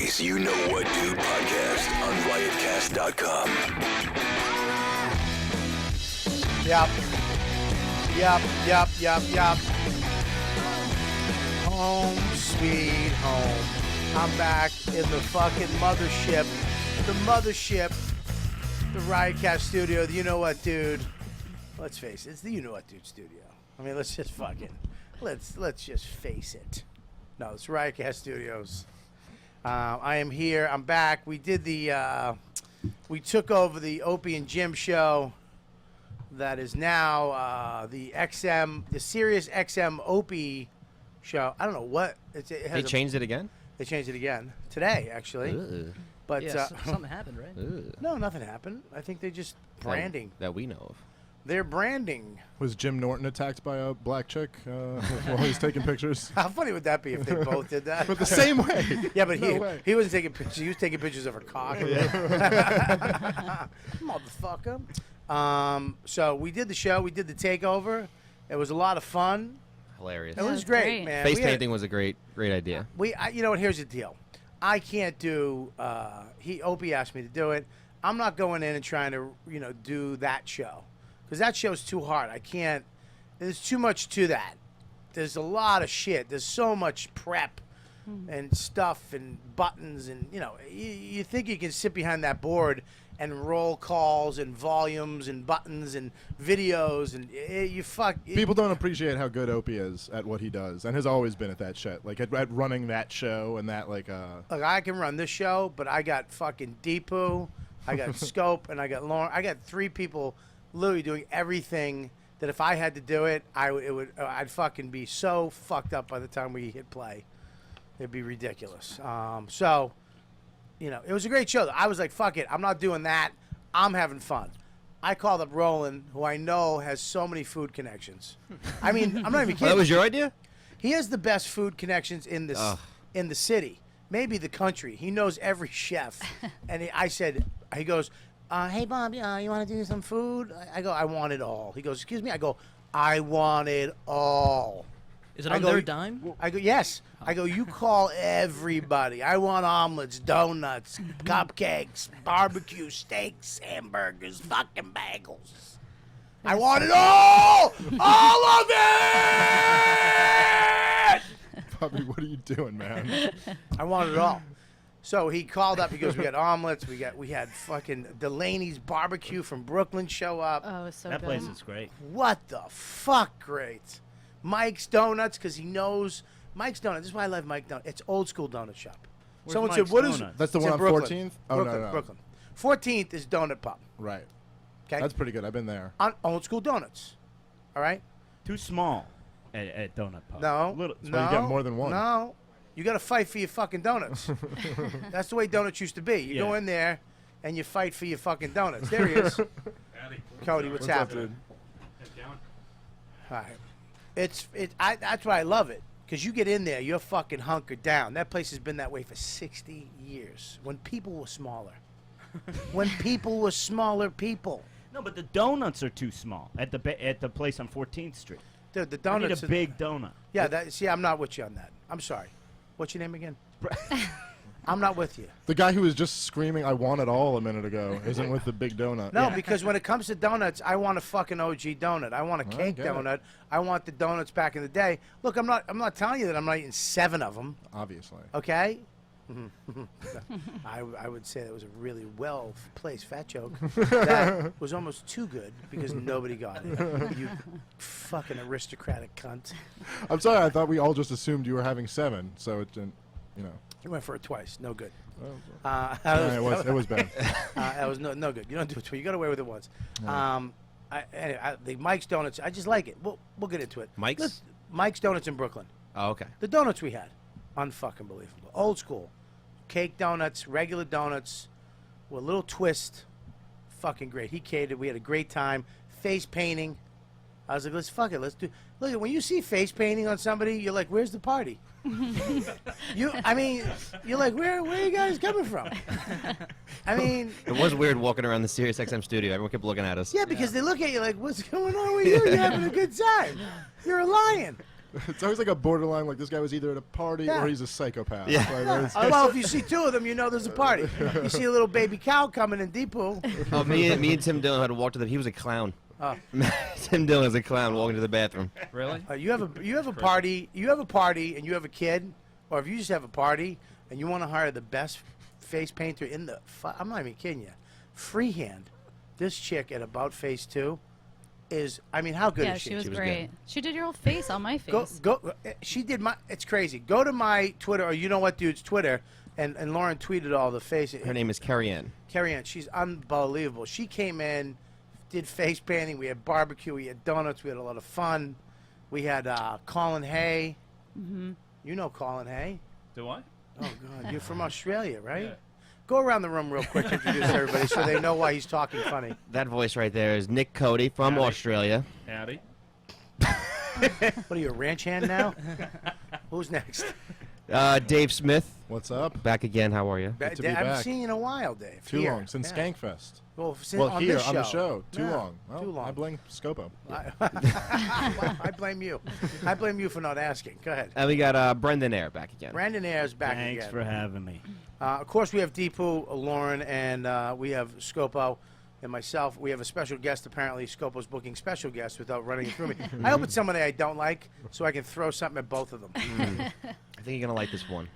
Face You Know What Dude podcast on riotcast.com. Yep. Home sweet home. I'm back in the fucking mothership. The Riotcast studio. The You Know What Dude. Let's face it, it's the You Know What Dude studio. I mean, let's just just face it. No, it's Riotcast Studios. I am here. I'm back. We did we took over the Opie and Jim show. That is now the Sirius XM Opie show. I don't know what. They changed it again? They changed it again. Today, actually. Ugh. But something happened, right? Ugh. No, nothing happened. I think they just branding. That we know of. They're branding. Was Jim Norton attacked by a black chick while he was taking pictures? How funny would that be if they both did that? But the same way. Yeah, but No he wasn't taking pictures. He was taking pictures of her cock. Motherfucker. So we did the show. We did the takeover. It was a lot of fun. Hilarious. It was great, man. Face painting was a great idea. You know what? Here's the deal. I can't do. Opie asked me to do it. I'm not going in and trying to do that show because that show's too hard. I can't. There's too much to that. There's a lot of shit. There's so much prep and stuff and buttons and you think you can sit behind that board and roll calls and volumes and buttons and videos and People don't appreciate how good Opie is at what he does and has always been at that shit. Like at running that show and that Look, I can run this show, but I got fucking Deepu, I got Scope, and I got Lauren. I got three people literally doing everything that if I had to do it, I'd fucking be so fucked up by the time we hit play. It'd be ridiculous. So, it was a great show. I was like, fuck it. I'm not doing that. I'm having fun. I called up Roland, who I know has so many food connections. I mean, I'm not even kidding. That was your idea? He has the best food connections in the city, maybe the country. He knows every chef. And he goes, hey, Bob, you want to do some food? I go, I want it all. He goes, excuse me? I go, I want it all. Is it on their dime? I go, yes. I go, you call everybody. I want omelets, donuts, cupcakes, barbecue, steaks, hamburgers, fucking bagels. I want it all! All of it! Bobby, what are you doing, man? I want it all. So he called up. He goes, we got omelets. We had fucking Delaney's barbecue from Brooklyn show up. Oh, it's so That good. place is great. What the fuck great. Mike's Donuts, because he knows Mike's Donuts. This is why I love Mike Donuts. It's old school donut shop. Where's Someone Mike's said, "What is?" Donuts? That's the It's one in on Brooklyn. 14th? Oh, Brooklyn, no. Brooklyn. 14th is Donut Pub. Right. Okay. That's pretty good. I've been there. On old school donuts. All right. Too small at Donut Pub. No. Little, no. you get more than one. No. You got to fight for your fucking donuts. That's the way donuts used to be. You go in there and you fight for your fucking donuts. There he is. Cody, what's happening? All right. That's why I love it. Because you get in there, you're fucking hunkered down. That place has been that way for 60 years. When people were smaller. When people were smaller people. No, but the donuts are too small at the place on 14th Street. Dude, the I need donuts. a big donut. Yeah, I'm not with you on that. I'm sorry. What's your name again? I'm not with you. The guy who was just screaming, I want it all a minute ago, isn't with the big donut. No, because when it comes to donuts, I want a fucking OG donut. I want a cake get it. donut. I want the donuts back in the day. Look, I'm not telling you that I'm not eating 7 of them. Obviously. Okay? I would say that was a really well-placed fat joke. That was almost too good because nobody got it. You fucking aristocratic cunt. I'm sorry, I thought we all just assumed you were having 7, so it didn't, You went for it twice. No good. It was bad. That was no good. You don't do it twice. You got away with it once. The Mike's Donuts, I just like it. We'll get into it. Mike's Donuts in Brooklyn. Oh, okay. The donuts we had, unfucking believable. Old school. Cake donuts, regular donuts, with a little twist. Fucking great. He catered. We had a great time. Face painting. I was like, let's fuck it. Let's do. Look, when you see face painting on somebody, you're like, where's the party? You're like, where are you guys coming from? I mean, it was weird walking around the Sirius XM studio. Everyone kept looking at us. Yeah, because they look at you like, what's going on with you? You're having a good time. You're a lion. It's always like a borderline. Like this guy was either at a party Yeah. or he's a psychopath. Yeah. Like, it's- Well, if you see two of them, you know there's a party. You see a little baby cow coming in Deepu. Oh, me and Tim Dillon had to walk to the. He was a clown. Oh. Tim Dillon was a clown walking to the bathroom. Really? You have a party. You have a party, and you have a kid, or if you just have a party and you want to hire the best face painter in the. I'm not even kidding you. Freehand, this chick at About Face 2 is. I mean, how good Yeah, is she? she was She was great. good. She did your whole face on my face. Go. She did my. It's crazy. Go to my Twitter, or you know what, dude's Twitter, and Lauren tweeted all the faces. Her name is Carrie Ann. Carrie Ann, she's unbelievable. She came in, did face painting. We had barbecue. We had donuts. We had a lot of fun. We had Colin Hay. Mm-hmm. You know Colin Hay. Do I? Oh God, you're from Australia, right? Yeah. Go around the room real quick, introduce everybody, so they know why he's talking funny. That voice right there is Nick Cody from Howdy. Australia. Howdy. What are you, a ranch hand now? Who's next? Dave Smith, What's up? back again. How are you? Good to be I haven't back. seen you in a while, Dave. Too Here. long since Yeah. Skankfest. Well, Well, on here this on the show, too Yeah, long. Well, too long. I blame Scopo. I blame you. I blame you for not asking. Go ahead. And we got Brendan Eyre back again. Brandon Ayre's back Thanks again. for having me. Of course, we have Deepu, Lauren, and we have Scopo and myself. We have a special guest. Apparently, Scopo's booking special guests without running it through me. I hope it's somebody I don't like, so I can throw something at both of them. I think you're gonna like this one.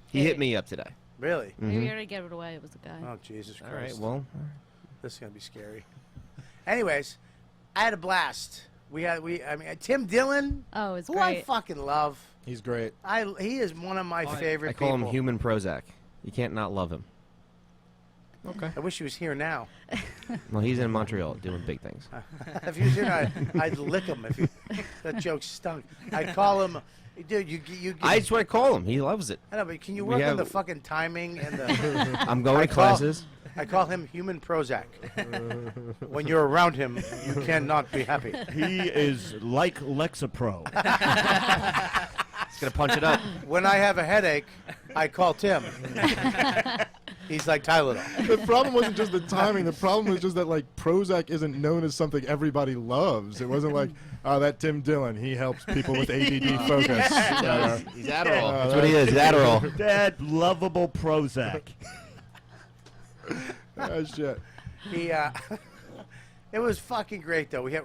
He hit me up today. Really? Maybe you already gave it away. It was a guy. Oh, Jesus Christ. All right. Well, This is going to be scary. Anyways, I had a blast. I mean, Tim Dillon, Oh, it's who I great. fucking love. He's great. He is one of my favorite I call people. him Human Prozac. You can't not love him. Okay. I wish he was here now. Well, he's in Montreal doing big things. If he was here, I'd lick him. That joke stunk. I'd call him, dude. You. I just want to call him. He loves it. I know, but can you we work on have- the fucking timing and the? I'm going I to call- classes. I call him Human Prozac. When you're around him, you cannot be happy. He is like Lexapro. He's gonna punch it up. When I have a headache, I call Tim. He's like Tylenol. The problem wasn't just the timing. The problem was just that like Prozac isn't known as something everybody loves. It wasn't like, oh, that Tim Dillon. He helps people with ADD focus. He's Adderall. Uh, That's what he is. He's Adderall. That lovable Prozac. Oh shit. He, it was fucking great though. We had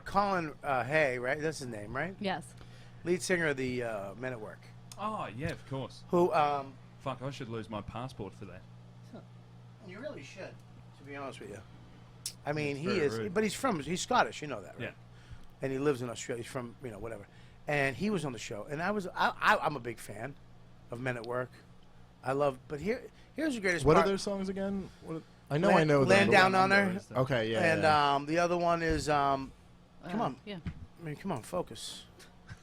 Colin Hay, right? That's his name, right? Yes. Lead singer of the Men at Work. Oh, yeah, of course. Who? Fuck, I should lose my passport for that. You really should, to be honest with you. I mean, That's he very is, rude. but he's Scottish. You know that, right? Yeah. And he lives in Australia. He's from whatever. And he was on the show, and I'm a big fan of Men at Work. I love, but here's the greatest What part. are their songs again? I know Land- I know them. Land but- Down on Her. Okay, yeah. And yeah. the other one is come on. Yeah. I mean, come on, focus.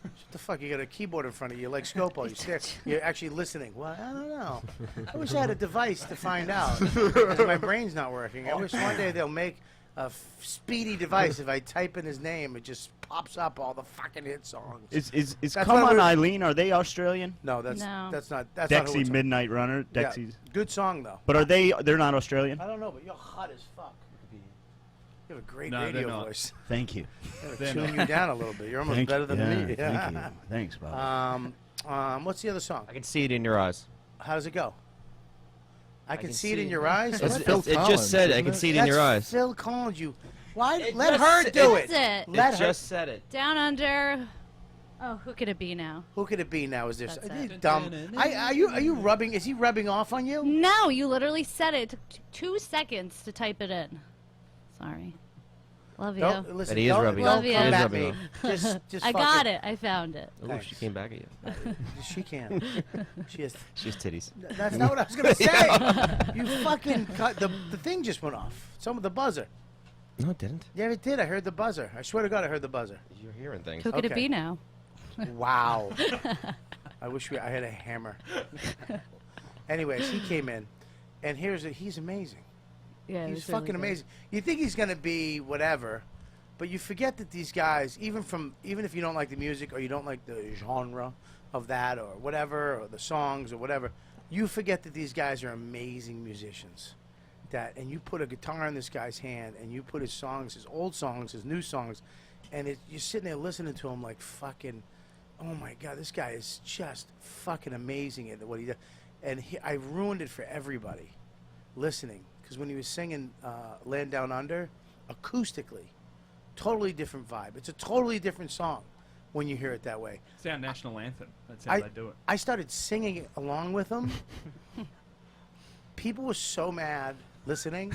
What the fuck? You got a keyboard in front of you, like Scopo. You're actually listening. Well, I don't know. I wish I had a device to find out. 'Cause my brain's not working. I wish one day they'll make a speedy device. If I type in his name, it just pops up all the fucking hit songs. Is That's Come what On we're- Eileen? Are they Australian? No, that's No. not. That's not who Dexy it's on. Midnight Runner. Yeah, Dexy's. good song though. But are they? They're not Australian. I don't know, but you're hot as fuck. You have a great No, they're radio not. voice. Thank you. They're Tune you down a little bit. You're almost Thank better you. than Yeah, me. Thank you. Thanks, Bob. What's the other song? I can see it in your eyes. How does it go? I can can see it see in it. your eyes. That's What? Phil It Collins, just said it. I isn't can it? see it in your That's eyes. Phil Collins. You. Why? It Let just her said- do That's it. it. Let her. Just said it. Down under. Oh, who could it be now? Who could it be now? Is this That's it's it. dumb? Are you rubbing? Is he rubbing off on you? No, you literally said it. It took 2 seconds to type it in. Sorry. Love you. Don't listen. But he is don't, rubbing don't off. He come is at rubbing me. off. Just I fuck got it. I found it. Ooh, Thanks. she came back at you. She can. She has. She's titties. That's not what I was gonna say. You fucking cut the thing just went off. Some of the buzzer. No, it didn't. Yeah, it did. I heard the buzzer. I swear to God, I heard the buzzer. You're hearing things. Who could it Okay. be now? Wow. I wish I had a hammer. Anyways, he came in, and he's amazing. Yeah, it He's was really fucking good. amazing. You think he's gonna be whatever, but you forget that these guys, even if you don't like the music or you don't like the genre of that or whatever, or the songs or whatever, you forget that these guys are amazing musicians. And you put a guitar in this guy's hand, and you put his songs, his old songs, his new songs, and you're sitting there listening to him like fucking. oh my God, this guy is just fucking amazing at what he does. And I ruined it for everybody listening. Because when he was singing Land Down Under, acoustically, totally different vibe. It's a totally different song when you hear it that way. It's our national anthem. That's how they do it. I started singing it along with him. People were so mad listening.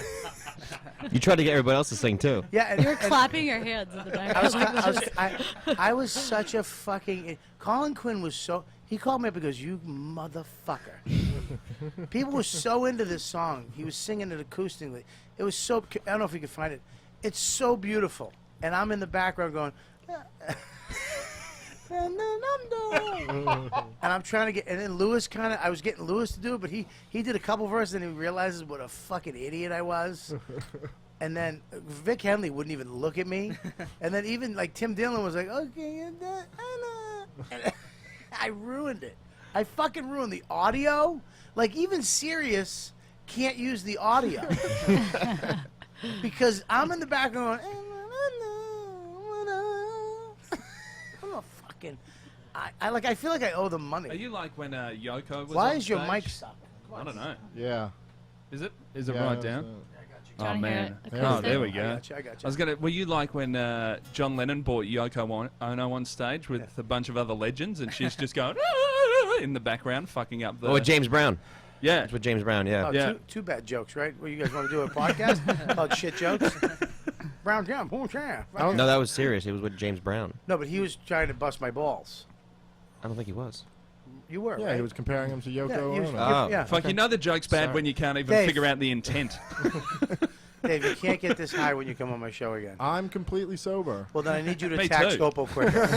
You tried to get everybody else to sing too. Yeah, You're clapping your hands in the background. I was such a fucking... Colin Quinn was so... He called me up and goes, you motherfucker. People were so into this song. He was singing it acoustically. It was so... I don't know if you can find it. It's so beautiful. And I'm in the background going... and I'm trying to get... And then Lewis kind of... I was getting Lewis to do it, but he did a couple verses and he realizes what a fucking idiot I was. And then Vic Henley wouldn't even look at me. And then even like Tim Dillon was like, okay, and I ruined it. I fucking ruined the audio. Like even Sirius can't use the audio. Because I'm in the background going, I'm a fucking... I feel like I owe them money. Are you like when Yoko was Why on is your stage? mic stopping? I don't know. Yeah. Is it? Is it Yeah, right no, down? it's, Oh Trying to hear man. it Oh, acoustic. there we I go. got you. I was gonna. Were you like when John Lennon brought Yoko Ono on stage with a bunch of other legends, and she's just going in the background, fucking up the. Oh, with James Brown. Yeah. It's with James Brown. Yeah. Oh, Yeah. two bad jokes, right? Well, you guys want to do a podcast called Shit Jokes? Brown jam, boom jam. No, that was serious. It was with James Brown. No, but he was trying to bust my balls. I don't think he was. You were, Yeah, right? he was comparing him to Yoko Yeah, he was- Ono. Oh. yeah. Fuck, you know the joke's bad Sorry. when you can't even Dave. figure out the intent. Dave, you can't get this high when you come on my show again. I'm completely sober. Well, then I need you to Me tax too. Scopo quicker.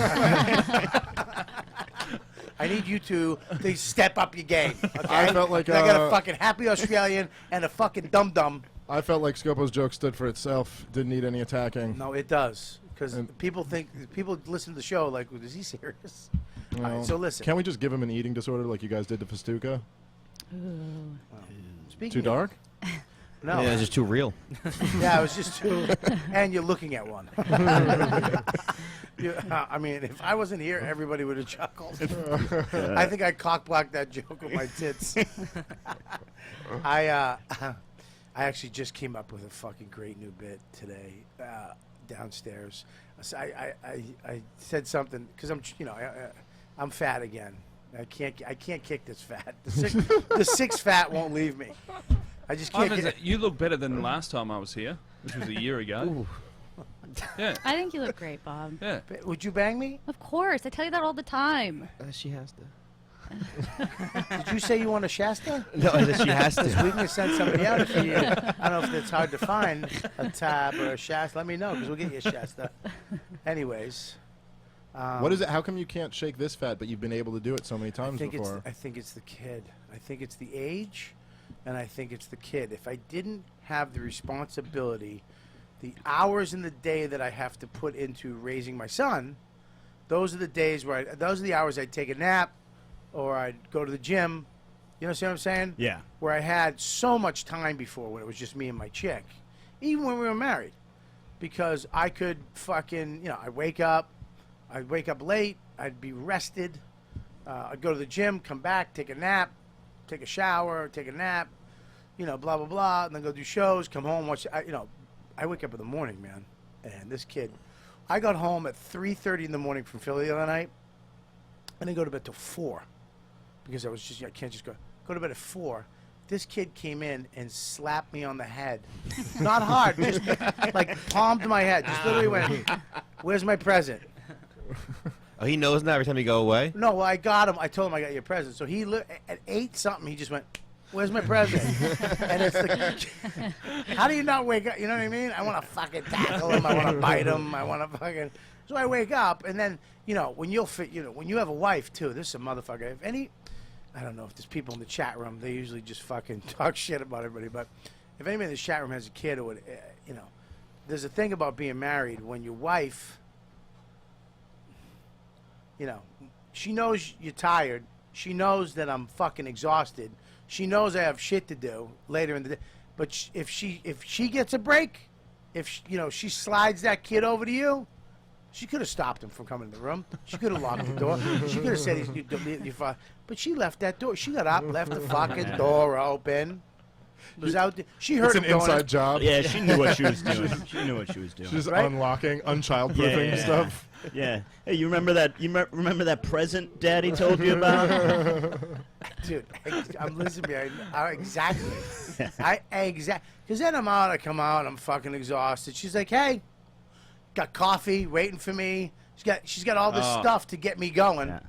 I need you to step up your game. Okay? I felt like, I got a fucking happy Australian and a fucking dum-dum. I felt like Scopo's joke stood for itself. Didn't need any attacking. No, it does. Because And- people listen to the show like, is he serious? All No. right, so listen. Can't we just give him an eating disorder like you guys did to Festuca? Speaking Too of- dark? No. Yeah, it's just too real. Yeah, it was just too. And you're looking at one. I mean, if I wasn't here, everybody would have chuckled. I think I cock-blocked that joke with my tits. I actually just came up with a fucking great new bit today downstairs. So I said something because I'm fat again. I can't kick this fat. The six fat won't leave me. I just can't get. You look better than last time I was here, which was a year ago. Yeah. I think you look great, Bob. Yeah. Would you bang me? Of course. I tell you that all the time. She has to. Did you say you want a Shasta? No, she has We to. can send somebody out if you. I don't know if it's hard to find a tab or a Shasta. Let me know because we'll get you a Shasta. Anyways. What is it? How come you can't shake this fat, but you've been able to do it so many I times think before? I think it's the kid. I think it's the age, and I think it's the kid. If I didn't have the responsibility, the hours in the day that I have to put into raising my son, those are the days where those are the hours I'd take a nap, or I'd go to the gym. You know what I'm saying? Yeah. Where I had so much time before when it was just me and my chick, even when we were married, because I could fucking, I'd wake up late, I'd be rested, I'd go to the gym, come back, take a nap, take a shower, take a nap, blah, blah, blah, and then go do shows, come home, watch, I wake up in the morning, man, and this kid, I got home at 3:30 in the morning from Philly the other night, and then go to bed till 4, because I was just, I can't just go to bed at 4. This kid came in and slapped me on the head. Not hard, just like palmed my head. Just literally went, "Where's my present?" Oh, he knows now every time you go away? No, well, I got him. I told him I got your present. So he at 8 something. He just went, "Where's my present?" And it's like, how do you not wake up? You know what I mean? I want to fucking tackle him. I want to bite him. I want to fucking. So I wake up, and then when you'll fit, when you have a wife too. This is a motherfucker. If any, I don't know if there's people in the chat room. They usually just fucking talk shit about everybody. But if anybody in the chat room has a kid, or there's a thing about being married when your wife. She knows you're tired. She knows that I'm fucking exhausted. She knows I have shit to do later in the day. But if she gets a break, if she slides that kid over to you, She could have stopped him from coming in the room. She could have locked the door. She could have said, but she left that door. She got up, left the fucking door open. Was out. She heard It's him an going. inside job. Yeah, she knew what she was doing. She knew what she was doing. She's Right? unlocking, unchildproofing Yeah. stuff. Yeah. Hey, you remember that? Remember that present Daddy told you about? Dude, I'm listening to me. Exactly. Because then I come out, I'm fucking exhausted. She's like, hey, got coffee waiting for me. She's got all this stuff to get me going. Yeah.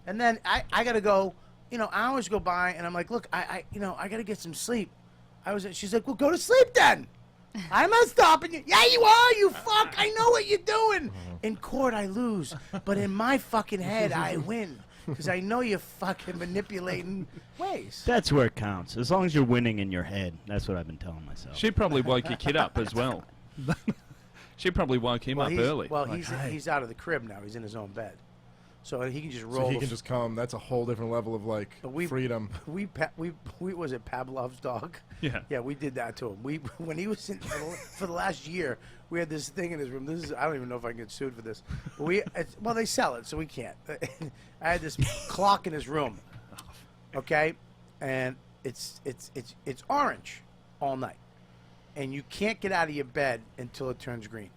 And then I got to go, hours go by, and I'm like, look, I got to get some sleep. She's like, well, go to sleep then. I'm not stopping you. Yeah, you are, you fuck. I know what you're doing. In court, I lose. But in my fucking head, I win. Because I know you're fucking manipulating ways. That's where it counts. As long as you're winning in your head. That's what I've been telling myself. She probably woke your kid up as well. She probably woke him up early. Well, he's out of the crib now. He's in his own bed. So he can just roll. So he can just come. That's a whole different level of freedom. We was it Pavlov's dog? Yeah. Yeah, we did that to him. When he was for the last year, we had this thing in his room. I don't even know if I can get sued for this. But they sell it, so we can't. I had this clock in his room. Okay, and it's orange all night, and you can't get out of your bed until it turns green.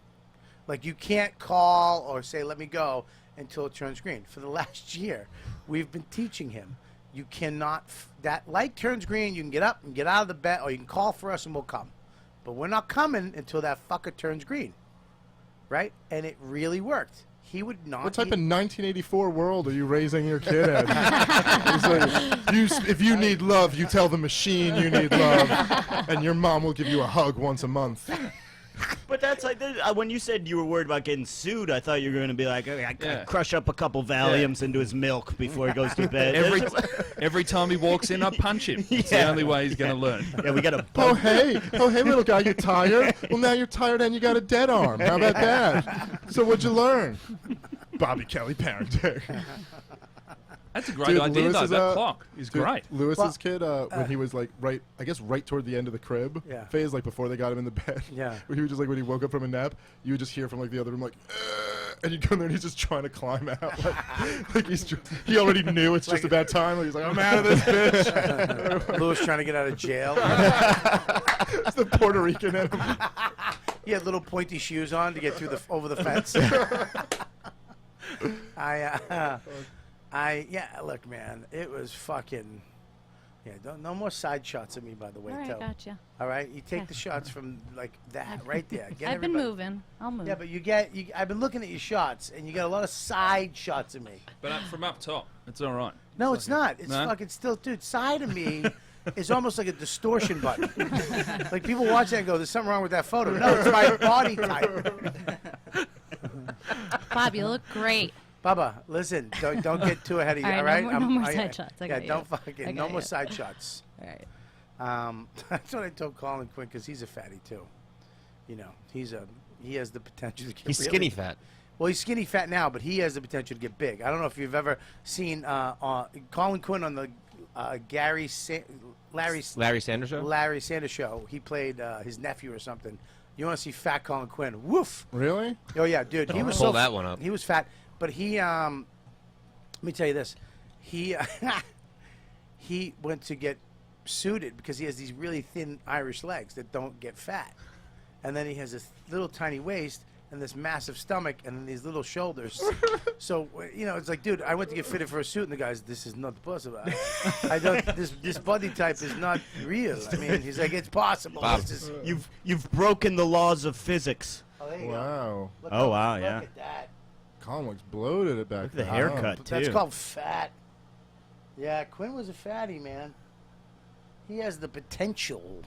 Like you can't call or say "let me go" until it turns green. For the last year, we've been teaching him. You cannot, that light turns green, you can get up and get out of the bed, or you can call for us and we'll come. But we're not coming until that fucker turns green. Right? And it really worked. He would not. What type of 1984 world are you raising your kid in? It's like, if you need love, you tell the machine you need love, and your mom will give you a hug once a month. But that's like when you said you were worried about getting sued. I thought you were going to be like, I crush up a couple Valiums into his milk before he goes to bed. Every time he walks in, I punch him. It's the only way he's going to learn. Yeah, we got a. Oh hey, little guy, you tired? Well, now you're tired and you got a dead arm. How about that? So what'd you learn? Bobby Kelly parenting. That's a great idea, though. That clock is great. Lewis's kid, when he was like right toward the end of the crib phase, like before they got him in the bed. Yeah. Where he was just like when he woke up from a nap, you would just hear from like the other room like, and you'd go in there and he's just trying to climb out. Like he already knew it's just about time. Like, he's like, I'm out of this bitch. Lewis trying to get out of jail. It's the Puerto Rican in him. He had little pointy shoes on to get through over the fence. Look, man, it was fucking. Yeah, no more side shots of me, by the way. All right, too. gotcha. All right, you take the shots from like that right there. I've been moving. I'll move. Yeah, but I've been looking at your shots, and you got a lot of side shots of me. But from up top, it's all right. No, it's not. It's No? fucking still, dude. Side of me is almost like a distortion button. Like people watch that and go, "There's something wrong with that photo." No, it's my body type. Bob, you look great. Bubba, listen, don't get too ahead of you. All right, no more side shots. I got you. Don't fucking I no got more you. side shots. All right. That's what I told Colin Quinn because he's a fatty too. You know, he has the potential to get. He's really, skinny fat. Well, he's skinny fat now, but he has the potential to get big. I don't know if you've ever seen Colin Quinn on the Larry Sanders show? Larry Sanders show. He played his nephew or something. You want to see fat Colin Quinn? Woof. Really? Oh yeah, dude. He was pull that one up. He was fat, but he. Let me tell you this. He he went to get suited because he has these really thin Irish legs that don't get fat, and then he has this little tiny waist and this massive stomach and then these little shoulders. So it's like, dude, I went to get fitted for a suit, and the guy's, this is not possible. I don't. This body type is not real. I mean, he's like, it's possible. Bob. It's just, You've broken the laws of physics. oh, there you go. Wow. Look Oh, at- wow, look yeah. at that. Colin looks bloated at back. Look at the there. haircut. But that's too. called fat. Yeah, Quinn was a fatty, man. He has the potential,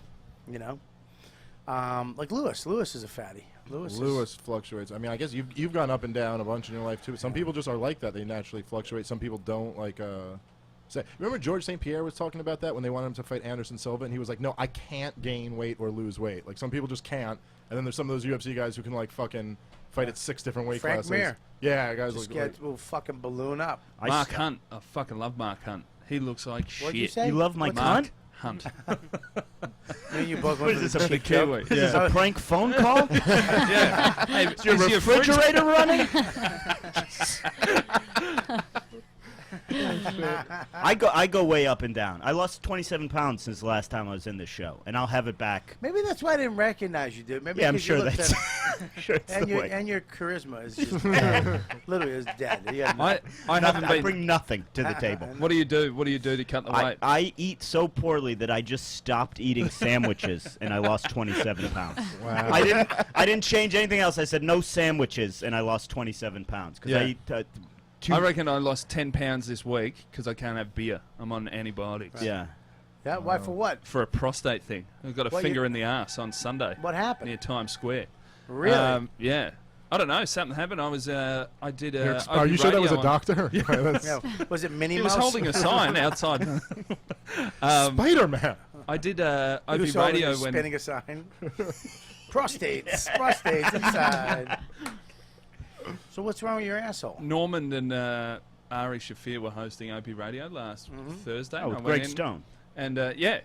like Lewis. Lewis is a fatty. Lewis fluctuates. I mean, I guess you've gone up and down a bunch in your life too. Some people just are like that; they naturally fluctuate. Some people don't. Like, say, remember George St. Pierre was talking about that when they wanted him to fight Anderson Silva, and he was like, "No, I can't gain weight or lose weight. Like some people just can't." And then there's some of those UFC guys who can like fucking fight at 6 different weight Frank classes. Mir. Yeah, guys Just like will fucking balloon up. Mark Hunt. I fucking love Mark Hunt. He looks like What'd you shit. say? You love my What's cunt? Mark Hunt. Me and you both What went is for this, the a cheap joke. Kiwi. Is this a prank phone call? Yeah. Hey, Is your is your refrigerator running? I go way up and down. I lost 27 pounds since the last time I was in this show, and I'll have it back. Maybe that's why I didn't recognize you, dude. Maybe Yeah, I'm 'cause you sure looked that's at- sure it's and the your way. and your charisma is just literally is dead. Yeah, I haven't I been. bring nothing to the table. What do you do? What do you do to cut the weight? I eat so poorly that I just stopped eating sandwiches, and I lost 27 pounds. Wow. I didn't change anything else. I said no sandwiches, and I lost 27 pounds because I Yeah. eat. I reckon I lost 10 pounds this week because I can't have beer. I'm on antibiotics. Yeah. yeah. Why for what? For a prostate thing. I got a What, finger you- in the ass on Sunday. What happened? Near Times Square. Really? Yeah. I don't know. Something happened. I did. Are you sure that was a doctor? Yeah, Yeah. Was it Minnie He Mouse? was holding a sign outside. Spider-Man. I did He OP was holding radio a when. spinning a sign. Prostates inside. So what's wrong with your asshole? Norman and Ari Shafir were hosting OP Radio last Thursday. Oh, and I with went Greg in, Stone. And yeah.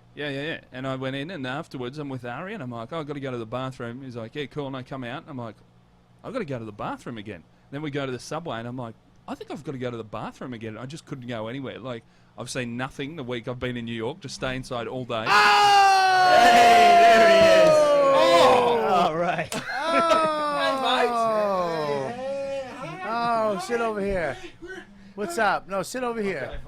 And I went in, and afterwards I'm with Ari, and I'm like, oh, I've got to go to the bathroom. He's like, yeah, cool. And I come out, and I'm like, I've got to go to the bathroom again. Then we go to the subway, and I'm like, I think I've got to go to the bathroom again. I just couldn't go anywhere. Like, I've seen nothing the week I've been in New York. Just stay inside all day. Hey, there he is. Oh, all right. Oh, sit over here. What's up? No, sit over here.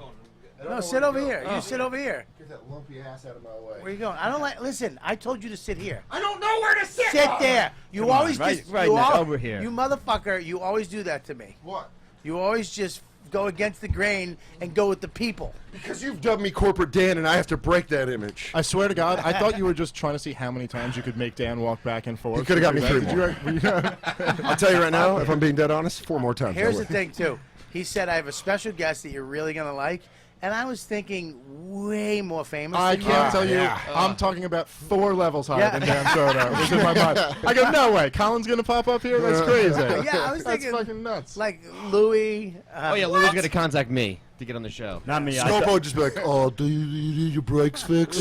No, sit over here. You sit over here. Get that lumpy ass out of my way. Where you going? I don't like. Listen, I told you to sit here. I don't know where to sit. Sit there. You Come on, always right- just right you now, al- over here. You motherfucker. You always do that to me. What? You always just go against the grain and go with the people. Because you've dubbed me Corporate Dan, and I have to break that image. I swear to God, I thought you were just trying to see how many times you could make Dan walk back and forth. You could have got me Did 3 you more. were you- I'll tell you right now, if I'm being dead honest, 4 more times. I Here's the would. thing, too. He said, I have a special guest that you're really going to like. And I was thinking way more famous I than can't you. tell you. yeah. I'm talking about 4 levels higher Yeah. than Dan Soder. This is my mind. I go, no way. Colin's going to pop up here? That's crazy. Yeah, I was That's thinking, fucking nuts. like Louis. Oh yeah, Louis got to contact me to get on the show. Not me. I Scopo thought- would just be like, oh, do you need your brakes fixed?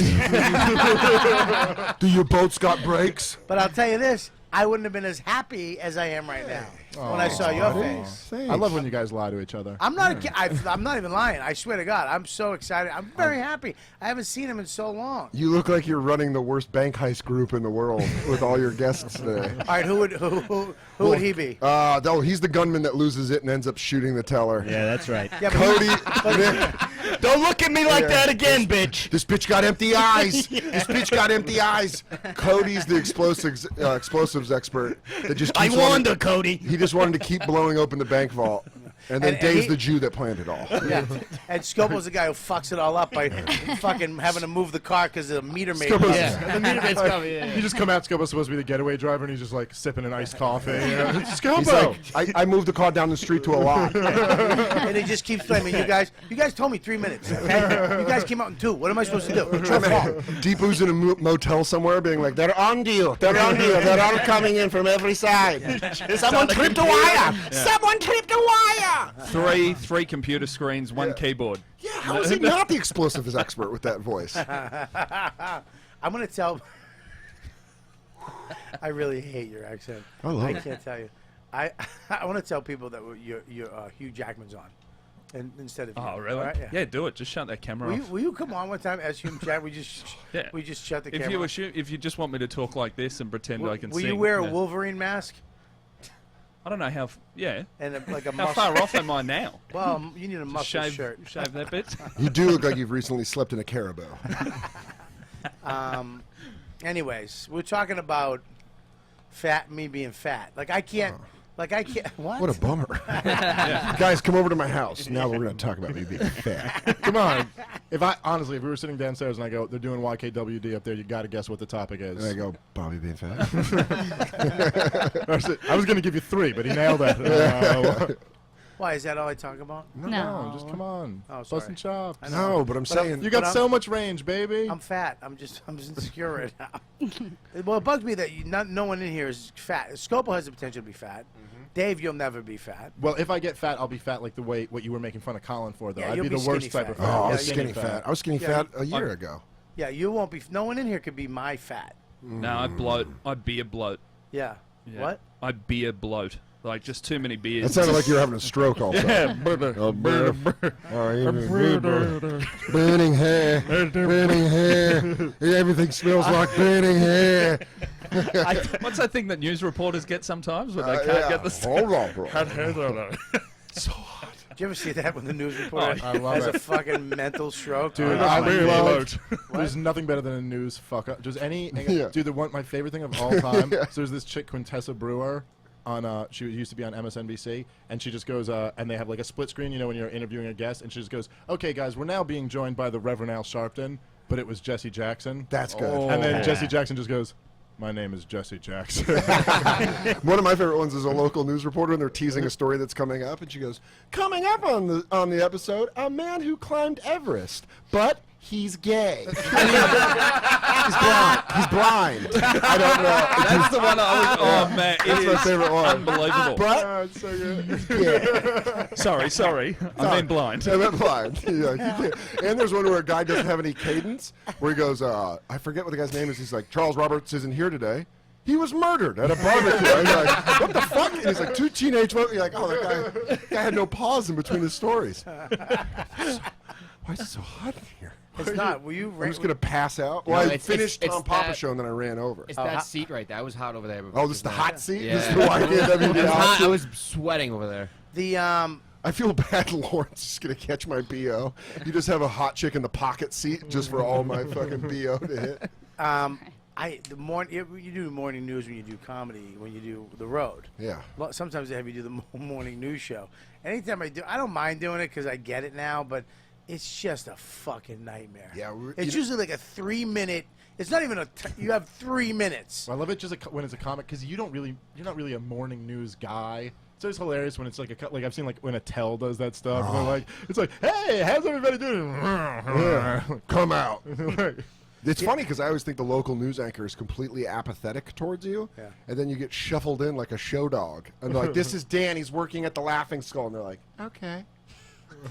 Do your boats got brakes? But I'll tell you this, I wouldn't have been as happy as I am right now when I saw your face. Thanks. I love when you guys lie to each other. I'm not. I'm not even lying. I swear to God, I'm so excited. I'm very happy. I haven't seen him in so long. You look like you're running the worst bank heist group in the world with all your guests today. All right, who would he be? No, he's the gunman that loses it and ends up shooting the teller. Yeah, that's right. Yeah, but Cody, Nick, Don't look at me like that again, bitch. this bitch got empty eyes. This bitch got empty eyes. Cody's the explosives expert that just I keeps warned wanting- her, Cody. He just wanted to keep blowing open the bank vault. And then And Dave's he- the Jew that planned it all. Yeah, and Scopo's the guy who fucks it all up by fucking having to move the car because the meter maid. Scopo's- The meter maid's coming. You just come out, Scopo's supposed to be the getaway driver, and he's just like sipping an iced coffee. You know? Scopo! He's like, I moved the car down the street to a lot. And he just keeps blaming you guys. You guys told me 3 minutes. Okay? You guys came out in 2. What am I supposed to do? It's your fault. Deepu's in a motel somewhere being like, they're on you. They're on you. They're all coming in from every side. Someone tripped a wire. Someone tripped a wire. Three computer screens, one keyboard. Yeah, how is he not the explosives expert with that voice? I'm gonna tell. I really hate your accent. I love I it. can't tell you. I want to tell people that your Hugh Jackman's on, and instead of you. Oh really? All right? Yeah, do it. Just shut that camera Will you, off. will you come on one time as Hugh Jackman? Yeah. We just shut the If camera. you off. assume, if you just want me to talk like this and pretend I can will sing, you wear a yeah. Wolverine mask I don't know how. Yeah. and like a How muscle? far off am I now? Well, you need a Just muscle shave, shirt. shave that bit. You do look like you've recently slept in a caribou. Anyways, we're talking about me being fat. Like I can't. Like I can't. What? What a bummer. Guys, come over to my house. Now we're going to talk about me being fat. Come on. If we were sitting downstairs and I go, they're doing YKWD up there, you got to guess what the topic is. And I go, Bobby being fat? I was going to give you 3, but he nailed it. Why is that all I talk about? No, just come on. Oh, Bust sorry. and chops. I know. No, but I'm saying... You got But I'm- so much range, baby. I'm fat. I'm insecure right now. Well, it bugs me that no one in here is fat. Scopo has the potential to be fat. Dave, you'll never be fat. Well, if I get fat, I'll be fat like the way what you were making fun of Colin for, though. Yeah, I'd you'll be be the worst skinny type of fat. fat. Oh, I Yeah, was skinny fat. I was skinny Yeah, fat a year ago. Yeah, you won't be. No one in here could be my fat. No, I bloat. I beer bloat. Yeah. Yeah. What? I beer bloat. Like just too many beers. That sounded like you were having a stroke also. Yeah. Burning hair. Burning hair. Everything smells like burning hair. What's that thing that news reporters get sometimes when they can't get the Hold on, bro. So hot. Did you ever see that when the news reporter I love has it. a fucking mental stroke? Dude, Oh, I my love. God. There's nothing better than a news fuck up. Just any. Yeah. Dude, my favorite thing of all time. So there's this chick Quintessa Brewer. She used to be on MSNBC, and she just goes, and they have like a split screen, you know, when you're interviewing a guest, and she just goes, "Okay, guys, we're now being joined by the Reverend Al Sharpton," but it was Jesse Jackson. That's good. And then Jesse Jackson just goes, "My name is Jesse Jackson." One of my favorite ones is a local news reporter, and they're teasing a story that's coming up, and she goes, "Coming up on the episode, a man who climbed Everest, but he's gay. He's blind. He's blind. I don't know. That's the one I was. Oh man, That's my favorite one. Unbelievable. But It's so good. yeah. Sorry. I mean blind. I meant blind. Yeah, you can't. And there's one where a guy doesn't have any cadence, where he goes, I forget what the guy's name is. He's like, Charles Roberts isn't here today. He was murdered at a barbecue. And he's like, what the fuck? And he's like, 2 teenage women. You're like, oh, that guy had no pause in between his stories. Why is it so hot in here? It's not. Were you? I'm just going to pass out. No, Well, I it's- finished it's Tom Papa's that- show, and then I ran over. It's that seat right there. I was hot over there. Oh, this is the hot seat? Yeah. This is the YKWD I was hot hot. I seat? was sweating over there. The I feel bad Lawrence is going to catch my BO. You just have a hot chick in the pocket seat just for all my fucking BO to hit. you do morning news when you do comedy, when you do the road. Yeah. Well, sometimes they have you do the morning news show. Anytime I don't mind doing it because I get it now, but it's just a fucking nightmare. Yeah, it's usually like a 3-minute. It's not even you have 3 minutes. I love it just when it's a comic because you're not really a morning news guy. So it's hilarious when it's like I've seen like when Attell does that stuff. And they're like, it's like, hey, how's everybody doing? Yeah. Come out. It's funny because I always think the local news anchor is completely apathetic towards you, and then you get shuffled in like a show dog. And they're like, this is Dan. He's working at the Laughing Skull. And they're like, okay,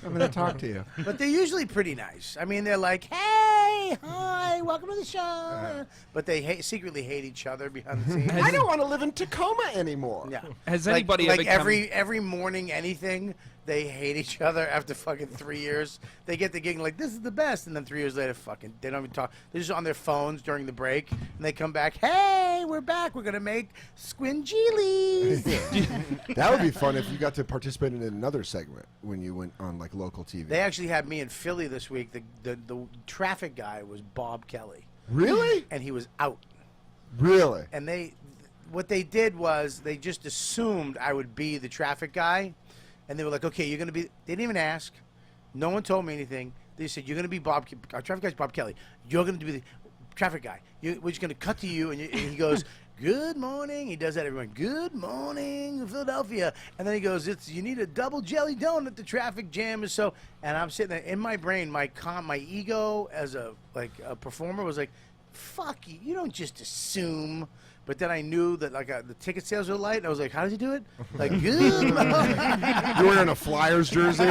I'm going to talk to you. But they're usually pretty nice. I mean, they're like, hey, hi, welcome to the show. But they secretly hate each other behind the scenes. I don't want to live in Tacoma anymore. Yeah. Has Like anybody ever every morning anything, they hate each other after fucking 3 years. They get the gig and like, this is the best. And then 3 years later, fucking, they don't even talk. They're just on their phones during the break. And they come back, hey, we're back. We're going to make squingeelies. That would be fun if you got to participate in another segment when you went on like local TV. They actually had me in Philly this week. The traffic guy was Bob Kelly. Really? And he was out. Really? And what they did was they just assumed I would be the traffic guy. And they were like, okay, you're going to be, they didn't even ask. No one told me anything. They said, you're going to be our traffic guy's Bob Kelly. You're going to be the traffic guy. We're just going to cut to you. And he goes, good morning. He does that, everyone. Good morning, Philadelphia. And then he goes, you need a double jelly donut. The traffic jam is so. And I'm sitting there in my brain, my ego as a performer was like, fuck you. You don't just assume. But then I knew that the ticket sales were light. And I was like, how does he do it? Like, good morning. You're wearing a Flyers jersey.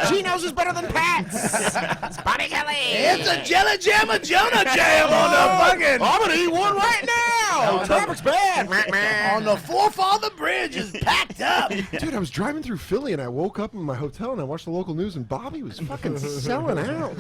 Geno's is better than Pat's. It's Bobby Kelly. It's a jelly jam, a Jonah jam on the fucking. I'm gonna eat one right now. Traffic's bad. On the Forefather Bridge is packed up. Dude, I was driving through Philly and I woke up in my hotel and I watched the local news and Bobby was fucking selling out.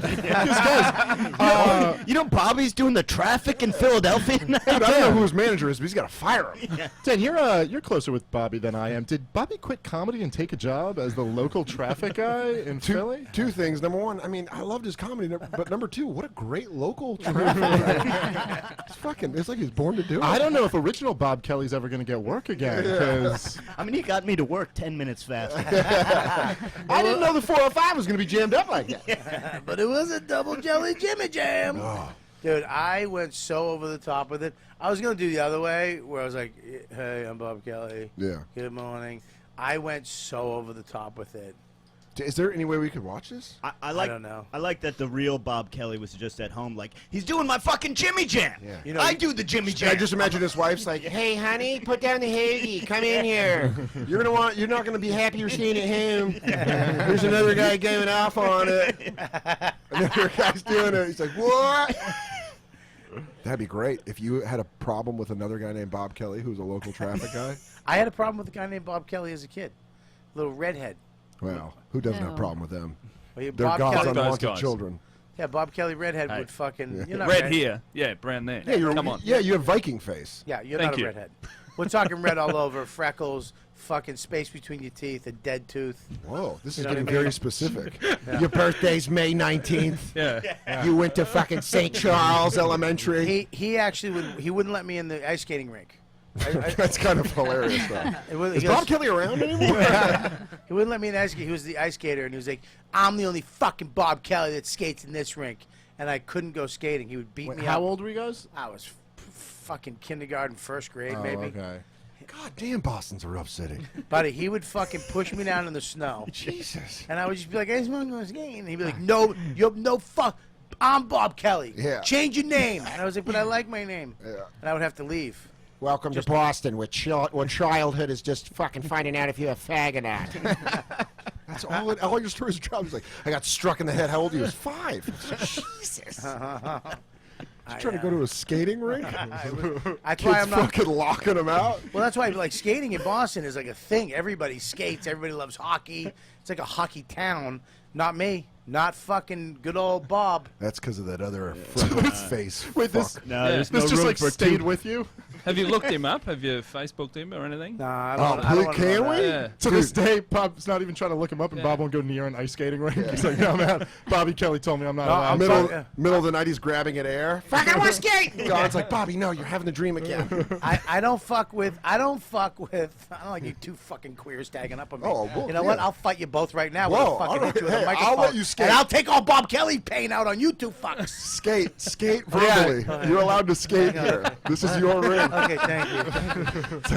You know Bobby's doing the traffic in Philadelphia now? Dude, I don't know who his manager is, but he's got to fire him. Dan, you're closer with Bobby than I am. Did Bobby quit comedy and take a job as the local traffic guy in Philly? Two things. Number one, I mean, I loved his comedy, but number two, what a great local traffic guy. It's like he's born to do it. I don't know if original Bob Kelly's ever going to get work again. 'Cause I mean, he got me to work 10 minutes fast. I didn't know the 405 was going to be jammed up like that. But it was a double jelly Jimmy Jam. Oh. Dude, I went so over the top with it. I was going to do the other way where I was like, hey, I'm Bob Kelly. Yeah. Good morning. I went so over the top with it. Is there any way we could watch this? I like. I don't know. I like that the real Bob Kelly was just at home, like he's doing my fucking Jimmy Jam. Yeah. You know, I do the Jimmy Jam. I just imagine his wife's like, "Hey, honey, put down the hoagie. Come in here. You're not gonna be happy you're staying at home. There's another guy going off on it. Another guy's doing it. He's like, what? That'd be great if you had a problem with another guy named Bob Kelly, who's a local traffic guy. I had a problem with a guy named Bob Kelly as a kid. Little redhead. Well, who doesn't have a Ew. problem with them? Well, They're Bob God's Kelly, Those unwanted guys. children. yeah, Bob Kelly redhead Hey. would fucking. Yeah. You're not Red here. Yeah, brown there. Yeah, Come on. Yeah, you have Viking face. Yeah, you're Thank not you. a redhead. We're talking red all over, freckles, fucking space between your teeth, a dead tooth. Whoa, this is know what I getting mean? very specific. Your birthday's May 19th. Yeah. You went to fucking St. Charles Elementary. He actually wouldn't let me in the ice skating rink. That's kind of hilarious, though. He Is Bob Kelly around anymore? He wouldn't let me in the ice skate. He was the ice skater, and he was like, "I'm the only fucking Bob Kelly that skates in this rink," and I couldn't go skating. He would beat me How up. old were you guys? I was fucking kindergarten, first grade, Oh, maybe. okay. God damn, Boston's a rough city. Buddy, he would fucking push me down in the snow, Jesus. and I would just be like, "I just want to go skating," and he'd be like, "No, you're no fuck. I'm Bob Kelly. Yeah. Change your name." And I was like, "But I like my name," Yeah. and I would have to leave. Welcome to Boston, where childhood is just fucking finding out if you're a fag or not. That's all your stories are travel. He's like, I got struck in the head. How old are you? I was 5. Jesus. Just trying to go to a skating rink? That's Kids why I'm not. fucking locking them out? Well, that's why like skating in Boston is like a thing. Everybody skates. Everybody loves hockey. It's like a hockey town. Not me. Not fucking good old Bob. That's because of that other freckled face. Wait, this fuck. No, Yeah. there's this no just room like for stayed two. with you. Have you looked him up? Have you Facebooked him or anything? Nah, I Oh, don't. I don't wanna can know we? that. Yeah. To this day, Bob's not even trying to look him up, and Yeah. Bob won't go near an ice skating rink. He's like, no, man. Bobby Kelly told me I'm not No, allowed. I'm Middle, sorry. middle of the night, he's grabbing at air. Fuck, I want to skate! God's like, Bobby, no, you're having a dream again. I don't fuck with. I don't like you two fucking queers tagging up on me. Oh, well, you know what? yeah. I'll fight you both right now. Whoa, with a fucking all right. hit you with Hey, a I'll microphone. let you skate. And I'll take all Bob Kelly pain out on you two fucks. Skate verbally. You're allowed to skate here. This is your ring. Okay, thank you.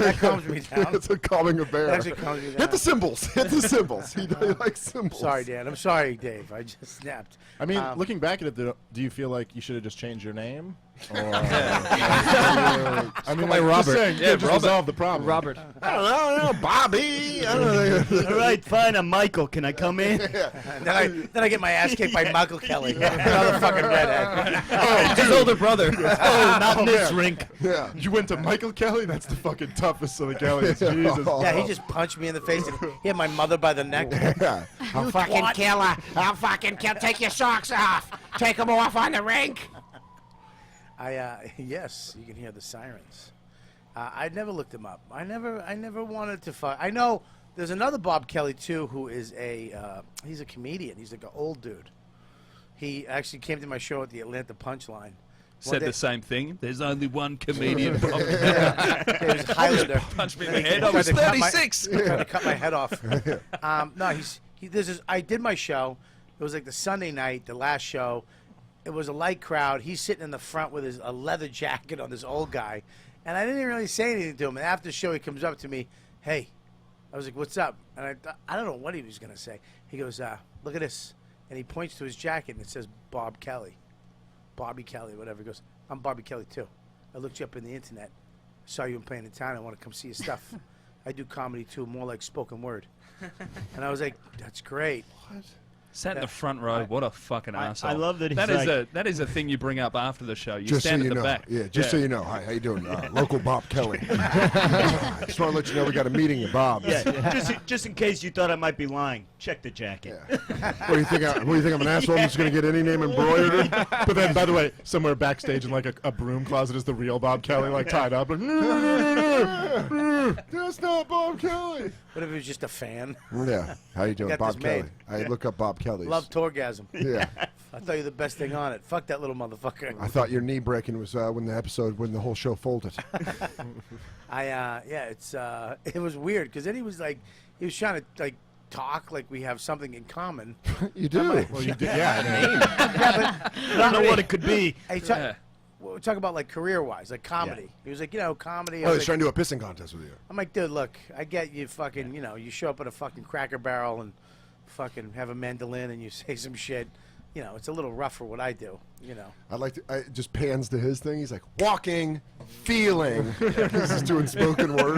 That calms me down. It's a calming a bear. That actually calms me down. Hit the cymbals. Hit the cymbals. He likes cymbals. Sorry, Dan. I'm sorry, Dave. I just snapped. I mean, looking back at it, do you feel like you should have just changed your name? Or, I mean, like, Robert. just saying, you Yeah, just Robert. resolve the problem. Robert. I don't know, Bobby. I don't know. All right, fine. I'm Michael. Can I come in? And then I get my ass kicked by Michael Kelly, another fucking redhead. His older brother. Oh, not in this man. rink. Yeah. You went to Michael Kelly? That's the fucking toughest of the Kellys. Jesus. Yeah, he just punched me in the face and he had my mother by the neck. Yeah. I'll fucking kill her. I'll fucking kill. Take your socks off. Take them off on the rink. Yes, you can hear the sirens. I never looked him up. I never wanted to fuck. I know there's another Bob Kelly too, who is he's a comedian. He's like an old dude. He actually came to my show at the Atlanta Punchline. Said the same thing. There's only one comedian. It was Highlander. Punched me in the head. I was 36. Trying to cut my head off. No, I did my show. It was like the Sunday night, the last show. It was a light crowd. He's sitting in the front with a leather jacket on this old guy. And I didn't really say anything to him. And after the show, he comes up to me, hey. I was like, what's up? And I don't know what he was going to say. He goes, look at this. And he points to his jacket, and it says Bob Kelly. Bobby Kelly, whatever. He goes, I'm Bobby Kelly, too. I looked you up in the internet. Saw you playing in town. I want to come see your stuff. I do comedy, too, more like spoken word. And I was like, that's great. What? Sat in the front row. What a fucking asshole. I love that he's that is a thing you bring up after the show. You Just so stand you at the know. back. Yeah, just so you know. Hi, how you doing? Local Bob Kelly. Just want to let you know we got a meeting at Bob's. Yeah, just in case you thought I might be lying, check the jacket. What do you think? What do you think? I'm an asshole. I'm just gonna get any name embroidered. But then, by the way, somewhere backstage in like a broom closet is the real Bob Kelly, like tied up. Like, that's not Bob Kelly. What if he was just a fan? Yeah. How you doing, Got Bob this Kelly? made. I look up Bob Kelly's. Love Torgasm. Yeah. I thought you were the best thing on it. Fuck that little motherfucker. I thought your knee breaking was when the whole show folded. It was weird because then he was trying to like talk like we have something in common. You do. Well, you did, yeah. Yeah, but I don't know what it could be. Hey, we're talking about like career-wise, like comedy. He was like, comedy. I Oh, was he's like, trying to do a pissing contest with you. I'm like, dude, look, I get you fucking, you show up at a fucking Cracker Barrel and fucking have a mandolin and you say some shit. You know, it's a little rough for what I do. You know. I just pans to his thing. He's like, walking, feeling. He's just doing spoken word.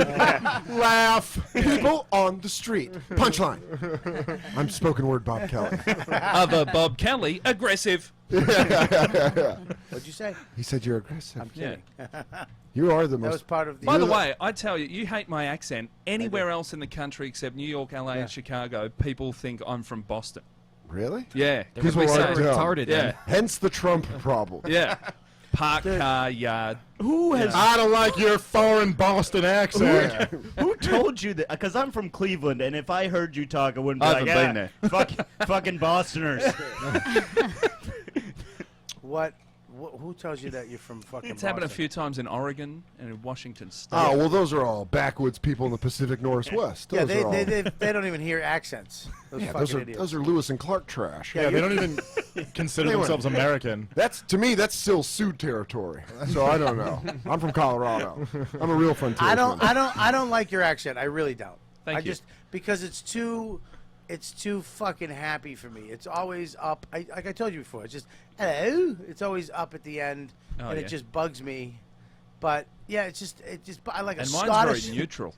Laugh. People on the street. Punchline. I'm spoken word Bob Kelly. Other Bob Kelly, aggressive. What'd you say? He said you're aggressive. I'm kidding. You are the That was most. part of the. By the way, I tell you, you hate my accent. Anywhere else in the country except New York, LA, and Chicago, people think I'm from Boston. Really? Yeah. People we are say- dumb. retarded. Yeah. Hence the Trump problem. Yeah. Park car yard. Who has I don't like your foreign Boston accent. Who told you that? Because I'm from Cleveland, and if I heard you talk, I wouldn't be I like, haven't been "Yeah, fucking Bostoners." What? Who tells you that you're from fucking? It's happened a Boston? few times in Oregon and in Washington State. Oh, well, those are all backwoods people in the Pacific Northwest. Yeah, Those are all, they don't even hear accents. Those yeah, fucking those are idiots. those are Lewis and Clark trash. Yeah, they don't even consider Anyway. themselves American. That's to me. That's still Sioux territory. So I don't know. I'm from Colorado. I'm a real frontier. I don't like your accent. I really don't. Thank I you. just because it's too fucking happy for me. It's always up. Like I told you before. It's just hello. It's always up at the end, Oh, and yeah. it just bugs me. But yeah, it just I like and a mine's Scottish. very neutral.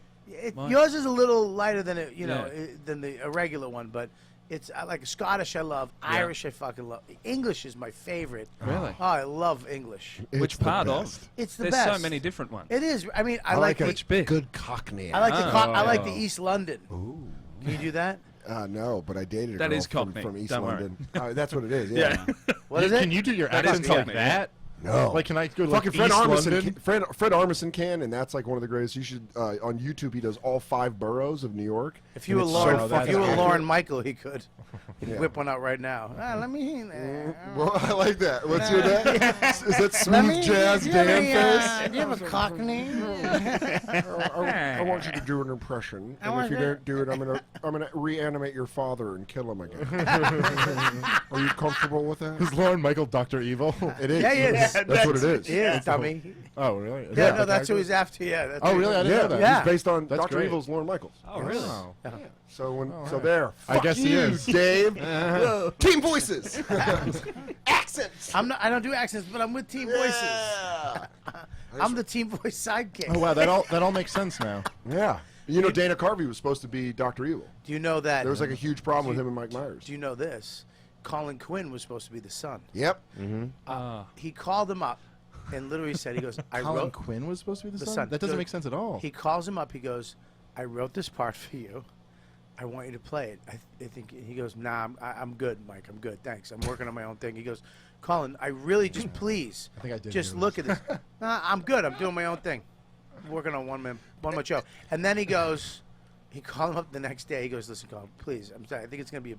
Mine- Yours is a little lighter than it, Yeah. than the a regular one, but it's I like Scottish. I love Irish. I fucking love English. Is my favorite. Really? Oh, I love English. It's Which the part best. of? It's the There's best. so many different ones. It is. I mean, I I like like the, Which bit? good Cockney. I like the I like the Oh. East London. Ooh. Can you do that? No, but I dated a That girl is from, Cockney. from East Don't worry. London. That's what it is. Yeah. What is it? Can you do your That is accents like Cockney, that? No. Like, can I go Fucking like Fred East Armisen. London? Fred Armisen can, and that's like one of the greatest. You should on YouTube. He does all 5 boroughs of New York. If you were and it's Lauren, so if fucking you were accurate. Lauren Michael, he could. He'd Yeah. whip one out right now. Let me. Well, I like that. What's your that? Is that Let smooth me. jazz do you have any, Dan face? do you have a Cockney? I want you to do an impression, and if you don't do it, I'm gonna reanimate your father and kill him again. Are you comfortable with that? Is Lauren Michael Dr. Evil? It is. Yeah, he is. That's what it is. He is, dummy. Oh, really? Is Yeah, that no, the that's who character? he's after. Yeah. That's Oh, who really? I he's didn't Yeah, know that. Yeah. he's based on That's Dr. great. Evil's Lauren Michaels. Oh, really? Oh. So when, Oh, so right. there. I Fuck guess he you, is. Dave. Team voices. Accents. I don't do accents, but I'm with Team Voices. Yeah. I'm the Team Voice sidekick. Oh, wow. That all makes sense now. Yeah. You know, Dana Carvey was supposed to be Dr. Evil. Do you know that? There was like a huge problem with him and Mike Myers. Do you know this? Colin Quinn was supposed to be the son. Yep. He called him up and literally said, he goes, I Colin wrote. Quinn was supposed to be the The son? son. That doesn't Dude, make sense at all. He calls him up. He goes, I wrote this part for you. I want you to play it. I think he goes, nah, I'm good, Mike. I'm good. Thanks. I'm working on my own thing. He goes, Colin, I really just please, I think I did just hear look at this. Nah, I'm good. I'm doing my own thing. I'm working on one man show. And then he goes, he called him up the next day. He goes, listen, Colin, please. I'm sorry. I think it's gonna be a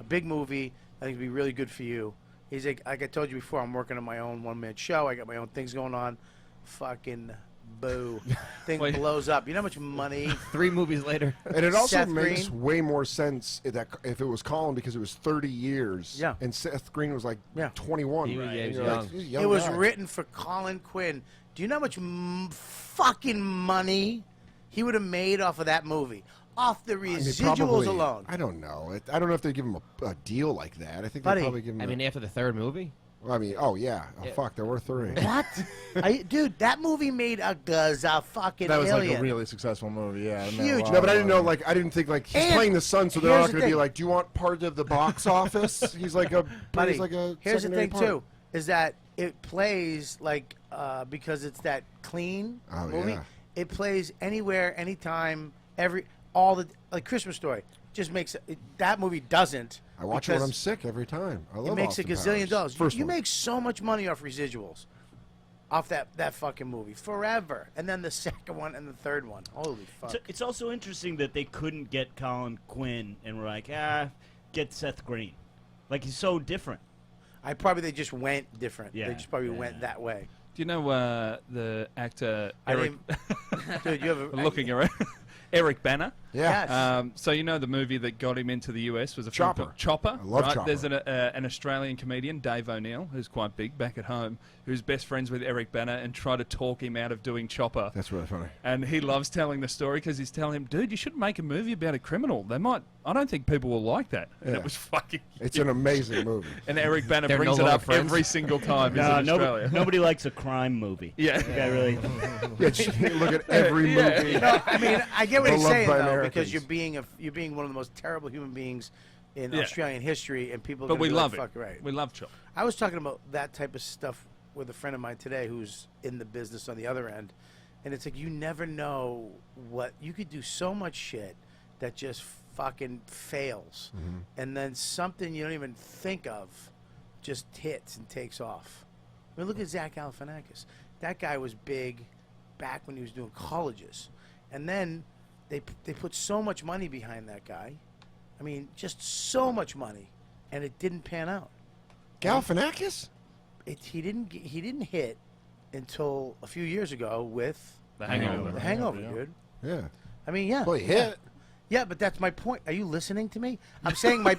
big movie. I think it'll be really good for you. He's like I told you before, I'm working on my own one-man show. I got my own things going on. Fucking boo. Thing Wait. blows up. You know how much money? 3 movies later. And it also Seth makes Green. way more sense that if it was Colin because it was 30 years. Yeah. And Seth Green was like Yeah. 21. He was- yeah, he And was you're young. he's a young It was guy. written for Colin Quinn. Do you know how much fucking money he would have made off of that movie? Off the I mean, residuals probably- alone. I don't know. I don't know if they give him a deal like that. I think Buddy, they probably give him. I mean, after the 3rd movie? I mean, oh yeah. Oh Yeah. fuck, there were 3. What? Dude, that movie made a fucking That was alien. like a really successful movie, yeah. I know Huge. a lot No, but I about didn't know. it. Like, I didn't think like he's And playing the son, so they're here's not the going to be thing. like, "Do you want part of the box office?" He's like a, Buddy, he's like a. here's the secondary thing part. too, is that it plays like because it's that clean Oh, movie. yeah. It plays anywhere, anytime, like Christmas Story. Just makes that movie doesn't. I watch it when because I'm sick every time. I love It makes Austin a gazillion Powers. dollars. First You one. make so much money off residuals, off that fucking movie forever, and then the second one and the third one. Holy fuck! It's also interesting that they couldn't get Colin Quinn and were like, get Seth Green. Like, he's so different. They just went different. Yeah, They just probably yeah. went that way. Do you know the actor I Eric? didn't- Dude, you have a looking around. Eric Banner. Yeah. Yes. So you know the movie that got him into the US was a film Chopper. called Chopper. I love right? Chopper. There's an Australian comedian, Dave O'Neill, who's quite big back at home, who's best friends with Eric Bana and try to talk him out of doing Chopper. That's really funny. And he loves telling the story because he's telling him, dude, you should make a movie about a criminal. They might. I don't think people will like that. And Yeah. it was fucking. It's an amazing movie. And Eric Bana They're brings no it longer up friends? every single time he's in Australia. Nobody likes a crime movie. Yeah. Yeah, really. Yeah, just look at every movie. No, I mean, I get what he's Beloved saying by though, Americans. because you're being one of the most terrible human beings in Yeah. Australian history, and people. Are But gonna we be love like, it. Fuck right. We love Chopper. I was talking about that type of stuff with a friend of mine today, who's in the business on the other end, and it's like you never know what you could do. So much shit that just fucking fails, and then something you don't even think of just hits and takes off. I mean, look at Zach Galifianakis. That guy was big back when he was doing colleges, and then they put so much money behind that guy. I mean, just so much money, and it didn't pan out. Galifianakis? He didn't hit until a few years ago with The Hangover. The Hangover, Yeah. dude. Yeah. I mean, yeah. Well, he hit. Yeah, but that's my point. Are you listening to me? I'm saying my.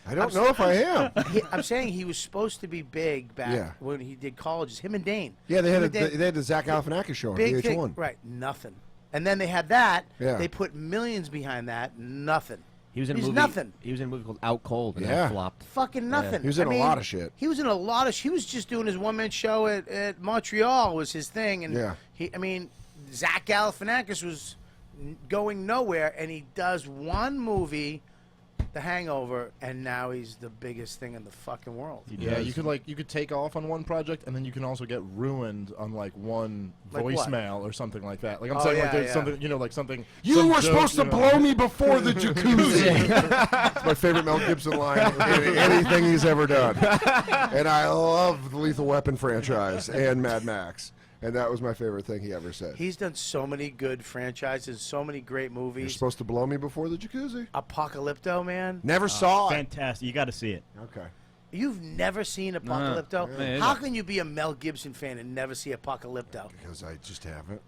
I don't know if I am. I'm saying he was supposed to be big back Yeah. when he did colleges. Him and Dane. Yeah, they Him had and Dane, they had the Zach Galifianakis show on big VH1. thing, right? Nothing. And then they had that. Yeah. They put millions behind that. Nothing. He was in a He's movie. nothing. He was in a movie called Out Cold, and Yeah. that flopped. Fucking nothing. He was in a lot of shit. He was in a lot of. He was just doing his one-man show at Montreal was his thing, and Yeah. Zach Galifianakis was going nowhere, and he does one movie, The Hangover, and now he's the biggest thing in the fucking world. Yeah, you could take off on one project, and then you can also get ruined on like one Like what? voicemail or something like that. Like I'm Oh, saying, yeah, like there's yeah. something, like something. You some were joke, supposed to blow me before the jacuzzi. It's my favorite Mel Gibson line in anything he's ever done. And I love the Lethal Weapon franchise and Mad Max. And that was my favorite thing he ever said. He's done so many good franchises, so many great You're movies. supposed to blow me before the jacuzzi. Apocalypto, man. Never saw it. Fantastic. You got to see it. Okay. You've never seen Apocalypto? Yeah. How can you be a Mel Gibson fan and never see Apocalypto? Because I just haven't.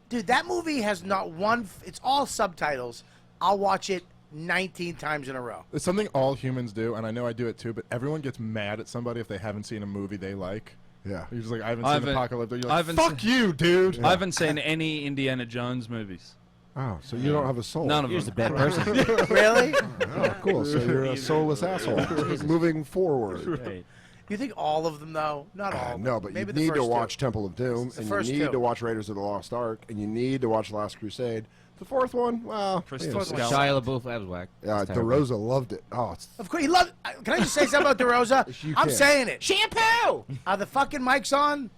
Dude, that movie has not one. It's all subtitles. I'll watch it 19 times in a row. It's something all humans do, and I know I do it too. But everyone gets mad at somebody if they haven't seen a movie they like. Yeah. You're just like, I haven't I seen haven't- Apocalypse. You're I like, haven't fuck seen- you, dude. I haven't seen any Indiana Jones movies. Oh, so you don't have a soul. None of He was a them. bad person. Really? Oh, cool. So you're a soulless asshole. Moving forward. Right. You think all of them, though? Not all. No, but you maybe the need to first watch two. Temple of Doom, It's the and first you need two. to watch Raiders of the Lost Ark, and you need to watch Last Crusade. The fourth one, well, Crystal you know, Skull. Shia LaBeouf, that was whack. That's terrible. DeRosa loved it. Oh, it's Of course, he loved. Can I just say something about DeRosa? You I'm can. saying it. Shampoo. Are the fucking mics on?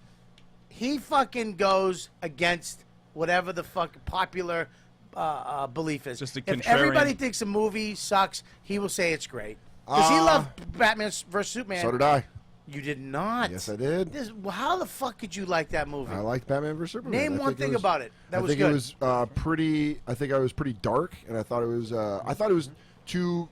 He fucking goes against whatever the fuck popular belief is. Just a if everybody contrarian. thinks a movie sucks, he will say it's great. Because he loved Batman vs Superman. so did I. You did not. Yes, I did. How the fuck could you like that movie? I liked Batman vs Superman. Name I one think thing was- about it that I was think good. it was pretty. I think I was pretty dark, and I thought it was. I thought it was too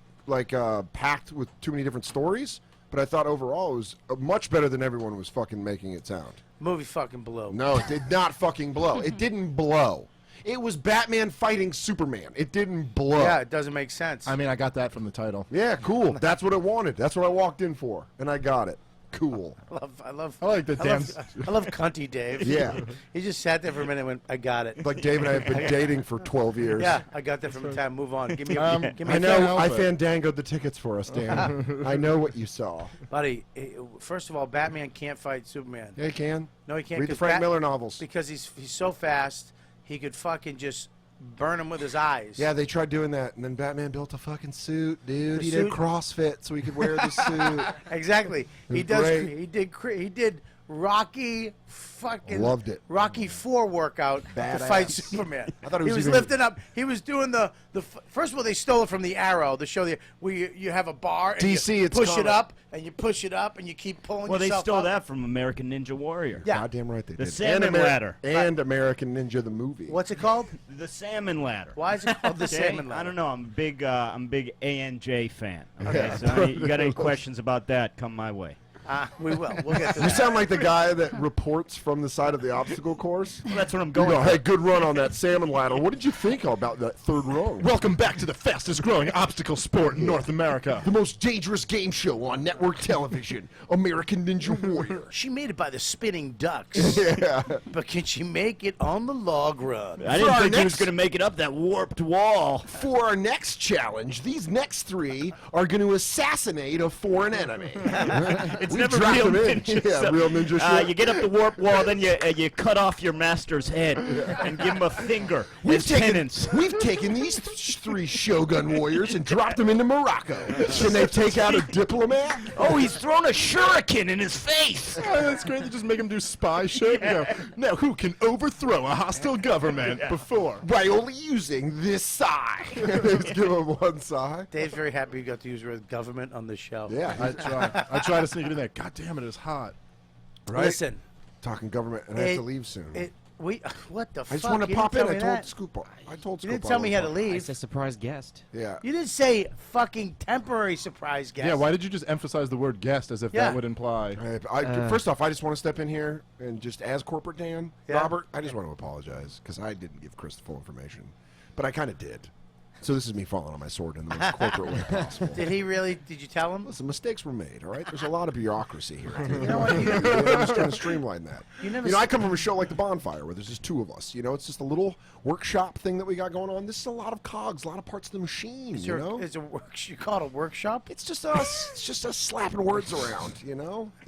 packed with too many different stories. But I thought overall it was much better than everyone was fucking making it sound. Movie fucking blew. No, it did not fucking blow. It didn't blow. It was Batman fighting Superman. It didn't blow. Yeah, it doesn't make sense. I mean, I got that from the title. Yeah, cool. That's what I wanted. That's what I walked in for, and I got it. Cool. I love. I like the damn. I love cunty Dave. Yeah. He just sat there for a minute and went, I got it. Like Dave and I have been dating for 12 years. Yeah, I got that from the time. Move on. Give me, give me I a know. help I it. fandangoed the tickets for us, Dan. I know what you saw. buddy. First of all, Batman can't fight Superman. Yeah, you can. No, he can't. Read the 'cause Frank Miller novels. Because he's so fast, he could fucking just burn him with his eyes. Yeah, they tried doing that, and then Batman built a fucking suit, dude. The He suit? did CrossFit so he could wear the suit. Exactly. was He does. great. He did Rocky fucking Loved it. Rocky 4 workout to Badass. fight Superman. I thought it he was was even- lifting up. He was doing the first of all they stole it from the Arrow, the show where you have a bar and DC, you it's push it comic. up and you push it up and you keep pulling Well, they yourself stole up. that from American Ninja Warrior. Yeah. Goddamn right they The did. salmon and ladder. And American Ninja the movie. What's it called? The salmon ladder. Why is it called the Okay? salmon ladder? I don't know. I'm a big ANJ fan. Okay, so you got any questions about that? Come my way. We will. We'll get to You that. sound like the guy that reports from the side of the obstacle course. Well, that's what I'm You going. go, for. hey, good run on that salmon ladder. What did you think about that third rung? Welcome back to the fastest growing obstacle sport in North America. The most dangerous game show on network television, American Ninja Warrior. She made it by the spinning ducks. Yeah. But can she make it on the log run? I For didn't our think he was next- going to make it up that warped wall. For our next challenge, these next three are going to assassinate a foreign enemy. It's We never dropped real him in. ninja. Yeah, real ninja shit. You get up the warp wall, then you cut off your master's head and give him a finger as penance. We've taken these three Shogun warriors and dropped them into Morocco. Can they take out a diplomat? Oh, he's thrown a shuriken in his face. Oh, that's great. They just make him do spy shit. You know, now, who can overthrow a hostile government before? By only using this sigh. Just give them one sigh. Dave's very happy you got to use the word government on this show. Yeah. I try to sneak it in there. God damn it, it was hot. Right? Listen, Talking government, and I have to leave soon. what the fuck? I just want to You pop didn't in. tell I me told that. Scoop. I told You Scoop. didn't tell me you had to leave. It's a surprise guest. Yeah. You didn't say fucking temporary surprise guest. Yeah, why did you just emphasize the word guest as if Yeah. that would imply? First off, I just want to step in here and just as corporate Dan, Yeah. Robert, I just want to apologize because I didn't give Chris the full information, but I kind of did. So this is me falling on my sword in the most corporate way possible. Did he really? Did you tell him? Listen, mistakes were made, all right? There's a lot of bureaucracy here. You know what? I'm just trying to streamline that. You never I s- come from a show like The Bonfire where there's just two of us. It's just a little workshop thing that we got going on. This is a lot of cogs, a lot of parts of the machine, Is you there, know? is you call it a workshop? It's just us. It's just us slapping words around,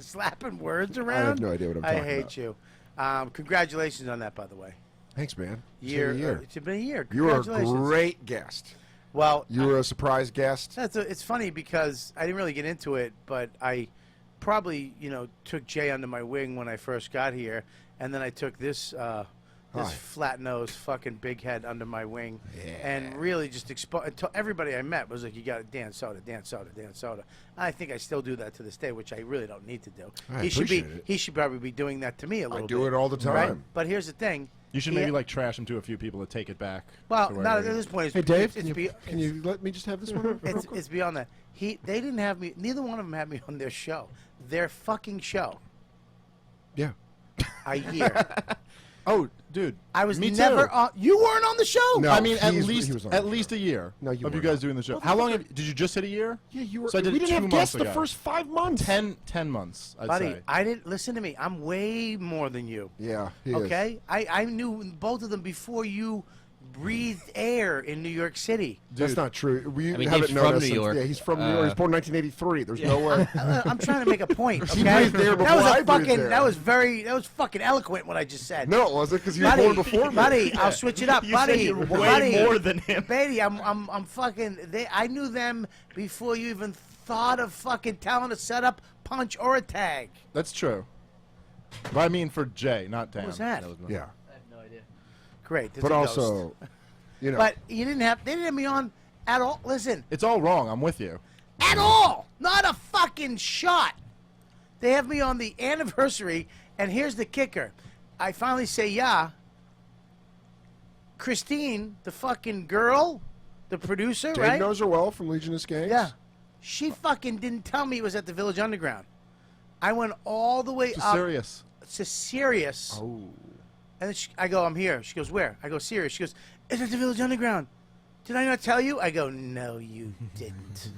Slapping words around? I have no idea what I'm talking I hate about. you. Congratulations on that, by the way. Thanks, man. Year. It's been a year. You were a Congratulations. great guest. Well, You were a surprise guest. it's funny because I didn't really get into it, but I probably, took Jay under my wing when I first got here, and then I took this flat-nosed fucking big head under my wing, and really just everybody I met was like, you got Dan Soder, Dan Soder, Dan Soder. I think I still do that to this day, which I really don't need to do. I He should be. appreciate it. He should probably be doing that to me a little bit. do it all the Right? time. But here's the thing. You should He- maybe trash him to a few people to take it back. Well, to where not it at is. this point. Hey, Dave, It's can you let me just have this one? It's beyond that. They didn't have me. Neither one of them had me on their show. Their fucking show. Yeah. A year. Oh, dude. I was me never too. on. You weren't on the show. No. I mean, he was on at the least a year. No, you of you were guys not. doing the show. How long did you just hit a year? Yeah, you were. So I did we it didn't 2 have months guests ago. the first 5 months. 10 months, I'd Buddy, say. I didn't listen to me. I'm way more than you. Yeah. He is. Okay, I knew both of them before you breathed air in New York City. That's not true. We I mean, haven't he's known from us New since- York. Yeah, he's from New York. He was born in 1983. There's no way. I'm trying to make a point. Okay, He breathed there before that was I a breathed fucking. there. That was fucking eloquent what I just said. No, it wasn't because he was Buddy, born before me. buddy, I'll switch it up, You buddy. said you're way buddy, more than him. Buddy, I'm fucking. I knew them before you even thought of fucking telling to set up, punch, or a tag. That's true. But I mean for Jay, not Dan. What was that? Yeah. I have no idea. Great, there's But a ghost. also, But they didn't have me on at all. Listen, It's all wrong. I'm with you. at all. Not a fucking shot. They have me on the anniversary, and here's the kicker. I finally say yeah. Christine, the fucking girl, the producer, Dave right? knows her well from Legion of Skanks. Yeah. She fucking didn't tell me it was at the Village Underground. I went all the way It's up serious. to Sirius. Oh. And then I go, I'm here. She goes, where? I go, Sirius. She goes, it's at the Village Underground. Did I not tell you? I go, no, you didn't.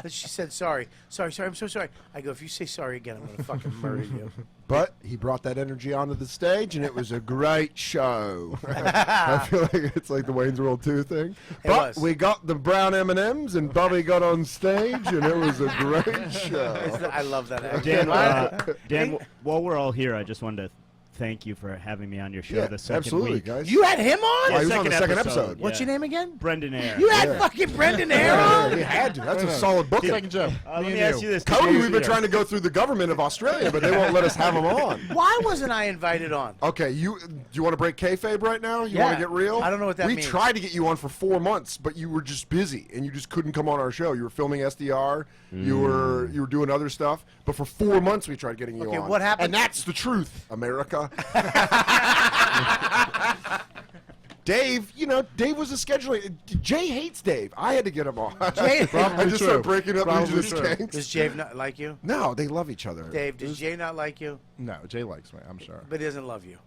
Then she said, sorry. Sorry, I'm so sorry. I go, if you say sorry again, I'm going to fucking murder you. But he brought that energy onto the stage, and it was a great show. I feel like it's like the Wayne's World 2 thing. But was. we got the brown M&Ms, and Bobby got on stage, and it was a great show. I love that actor. Dan, while we're all here, I just wanted to thank you for having me on your show Yeah, the second absolutely, week. guys. You had him on? Yeah, he was on the second episode. What's your name again? Brendan Eyre. You had fucking Brendan Eyre on? He had to. That's a solid booking. Second Joe. Let me ask you this. Cody, we've been trying to go through the government of Australia, but they won't let us have him on. Why wasn't I invited on? Okay, do you want to break kayfabe right now? You Yeah. want to get real? I don't know what that we means. tried to get you on for 4 months, but you were just busy and you just couldn't come on our show. You were filming SDR, you were doing other stuff, but for 4 months we tried getting you Okay, on. what happened? And that's the truth, America. Dave, Dave was a scheduler. Jay hates Dave. I had to get him off. Jay- I just started breaking up Probably these true. kinks. Does Jay not like you? No, they love each other. Dave, does Jay not like you? No, Jay likes me. I'm sure. But he doesn't love you.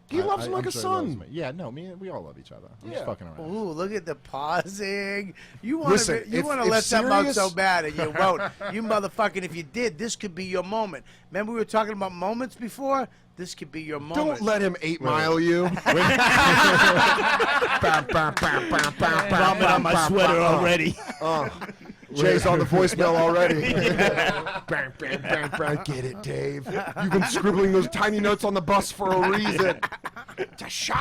He loves him I'm like a sure he loves son. me. Yeah, no, we all love each other. I'm just fucking around. Ooh, look at the pausing. You want Listen, to if let something out serious- so bad, and you won't. You motherfucking, if you did, this could be your moment. Remember we were talking about moments before? This could be your moment. Don't let him 8 Mile you. Vomit on my sweater already. Jay's on the voicemail already. Get it, Dave. You've been scribbling those tiny notes on the bus for a reason. To shine.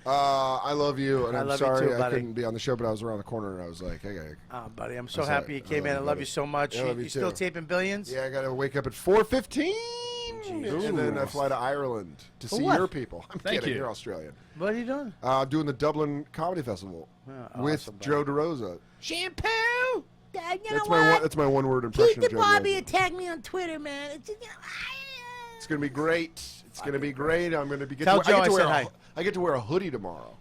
I love you, and I I'm love you sorry too, I buddy. couldn't be on the show, but I was around the corner, and I was like, hey, Oh, buddy, I'm so That's happy right. you came I in. I love you, love buddy. you so much. Yeah, I love you you still too. taping Billions? yeah, I got to wake up at 4:15, and then I fly to Ireland to see what? your people. I'm Thank kidding. you. You're Australian. What are you doing? Doing the Dublin Comedy Festival with awesome, buddy. Joe DeRosa. Shampoo. You know That's what? that's my one word impression Keith of the Joe Bobby DeRosa. and tag me on Twitter, man. It's gonna be great. It's gonna be great. I'm gonna be Tell Joe I said hi. I get to wear a hoodie tomorrow.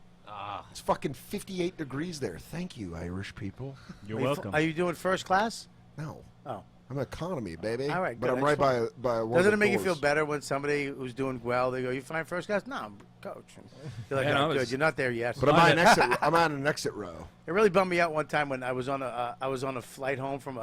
It's fucking 58 degrees there. Thank you, Irish people. You're Are you welcome. Are you doing first class? No, Oh. I'm economy, baby. All right, but good. I'm I right just by a one. Doesn't of it the make you feel doors. better when somebody who's doing well, they go, you find first class? No, I'm coach. You're like, Man, I oh, was- good. You're not there yet. But I'm on an exit. I'm on an exit row. It really bummed me out one time when I was on a flight home from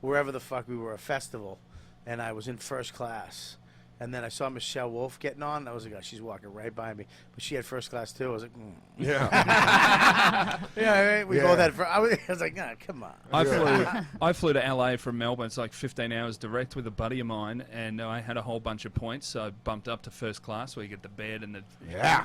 wherever the fuck we were, a festival, and I was in first class. And then I saw Michelle Wolf getting on. And I was like, oh, she's walking right by me. But she had first class, too. I was like, Yeah. yeah, right? We Yeah. both had I was like, nah, come on. I flew to LA from Melbourne. It's like 15 hours direct with a buddy of mine, and I had a whole bunch of points. So I bumped up to first class where you get the bed and the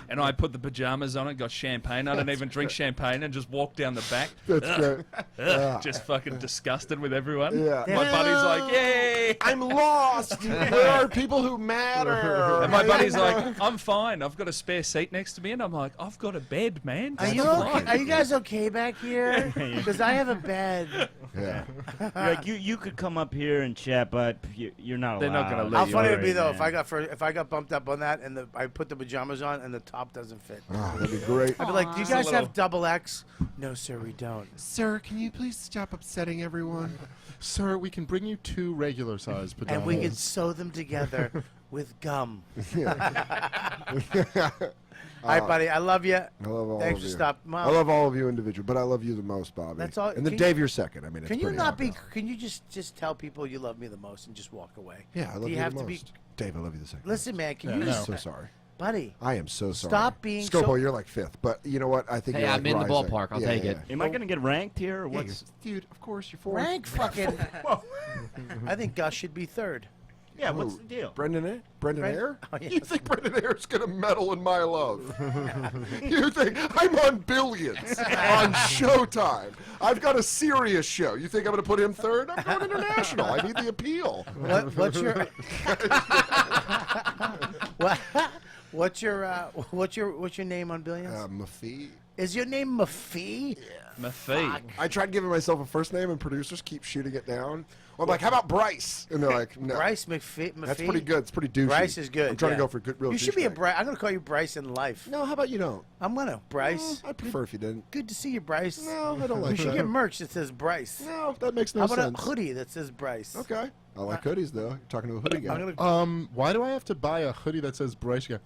and I put the pajamas on it, got champagne. I didn't even drink champagne and just walked down the back. That's great. Yeah. Just fucking disgusted with everyone. Yeah. My buddy's like, yay! I'm lost. There are people who matter. And my buddy's like, I'm fine. I've got a spare seat next to me. And I'm like, I've got a bed, man. Are you okay? Are you guys okay back here? Because I have a bed. Yeah. You're like, you could come up here and chat, but you're not allowed. They're not gonna let How you funny are it would be right, though man. if I got bumped up on that and I put the pajamas on and the top doesn't fit. Oh, that'd be great. I'd be like, do you Just a guys little- have double X? No, sir, we don't. Sir, can you please stop upsetting everyone? Sir, we can bring you 2 regular size pajamas. And we can sew them together with gum. All right, buddy. I love you. I love all Thanks of for you. stopping. I love all of you individually, but I love you the most, Bobby. That's all- And then can Dave, you're second. I mean, it's Can you pretty not be? obvious. Can you just tell people you love me the most and just walk away? Yeah, I love Do you you have the to be? most. Dave, I love you the second. Listen, man. Can Yeah, you no. I'm just, so sorry. buddy? I am so sorry. Stop being Scopo, so- you're like 5th, but you know what? I think Hey, you're I'm like in the rising. ballpark. I'll Yeah, take yeah. it. Am I gonna get ranked here, or Yeah, what's? dude, of course, you're 4th. Rank fucking. I think Gus should be 3rd. Yeah, what's the deal? Brendan Eyre? Brendan Eyre? Oh, yeah. You think Brendan Eyre's going to meddle in my love? You think I'm on Billions on Showtime? I've got a serious show. You think I'm going to put him 3rd? I'm going international. I need the appeal. What's your what's your name on Billions? Maffei. Is your name Maffei? My feet. I tried giving myself a first name, and producers keep shooting it down. I'm like, how about Bryce? And they're like, no. Bryce McPhee. That's pretty good. It's pretty douchey. Bryce is good. I'm trying yeah. to go for good, real You should be a douchebag. Bryce. I'm gonna call you Bryce in life. No, how about you don't? I'm gonna Bryce. I'd prefer if you didn't. Good to see you, Bryce. No, I don't We like should that. get merch that says Bryce. No, that makes no How about sense. a hoodie that says Bryce? Okay. I like hoodies, though. You're talking to a hoodie guy. I'm gonna. Why do I have to buy a hoodie that says Bryce? It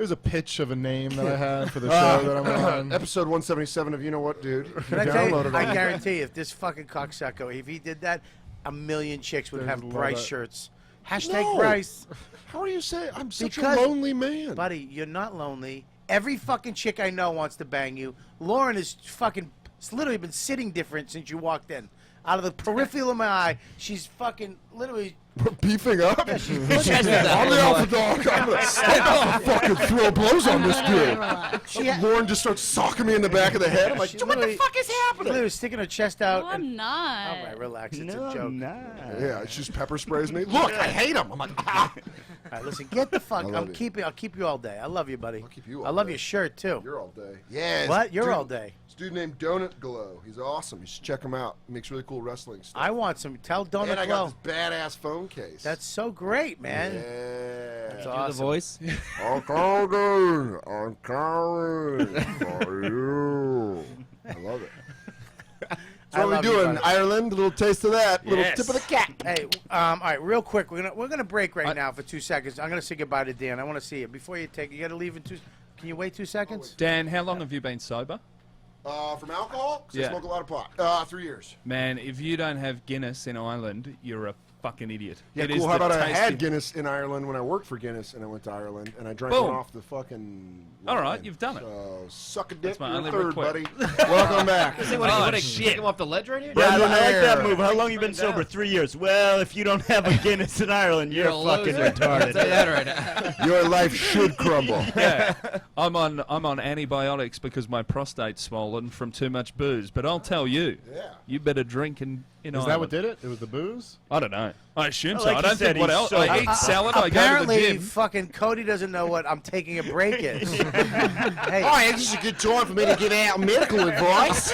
was a pitch of a name that I had for the show that I'm on. Episode 177 of You Know What, Dude. Can I tell you? Download it. I guarantee if this fucking cocksucker, if he did that, a million chicks would There's have a lot Bryce of- shirts. Hashtag No. Bryce. How do you say I'm such Because- a lonely man? Buddy, you're not lonely. Every fucking chick I know wants to bang you. Lauren is fucking literally been sitting different since you walked in. Out of the peripheral of my eye, she's fucking literally. Beefing up? Yeah, she's I'm the alpha dog. I'm gonna fucking throw blows on this dude. She Lauren just starts socking me in the back of the head. I'm like, She what the literally- fuck is happening? literally sticking her chest out. No, and- I'm not. All right, relax. It's No, a joke. nah. Yeah, she just pepper sprays me. Look, I hate him. I'm like, ah. All right, listen, get the fuck. I love I'll you. keep you all day. I love you, buddy. I'll keep you all I love day. your shirt too. You're all day. Yeah. What? You're dude- all day. This dude named Donut Glow. He's awesome. You should check him out. He makes really cool wrestling stuff. I want some. Tell and Donut I Glow. got this badass phone case. That's so great, man. Yeah. That's Do awesome. the voice. I'm coming for you. I love it. I That's what love we you, do in buddy. Ireland. A little taste of that. Little Yes. tip of the cat. Hey, all right, real quick. We're gonna break right now for 2 seconds. I'm gonna say goodbye to Dan. I want to see you before you take. You got to leave in 2. Can you wait 2 seconds? Dan, how long have you been sober? From alcohol? 'Cause I Yeah. smoke a lot of pot. 3 years. Man, if you don't have Guinness in Ireland, you're a fucking idiot. Yeah, It is cool. How the about I had tastiest- Guinness in Ireland when I worked for Guinness, and I went to Ireland, and I drank Boom. one off the fucking. All right, line. you've done it. So suck a dick. That's my You're only third, request. buddy. Welcome back. What shit. Kick him off the ledge right here? Yeah, I Brendan like that Eyre. move. How long you been sober? 3 years. Well, if you don't have a Guinness in Ireland, you're a fucking loser. I'll retarded. tell you that right now. Your life should crumble. Yeah, I'm on antibiotics because my prostate's swollen from too much booze. But I'll tell you, Yeah. you better drink in Is Ireland. that what did it? It was the booze? I don't know. I assume so. Like I you don't said, think what he's else. sober. I eat salad. I go to the Apparently, gym. fucking Cody doesn't know what I'm taking a break is. Hey, Hi, this is a good time for me to give out medical advice.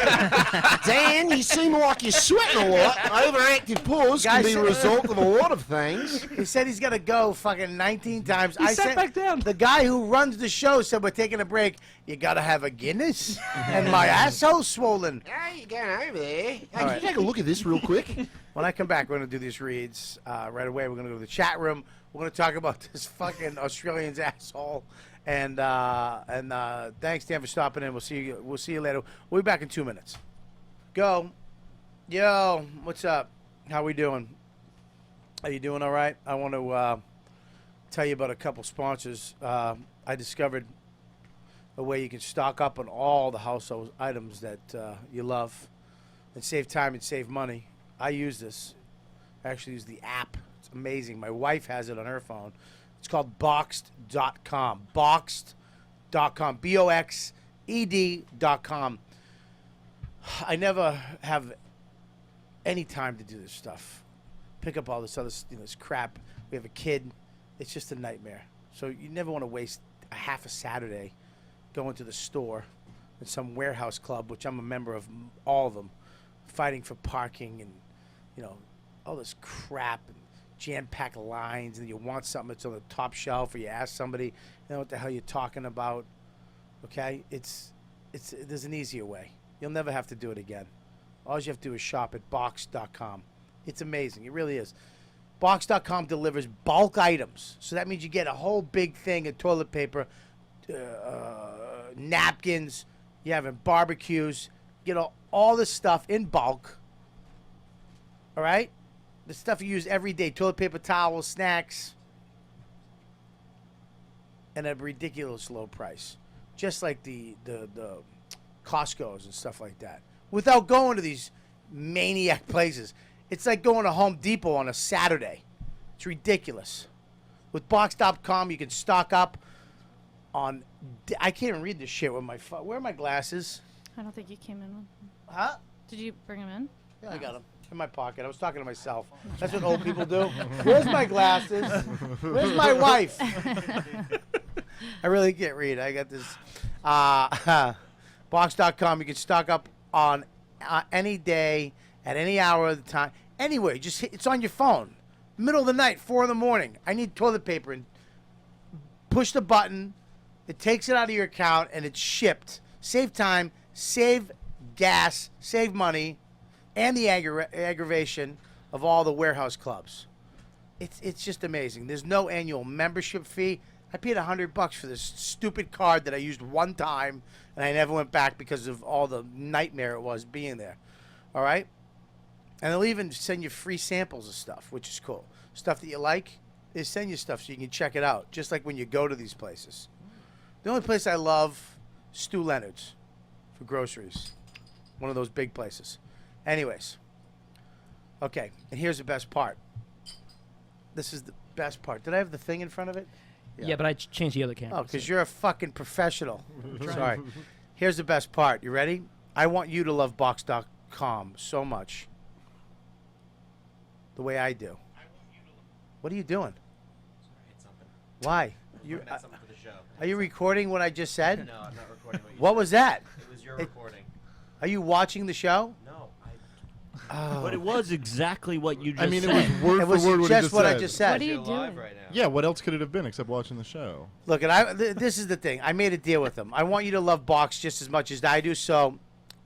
Dan, you seem like you're sweating a lot. Overactive pause can Guys, be a result of a lot of things. he said he's gonna go fucking 19 times. I sat said back down. the guy who runs the show said we're taking a break. You gotta have a Guinness, and my asshole's swollen. How you going over there? Hey, All can right. you take a look at this real quick? When I come back, we're going to do these reads right away. We're going to go to the chat room. We're going to talk about this fucking Australian's asshole. And thanks, Dan, for stopping in. We'll see you later. We'll be back in 2 minutes. Go. Yo, what's up? How we doing? Are you doing all right? I want to tell you about a couple sponsors. I discovered a way you can stock up on all the household items that you love and save time and save money. I use this. I actually use the app. It's amazing. My wife has it on her phone. It's called Boxed.com. Boxed.com. Boxed.com. I never have any time to do this stuff. Pick up all this other this crap. We have a kid. It's just a nightmare. So you never want to waste a half a Saturday going to the store in some warehouse club, which I'm a member of all of them, fighting for parking and all this crap and jam-packed lines, and you want something that's on the top shelf, or you ask somebody, what the hell you're talking about. Okay, there's an easier way. You'll never have to do it again. All you have to do is shop at Box.com. It's amazing. It really is. Box.com delivers bulk items, so that means you get a whole big thing of toilet paper, napkins. You're having barbecues. You get all this stuff in bulk. All right? The stuff you use every day, toilet paper, towels, snacks, and at a ridiculous low price. Just like the Costco's and stuff like that. Without going to these maniac places. It's like going to Home Depot on a Saturday. It's ridiculous. With Box.com, you can stock up on... I can't even read this shit with my phone. Where are my glasses? I don't think you came in one. Huh? Did you bring them in? Yeah, I got them in my pocket. I was talking to myself. That's what old people do. Where's my glasses? Where's my wife? I really can't read. I got this. Box.com. You can stock up on any day, at any hour of the time. Anyway, just it's on your phone. Middle of the night, 4 in the morning. I need toilet paper. And push the button. It takes it out of your account, and it's shipped. Save time, save gas, save money, and the aggravation of all the warehouse clubs. It's just amazing. There's no annual membership fee. I paid $100 for this stupid card that I used one time, and I never went back because of all the nightmare it was being there. All right? And they'll even send you free samples of stuff, which is cool. Stuff that you like, they send you stuff so you can check it out, just like when you go to these places. The only place I love, Stu Leonard's for groceries. One of those big places. Anyways. Okay, and here's the best part. This is the best part. Did I have the thing in front of it? Yeah, but I changed the other camera. Oh, because you're a fucking professional. Sorry. Here's the best part. You ready? I want you to love Box.com so much. The way I do. What are you doing? Why? Are you recording what I just said? No, I'm not recording what you What said. was that? It was your recording. Are you watching the show? No, But it was exactly what you just I mean, said. it was word It was for word what he just just what said. I just said. What are you doing? Yeah, what else could it have been except watching the show? Look, and this is the thing. I made a deal with them. I want you to love Box just as much as I do. So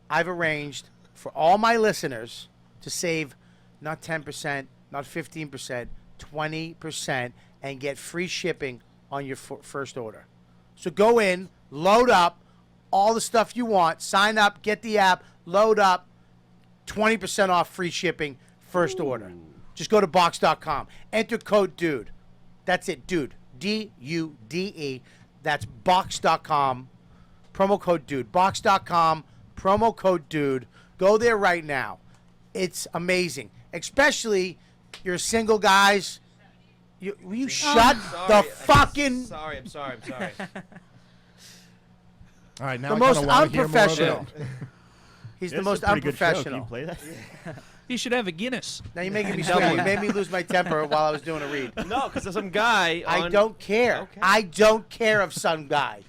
I've arranged for all my listeners to save not 10%, not 15%, 20%, and get free shipping on your first order. So go in, load up all the stuff you want, sign up, get the app, load up, 20% off free shipping, first order. Just go to Box.com. Enter code DUDE. That's it, DUDE. D-U-D-E. That's Box.com. Promo code DUDE. Box.com. Promo code DUDE. Go there right now. It's amazing. Especially your single guys. Will you shut the fucking... Sorry, I'm sorry. All right, now The I most kinda wanna hear more of unprofessional. it. He's the This most is a pretty good show. Can unprofessional. you play that? You should have a Guinness. Now you're making me swear. You made me lose my temper while I was doing a read. No, because there's some guy. I don't care. Okay. I don't care of some guy.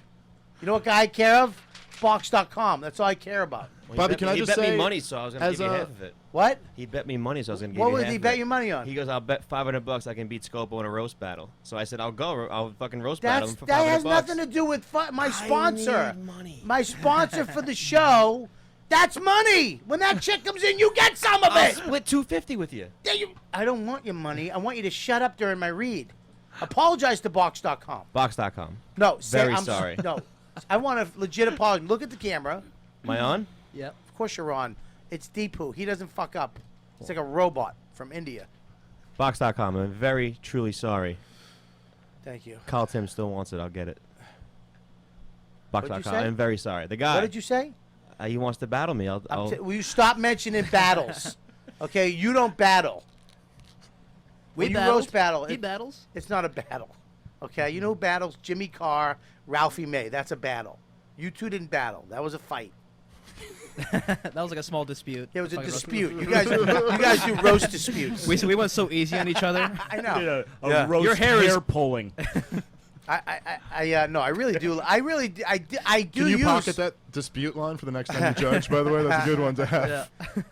You know what guy I care of? Box.com. That's all I care about. Well, Bobby, he can bet, I he just bet say, me money, so I was gonna as give you a- half of it. What? He bet me money, so I was gonna give What you would half he of bet it. you money on? He goes, I'll bet $500 I can beat Scopo in a roast battle. So I said, I'll go. I'll fucking roast battle him for $500. That has nothing to do with my sponsor. need money. My sponsor for the show. That's money. When that chick comes in, you get some of I'll it. split $250 with you. I don't want your money. I want you to shut up during my read. Apologize to Box.com. Box.com. No, Very I'm sorry. No, I want a legit apology. Look at the camera. Am I on? Yep. Of course you're on. It's Deepu. He doesn't fuck up. He's like a robot from India. Box.com. I'm very, truly sorry. Thank you. Carl Tim still wants it. I'll get it. What'd you Box.com. say? I'm very sorry. The guy. What did you say? He wants to battle me. I'll Will you stop mentioning battles? Okay, you don't battle. When you roast battle, He battles. it's not a battle. Okay, you know who battles? Jimmy Carr, Ralphie May. That's a battle. You two didn't battle. That was a fight. That was like a small dispute. It was a Fucking roast- dispute. You guys do roast disputes. We went so easy on each other. I know. A roast Your hair is- pulling. No, I really do. I do Can you use. pocket that dispute line for the next time you judge, by the way? That's a good one to have.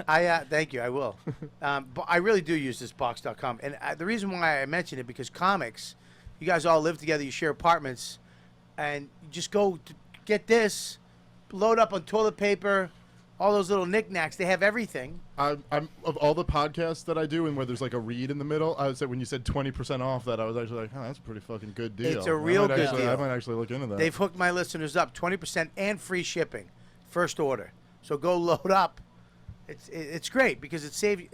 Yeah. Thank you. I will. But I really do use this Box.com, and the reason why I mention it because comics, you guys all live together, you share apartments, and you just go get this, load up on toilet paper, all those little knickknacks. They have everything. I'm of all the podcasts that I do, and where there's like a read in the middle. I would say when you said 20% off, that I was actually like, oh, that's a pretty fucking good deal. It's a real good deal. I might actually look into that. They've hooked my listeners up 20% and free shipping, first order. So go load up. It's great because it saves you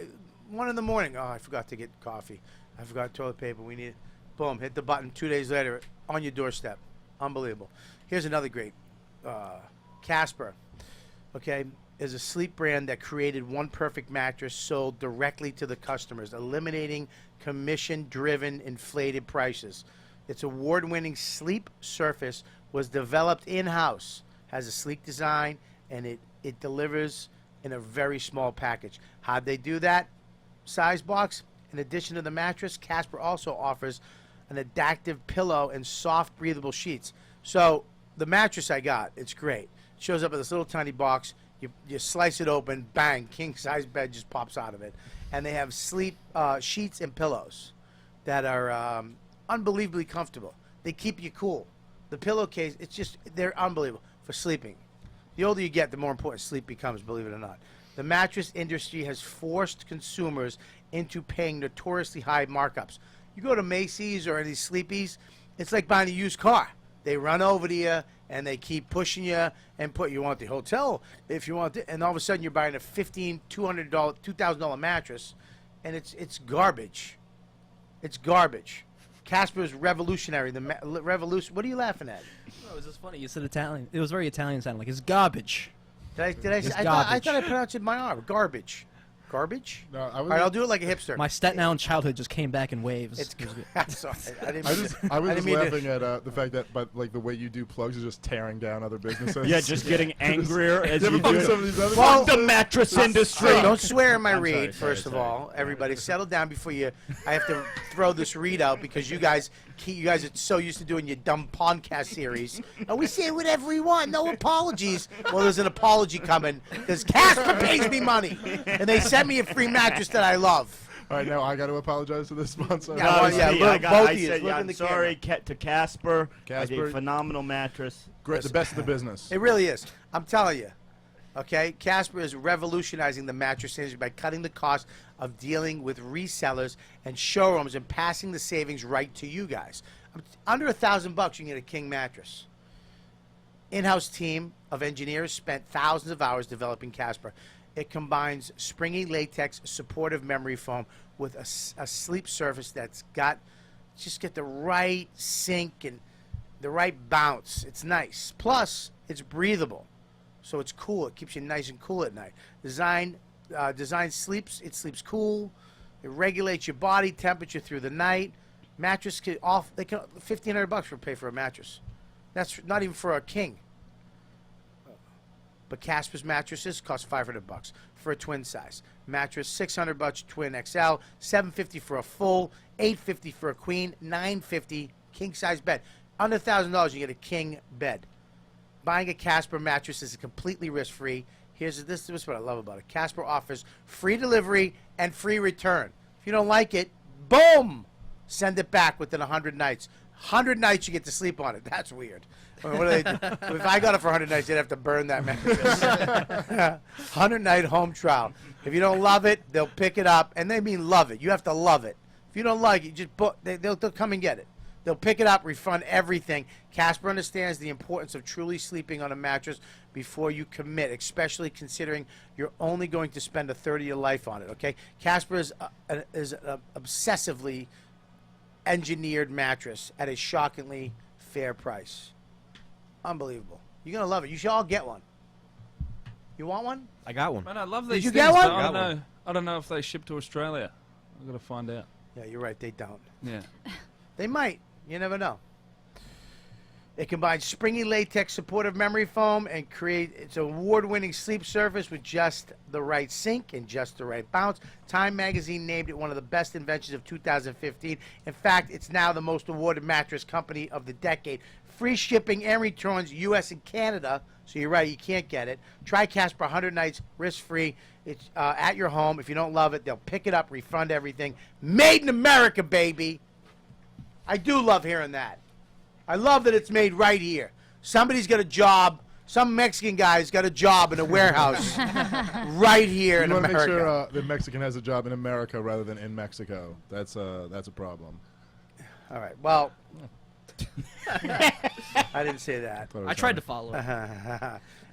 1 in the morning. Oh, I forgot to get coffee. I forgot toilet paper. We need it. Boom, hit the button. 2 days later, on your doorstep. Unbelievable. Here's another great. Casper, okay, is a sleep brand that created one perfect mattress sold directly to the customers, eliminating commission-driven inflated prices. Its award-winning sleep surface was developed in-house, has a sleek design, and it delivers in a very small package. How'd they do that? Size box. In addition to the mattress, Casper also offers an adaptive pillow and soft, breathable sheets. So the mattress I got, it's great. It shows up in this little tiny box. You slice it open, bang, king-size bed just pops out of it. And they have sleep sheets and pillows that are unbelievably comfortable. They keep you cool. The pillowcase, they're unbelievable for sleeping. The older you get, the more important sleep becomes, believe it or not. The mattress industry has forced consumers into paying notoriously high markups. You go to Macy's or any Sleepies, it's like buying a used car. They run over to you, and they keep pushing you and put you want the hotel if you want it. And all of a sudden, you're buying a $200, $2,000 mattress, and it's garbage. It's garbage. Casper's revolutionary. Revolution. What are you laughing at? No, it was just funny. You said Italian. It was very Italian sounding. Like it's garbage. Did I say? It's I garbage. thought I pronounced it in my arm. Garbage. Garbage? No, All right, I'll do it like a hipster. My Staten Island childhood just came back in waves. It's It was good. I'm sorry. I didn't. I mean was to- just I didn't mean to- laughing at the fact that, but like the way you do plugs is just tearing down other businesses. Yeah, just getting angrier as You you ever do do some of these other Well, the mattress industry. Don't swear in my I'm read, sorry, first of sorry. all. Everybody, settle down before you. I have to throw this read out because you guys are so used to doing your dumb podcast series. And we say whatever we want, no apologies. Well, there's an apology coming because Casper pays me money, and they sent get me a free mattress that I love. All right, now I got to apologize to this sponsor. Yeah, well, yeah, look, both I of you, said, look yeah, in I'm the sorry to Casper. I Casper. did phenomenal mattress. Great, the best of the business. It really is. I'm telling you. Okay, Casper is revolutionizing the mattress industry by cutting the cost of dealing with resellers and showrooms and passing the savings right to you guys. Under $1,000 bucks, you can get a king mattress. In-house team of engineers spent thousands of hours developing Casper. It combines springy latex supportive memory foam with a sleep surface that's got the right sink and the right bounce. It's nice. Plus, it's breathable. So it's cool. It keeps you nice and cool at night. Design sleeps. It sleeps cool. It regulates your body temperature through the night. Mattress they can $1,500 for pay for a mattress. That's not even for a king. But Casper's mattresses cost $500 for a twin size mattress. $600 twin XL. $750 for a full. $850 for a queen. $950 king size bed. Under $1,000, you get a king bed. Buying a Casper mattress is completely risk-free. This is what I love about it. Casper offers free delivery and free return. If you don't like it, boom! Send it back within 100 nights. 100 nights you get to sleep on it. That's weird. I mean, what do they do? If I got it for 100 nights, they'd have to burn that mattress. 100-night home trial. If you don't love it, they'll pick it up. And they mean love it. You have to love it. If you don't like it, they'll come and get it. They'll pick it up, refund everything. Casper understands the importance of truly sleeping on a mattress before you commit, especially considering you're only going to spend a third of your life on it, okay? Casper is an obsessively engineered mattress at a shockingly fair price. Unbelievable. You're going to love it. You should all get one. You want one? I got one. Man, I love these Did you things, get one? but I don't know if they ship to Australia. I've got to find out. Yeah, you're right. They don't. Yeah. They might. You never know. It combines springy latex supportive memory foam and its award-winning sleep surface with just the right sink and just the right bounce. Time magazine named it one of the best inventions of 2015. In fact, it's now the most awarded mattress company of the decade. Free shipping and returns, U.S. and Canada. So you're right, you can't get it. Try Casper 100 nights, risk-free. It's at your home. If you don't love it, they'll pick it up, refund everything. Made in America, baby. I do love hearing that. I love that it's made right here. Somebody's got a job. Some Mexican guy's got a job in a warehouse right here in You want to America. make sure the Mexican has a job in America rather than in Mexico. That's a problem. All right. Well, I didn't say that. I tried to follow.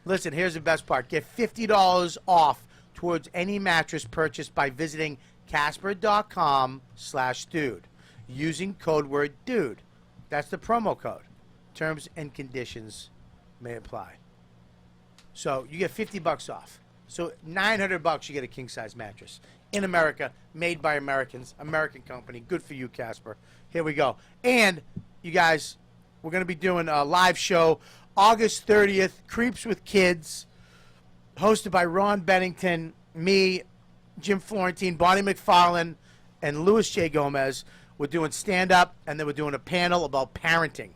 Listen, here's the best part. Get $50 off towards any mattress purchased by visiting Casper.com/dude using code word dude. That's the promo code. Terms and conditions may apply. So you get $50 off. So $900 you get a king size mattress in America, made by Americans, American company. Good for you, Casper. Here we go. And you guys, we're going to be doing a live show August 30th, Creeps with Kids, hosted by Ron Bennington, me, Jim Florentine, Bonnie McFarlane, and Louis J. Gomez. We're doing stand-up, and then we're doing a panel about parenting.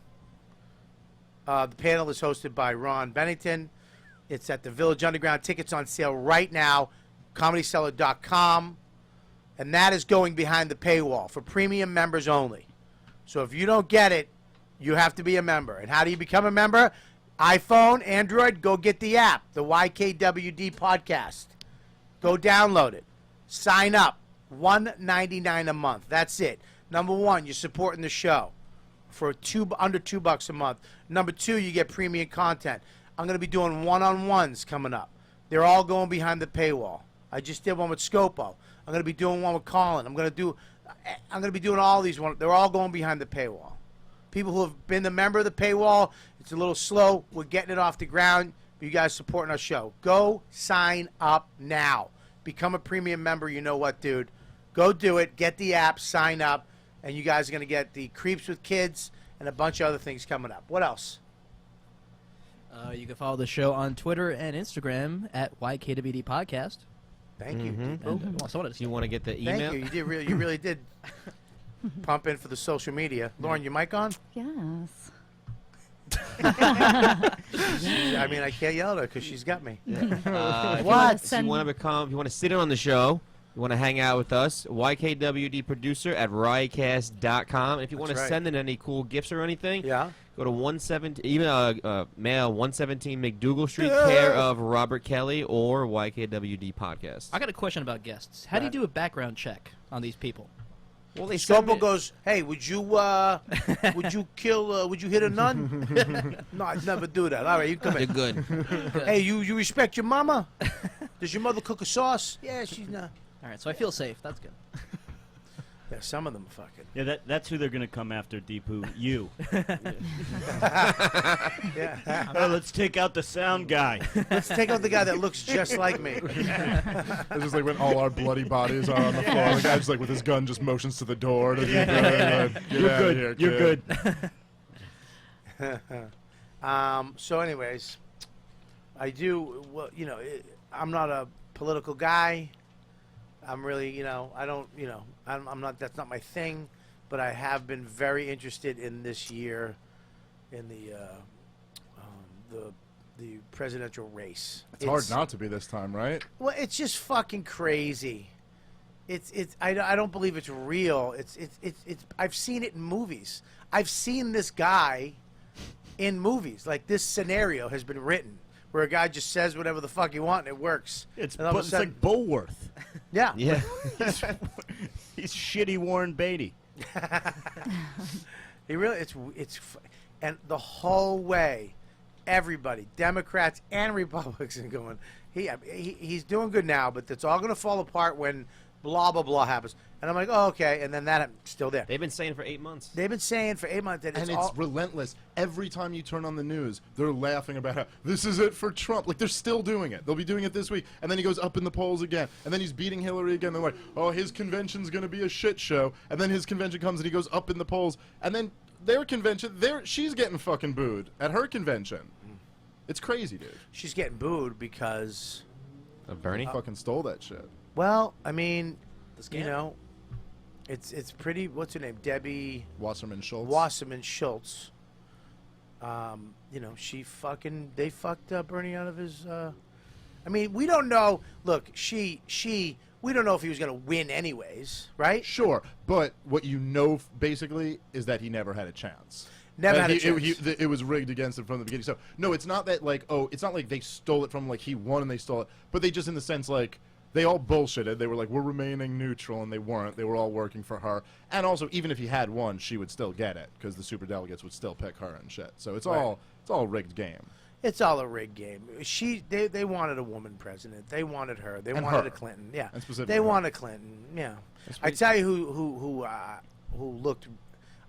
The panel is hosted by Ron Bennington. It's at the Village Underground. Tickets on sale right now, ComedyCellar.com. And that is going behind the paywall for premium members only. So if you don't get it, you have to be a member. And how do you become a member? iPhone, Android, go get the app, the YKWD podcast. Go download it. Sign up. $1.99 a month. That's it. Number one, you're supporting the show for under $2 a month. Number two, you get premium content. I'm going to be doing one-on-ones coming up. They're all going behind the paywall. I just did one with Scopo. I'm going to be doing one with Colin. I'm going to be doing all these ones. They're all going behind the paywall. People who have been the member of the paywall, it's a little slow. We're getting it off the ground. You guys supporting our show. Go sign up now. Become a premium member. You know what, dude? Go do it. Get the app. Sign up. And you guys are going to get the Creeps with Kids and a bunch of other things coming up. What else? You can follow the show on Twitter and Instagram at YKWD Podcast. Thank you. And, You want to get the email? Thank you. You really did pump in for the social media. Lauren, your mic on? Yes. I mean, I can't yell at her because she's got me. If What? you want to sit in on the show, You want to hang out with us, YKWD producer at riotcast.com. If you want to send in any cool gifts or anything, go to 117, mail 117 McDougal Street, care of Robert Kelly or YKWD Podcast. I got a question about guests. How do you do a background check on these people? Well, they Scopo goes, hey, would you hit a nun? No, I'd never do that. All right, you come in. You're good. Hey, you respect your mama? Does your mother cook a sauce? Yeah, she's not. All right, so I feel safe. That's good. Yeah, some of them fucking. Yeah, that's who they're gonna come after, Deepu. You. Yeah. Let's take out the sound guy. Let's take out the guy that looks just like me. It's just like when all our bloody bodies are on the floor. The guy just like with his gun just motions to the door. To You're good. Here, You're kid. good. So, anyways, I do. Well, I'm not a political guy. I'm really, I don't, I'm not. That's not my thing. But I have been very interested in this year, in the presidential race. It's hard not to be this time, right? Well, it's just fucking crazy. I don't believe it's real. It's I've seen it in movies. I've seen this guy in movies. Like, this scenario has been written where a guy just says whatever the fuck he wants and it works. It's And all of a sudden- like Bulworth. Yeah. Yeah. He's shitty Warren Beatty. He really, and the whole way, everybody, Democrats and Republicans, going, he's doing good now, but it's all going to fall apart when blah blah blah happens. And I'm like, oh, okay, and then that still there. They've been saying for 8 months. They've been saying for 8 months that And it's it's relentless. Every time you turn on the news, they're laughing about how this is it for Trump. Like, they're still doing it. They'll be doing it this week. And then he goes up in the polls again. And then he's beating Hillary again. They're like, oh, his convention's going to be a shit show. And then his convention comes and he goes up in the polls. And then their convention, she's getting fucking booed at her convention. It's crazy, dude. She's getting booed because Of Bernie? Fucking stole that shit. Well, I mean, it's pretty. What's her name? Debbie Wasserman Schultz. Wasserman Schultz. They fucked Bernie out of his. I mean, we don't know. Look, we don't know if he was going to win anyways, right? Sure, but what you know basically is that he never had a chance. Never had a chance. It was rigged against him from the beginning. So no, it's not that it's not like they stole it from he won and they stole it, but they just in the sense they all bullshitted. They were like, we're remaining neutral, and they weren't. They were all working for her. And also, even if he had won, she would still get it because the superdelegates would still pick her and shit. So it's all a rigged game. It's all a rigged game. They wanted a woman president. They wanted her. They wanted a Clinton. Yeah. And specifically they her. wanted Clinton. Yeah. I tell you who looked.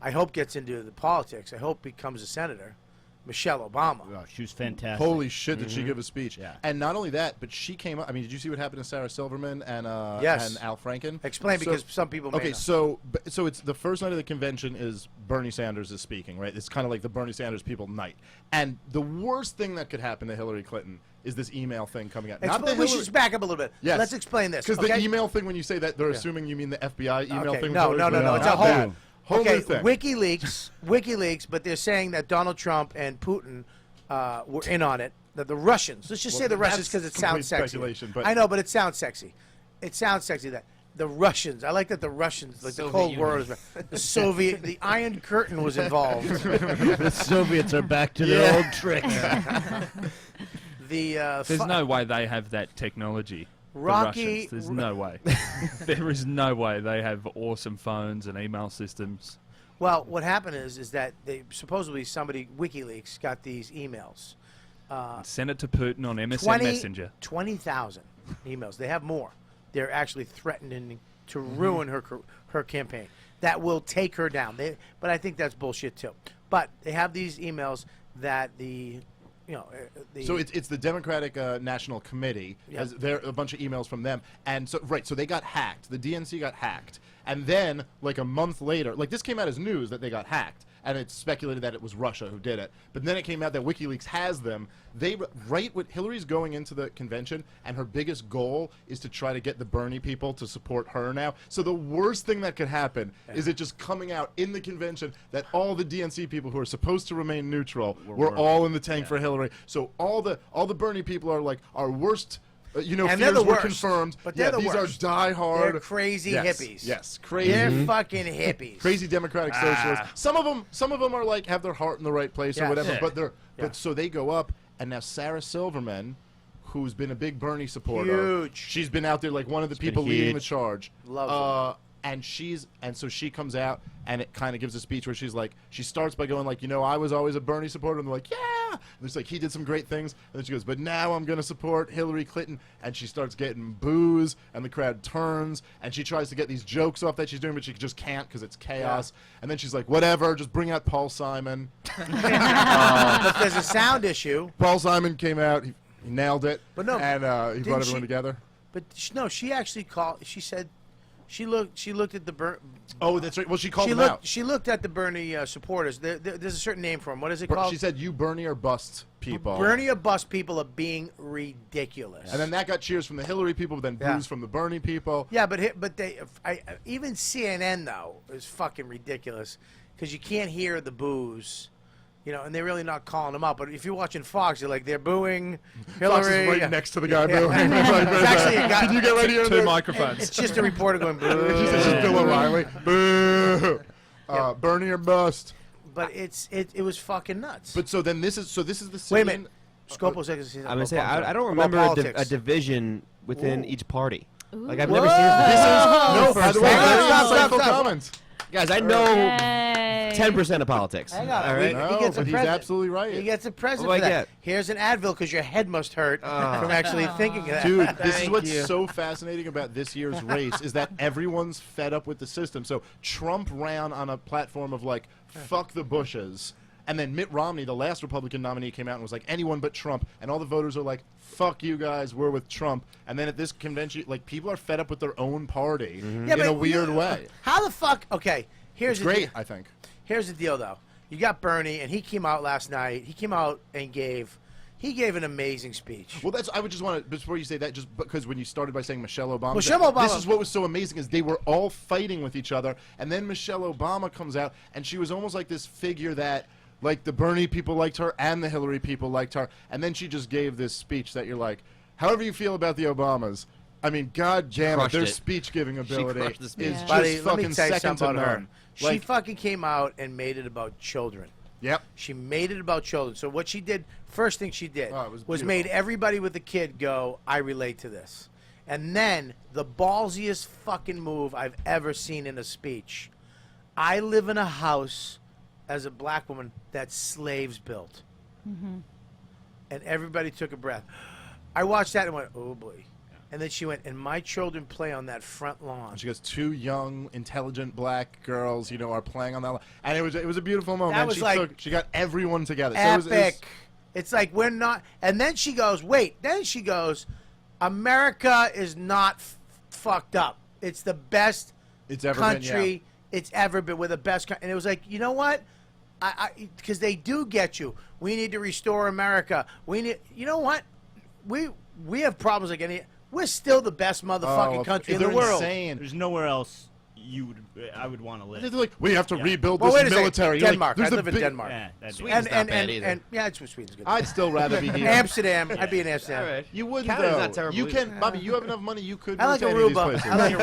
I hope gets into the politics. I hope becomes a senator. Michelle Obama. Oh, she was fantastic. Holy shit, did she give a speech. Yeah. And not only that, but she came up. I mean, did you see what happened to Sarah Silverman and Yes. and Al Franken? Explain, because some people may Okay, not. so it's the first night of the convention is Bernie Sanders is speaking, right? It's kind of like the Bernie Sanders people night. And the worst thing that could happen to Hillary Clinton is this email thing coming out. We should back up a little bit. Yes. Let's explain this. Because okay? the email thing, when you say that, they're assuming you mean the FBI email Okay, thing. no, with no, Hillary no, Clinton. it's a Not whole- that. Whole okay, new thing. WikiLeaks, but they're saying that Donald Trump and Putin were in on it. That the Russians, let's just say the Russians because it complete sounds sexy. speculation, but- I know, but it sounds sexy. It sounds sexy that the Russians. I like that the Russians, like the Soviet Cold Union. War, the Soviet, the Iron Curtain was involved. The Soviets are back to their old tricks. There's no way they have that technology. The Rocky- Russians. There's no way. There is no way they have awesome phones and email systems. Well, what happened is that they supposedly WikiLeaks got these emails. Send it to Putin on MSN Messenger. 20,000 emails. They have more. They're actually threatening to ruin her campaign. That will take her down. But I think that's bullshit too. But they have these emails that So it's the Democratic National Committee. Yeah. There a bunch of emails from them, and so so they got hacked. The DNC got hacked, and then a month later, this came out as news that they got hacked, and it's speculated that it was Russia who did it. But then it came out that WikiLeaks has them. They write what Hillary's going into the convention, and her biggest goal is to try to get the Bernie people to support her now. So the worst thing that could happen is it just coming out in the convention that all the DNC people who are supposed to remain neutral were all in the tank for Hillary. So all the Bernie people are like, our worst You know, And they're fears the were worst. confirmed. But they're the these worst. are diehard. They're crazy hippies. Yes, crazy. They're fucking hippies. Crazy democratic socialists. Some of them are like have their heart in the right place or Yes. whatever. Yeah. But they're Yeah. but so they go up, and now Sarah Silverman, who's been a big Bernie supporter, Huge. she's been out there like one of the people been leading huge. the charge. Loves And so she comes out and it kind of gives a speech where she's like, she starts by going like, you know, I was always a Bernie supporter, and they're like, yeah, and it's like he did some great things, and then she goes, but now I'm going to support Hillary Clinton, and she starts getting boos, and the crowd turns, and she tries to get these jokes off that she's doing, but she just can't because it's chaos, and then she's like, whatever, just bring out Paul Simon. But there's a sound issue. Paul Simon came out, he nailed it, But no, and he brought everyone she- together. But no, she actually called. She said, she looked at the Oh, that's right. Well, she called them looked. out. She looked at the Bernie supporters. There's a certain name for them. What is it called? She said, you Bernie or bust people. Bernie or bust people are being ridiculous. And then that got cheers from the Hillary people, but then Yeah. boos from the Bernie people. Yeah, but even CNN though is fucking ridiculous because you can't hear the boos, you know, and they're really not calling them out. But if you're watching Fox, you're like they're booing Hillary. Fox is right next to the guy Yeah. booing. It's actually a guy. Can you get right here? Two microphones. It's just a reporter going boo. She says she's Bill O'Reilly. Boo. Bernie or bust. But it was fucking nuts. But so then this is the scene. Wait a minute. Scopo said I'm gonna say I don't remember a division within each party. Like I've never Whoa. seen This is no. By the way, Hang on, very stop, insightful stop. comments. Guys, I know Yay. 10% of politics. Hang on. All right. No, he gets a but he's present. absolutely right. He gets a present What for do I that. get? Here's an Advil because your head must hurt from actually thinking of that. Dude, this is Thank what's you. so fascinating about this year's race is that everyone's fed up with the system. So Trump ran on a platform of like, fuck the Bushes. And then Mitt Romney, the last Republican nominee, came out and was like, anyone but Trump. And all the voters are like, fuck you guys, we're with Trump. And then at this convention, like, people are fed up with their own party Yeah, in but a weird way. How the fuck? Okay, here's It's the great, I think. Here's the deal, though. You got Bernie, and he came out last night. He came out and gave an amazing speech. Well, I would just want to, before you say that, just because when you started by saying Michelle Obama, Michelle Obama. this is what was so amazing is they were all fighting with each other, and then Michelle Obama comes out, and she was almost like this figure that, like, the Bernie people liked her and the Hillary people liked her, and then she just gave this speech that you're like, however you feel about the Obamas, I mean, god damn it, Crushed their it. speech-giving ability crushed the is speech. just Buddy, let me fucking tell you second something to about her. none. She Like, fucking came out and made it about children. yep. She made it about children. So what she did, first thing she did, Oh, it was was beautiful. made everybody with a kid go, I relate to this. And then the ballsiest fucking move I've ever seen in a speech. I live in a house as a black woman that slaves built. And everybody took a breath. I watched that and went, oh boy. And then she went, and my children play on that front lawn. She goes, two young, intelligent black girls, you know, are playing on that line. And it was a beautiful moment. That And was she like she got everyone together. So Epic. it was, It's like we're not. And then she goes, wait. Then she goes, America is not fucked up. It's the best It's ever country been, it's ever been. We're the best. And it was like, you know what? Because they do get you. We need to restore America. We need. You know what? We have problems like any. We're still the best motherfucking country in the they're world. insane. There's nowhere else I would want to live. They're like, we have to rebuild Well, this wait a second. military. You're Denmark. Like, I there's live a in big- Denmark. Yeah, that'd be Sweden's not bad either. Yeah, it's Sweden's good. I'd still rather be here. Amsterdam. I'd be in Amsterdam. All right. You wouldn't Canada's though. not terrible You either. can, Bobby. You have enough money. You could. I like go to any of these Aruba. places. I like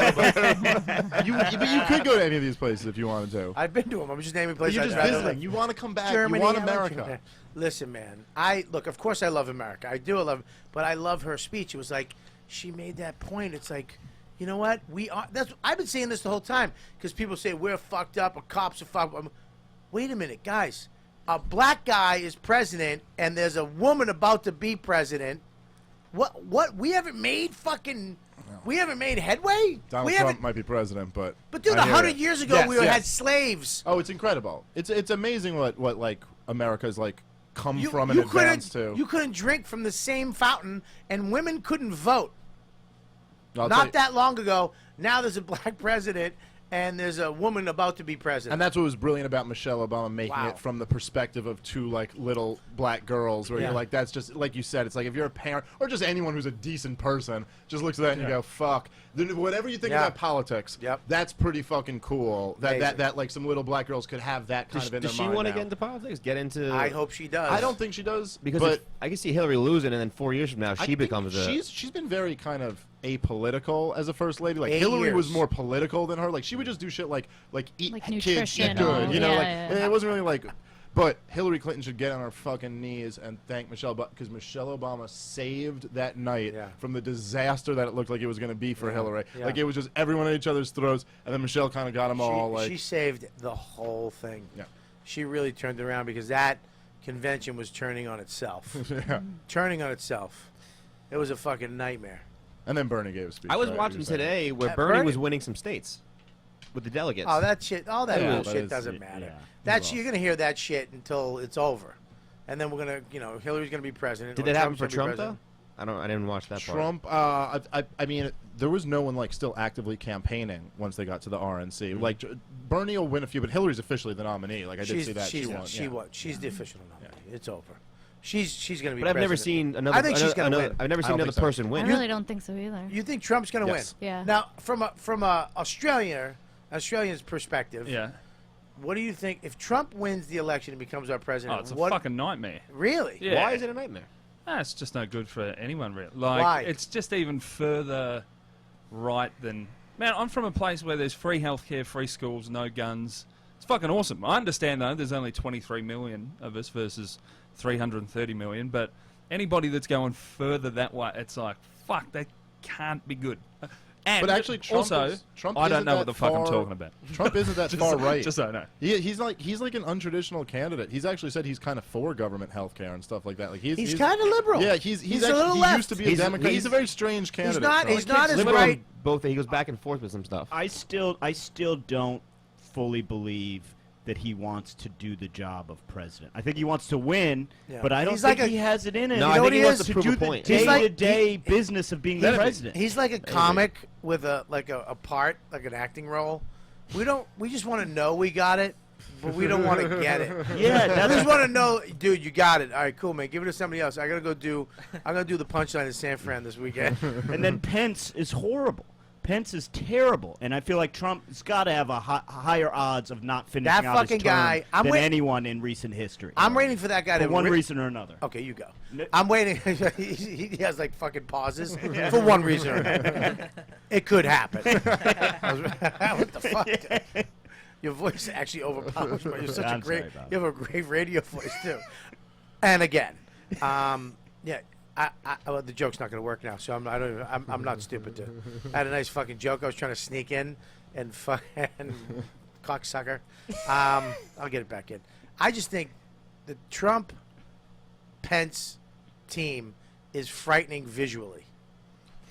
Aruba. But you could go to any of these places if you wanted to. I've been to them. I'm just naming But places. you're just I'd rather visiting. live. You want to come back. Germany. You want I like America. Germany. Listen, man. Look. Of course, I love America. I do love, but I love her speech. It was like she made that point. It's like, you know what? We are. I've been saying this the whole time because people say we're fucked up or cops are fucked up. Wait a minute, guys. A black guy is president, and there's a woman about to be president. What? We haven't made fucking. We haven't made headway. Donald we Trump haven't. might be president, but But dude, I hear 100 you. years ago Yes, we yes. had slaves. Oh, it's incredible. It's amazing what like America's like come You, from and you advanced couldn't. to. You couldn't drink from the same fountain, and women couldn't vote. I'll tell Not you- that long ago. Now there's a black president, and there's a woman about to be president. And that's what was brilliant about Michelle Obama making it from the perspective of two like little black girls, where you're like, that's just like you said. It's like if you're a parent or just anyone who's a decent person, just looks at that and you go, "Fuck." Whatever you think about politics, that's pretty fucking cool. That like some little black girls could have that kind of in their mind. Does she want to get into politics? Get into? I hope she does. I don't think she does, because I can see Hillary losing, and then 4 years from now she becomes a. She's been very kind of apolitical as a first lady. Like 8 Hillary years. was more political than her. Like she would just do shit like eat Like kids, nutrition eat good. You know, yeah. it wasn't really like. But Hillary Clinton should get on her fucking knees and thank Michelle, because Michelle Obama saved that night from the disaster that it looked like it was going to be for Hillary. Yeah. Like it was just everyone at each other's throats, and then Michelle kind of got them all. Like She saved the whole thing. Yeah. She really turned it around because that convention was turning on itself. Turning on itself. It was a fucking nightmare. And then Bernie gave a speech. I was right? watching today where Bernie Bernie was winning some states with the delegates. Oh, that shit! All that Yeah, bullshit that is- doesn't matter. yeah. That's you're gonna hear that shit until it's over, and then we're gonna, Hillary's gonna be president. Did or that happen Trump's for gonna be Trump though? I didn't watch that part. Trump, I mean, there was no one like still actively campaigning once they got to the RNC. Like Bernie will win a few, but Hillary's officially the nominee. Like I did see that she won. She's the official nominee. It's over. She's gonna be. But I've never president. seen another. I think she's gonna win. I've never seen don't another think so. person I win. really don't think so either. You think Trump's gonna Yes. win? Yeah. Now, from a Australian's perspective, Yeah. what do you think if Trump wins the election and becomes our president? Oh, it's a what, fucking nightmare. Really? Yeah. Why is it a nightmare? It's just no good for anyone, really. Like, Why? it's just even further right than... Man, I'm from a place where there's free healthcare, free schools, no guns. It's fucking awesome. I understand, though, there's only 23 million of us versus 330 million, but anybody that's going further that way, it's like, fuck, that can't be good. And But actually, Trump also, Trump I don't isn't know what that the fuck I'm far- talking about. Trump isn't that Just- far right. Just so I know. He's like an untraditional candidate. He's actually said he's kind of for government health care and stuff like that. Like he's kind of liberal. Yeah, he's a actually, little he left. used to be a Democrat. He's a very strange candidate. not- so. he's not as Liberal right. Both. He goes back and forth with some stuff. I still don't fully believe that he wants to do the job of president. I think he wants to win, Yeah. but I don't He's think like he has it in him. No, You I know think what he he wants is? to to prove do a the point. He's like- day-to-day business of being the president. He's like a comic with a part, like an acting role. We just want to know we got it, but we don't want to get it. Yeah, I that's just want to know, dude, you got it. All right, cool, man. Give it to somebody else. I'm gonna do the punchline in San Fran this weekend. And then Pence is horrible. Pence is terrible, and I feel like Trump's got to have a higher odds of not finishing That out his fucking term guy, I'm than wait- anyone in recent history. I'm waiting for that guy for to one reason or another. Okay, you go. I'm waiting. He has like fucking pauses for one reason or another. It could happen. What the fuck? Your voice actually overpowers me. You're such I'm a great. sorry, Bob. You have a great radio voice too. And again, yeah. Well, the joke's not going to work now, so I'm not stupid. I had a nice fucking joke I was trying to sneak in and fucking cocksucker. I'll get it back in. I just think the Trump-Pence team is frightening visually.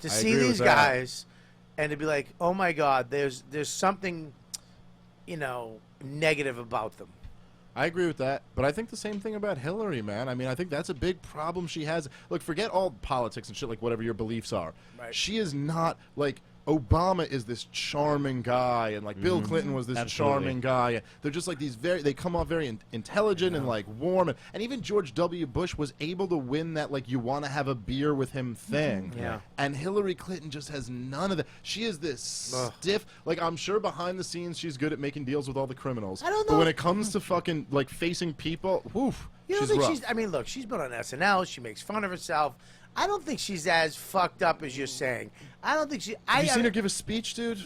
To see agree with these that. guys and to be like, oh my God, there's something, negative about them. I agree with that, but I think the same thing about Hillary, man. I mean, I think that's a big problem she has. Look, forget all politics and shit, like whatever your beliefs are. Right. She is not like Obama is this charming guy, and like Bill Clinton was this Absolutely. charming guy. They're just like these they come off very intelligent and like warm, and even George W. Bush was able to win that like you want to have a beer with him thing. Yeah. And Hillary Clinton just has none of that. She is this stiff. Like I'm sure behind the scenes she's good at making deals with all the criminals. I don't But know. when it comes to fucking like facing people, woof, You don't she's think rough. she's? I mean, look, she's been on SNL. She makes fun of herself. I don't think she's as fucked up as you're saying. I don't think she. Have you seen her give a speech, dude?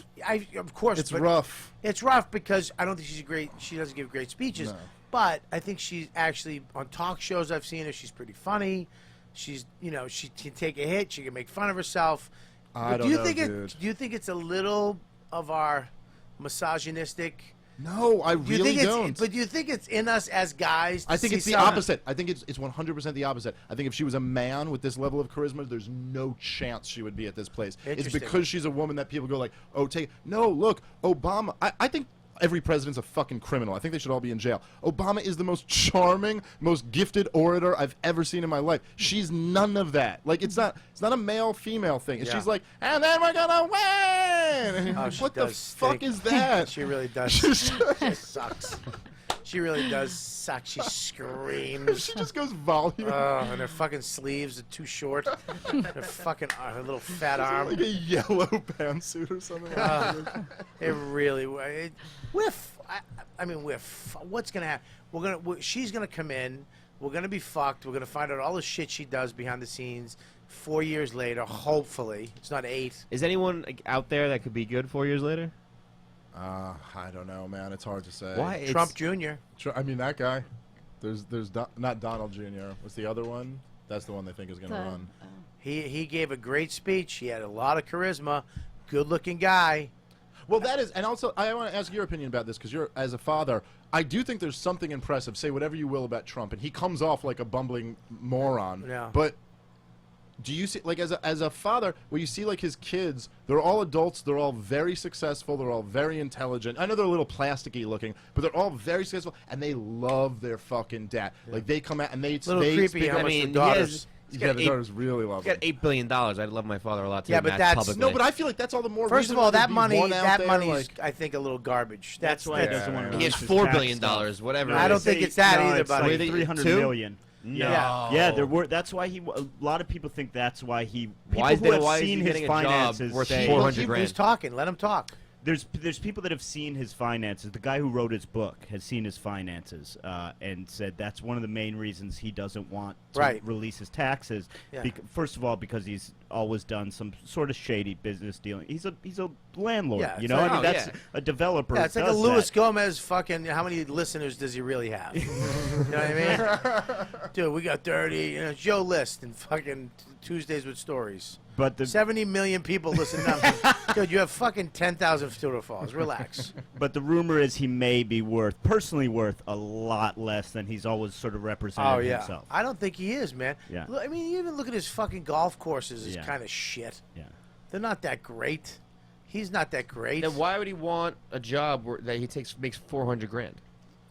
Of course, It's but rough. It's rough because I don't think she's she doesn't give great speeches. No. But I think she's actually on talk shows. I've seen her. She's pretty funny. She's, she can take a hit. She can make fun of herself. I But don't know, do dude. No, I Do you really think don't. But do you think it's in us as guys? To I think see it's the some- opposite. I think it's 100% the opposite. I think if she was a man with this level of charisma, there's no chance she would be at this place. It's Interesting. because she's a woman that people go like, oh, take. No, look, Obama. I think every president's a fucking criminal. I think they should all be in jail. Obama is the most charming, most gifted orator I've ever seen in my life. She's none of that. Like, it's not a male-female thing. She's like, and then we're gonna win. What the fuck is that? She really does. She sucks. She really does suck. She screams. She just goes volume. And her fucking sleeves are too short. Her fucking her little fat arm. Like a yellow pantsuit or something. It really. I mean, what's gonna happen? She's gonna come in. We're gonna be fucked. We're gonna find out all the shit she does behind the scenes. 4 years later, hopefully, it's not 8. Is anyone out there that could be good 4 years later? I don't know, man. It's hard to say. Why? Trump Jr. I mean, that guy. There's not Donald Jr. What's the other one? That's the one they think is going to run. He gave a great speech. He had a lot of charisma. Good-looking guy. Well, that is, and also I want to ask your opinion about this because you're, as a father, I do think there's something impressive. Say whatever you will about Trump, and he comes off like a bumbling moron. Yeah. But do you see, like, as a father, where you see, like, his kids, they're all adults, they're all very successful, they're all very intelligent. I know they're a little plasticky looking, but they're all very successful, and they love their fucking dad. Yeah. Like, they come out, and they creepy speak. how much the daughters... Yeah, the daughters really love him. He's got $8 billion. I'd love my father a lot too. Yeah, but that's... publicly. No, but I feel like that's all the more First reason of all, why that money, like, I think, a little garbage. That's why he doesn't want to. He has $4 billion, whatever. I don't think it's that either, it's buddy. like 300 million. No. Yeah, there were. That's why he. A lot of people think that's why he. Why is have he seen getting his a job finances worth say, 400 grand? He's talking. Let him talk. There's people that have seen his finances. The guy who wrote his book has seen his finances and said that's one of the main reasons he doesn't want to release his taxes. Yeah. First of all, because he's always done some sort of shady business dealing. He's a landlord. Yeah, you know, I mean that's a developer. Yeah, it's like a Luis Gomez fucking. How many listeners does he really have? You know what I mean? Dude, we got 30. You know, Joe List and fucking Tuesdays with Stories. But the 70 million people listen now. Dude, you have fucking 10,000 Twitter followers. Relax. But the rumor is he may be personally worth a lot less than he's always sort of represented himself. I don't think he is, man. Yeah. Look, I mean, even look at his fucking golf courses. Is Yeah. kind of shit. Yeah. They're not that great. He's not that great. Then why would he want a job that he makes 400 grand?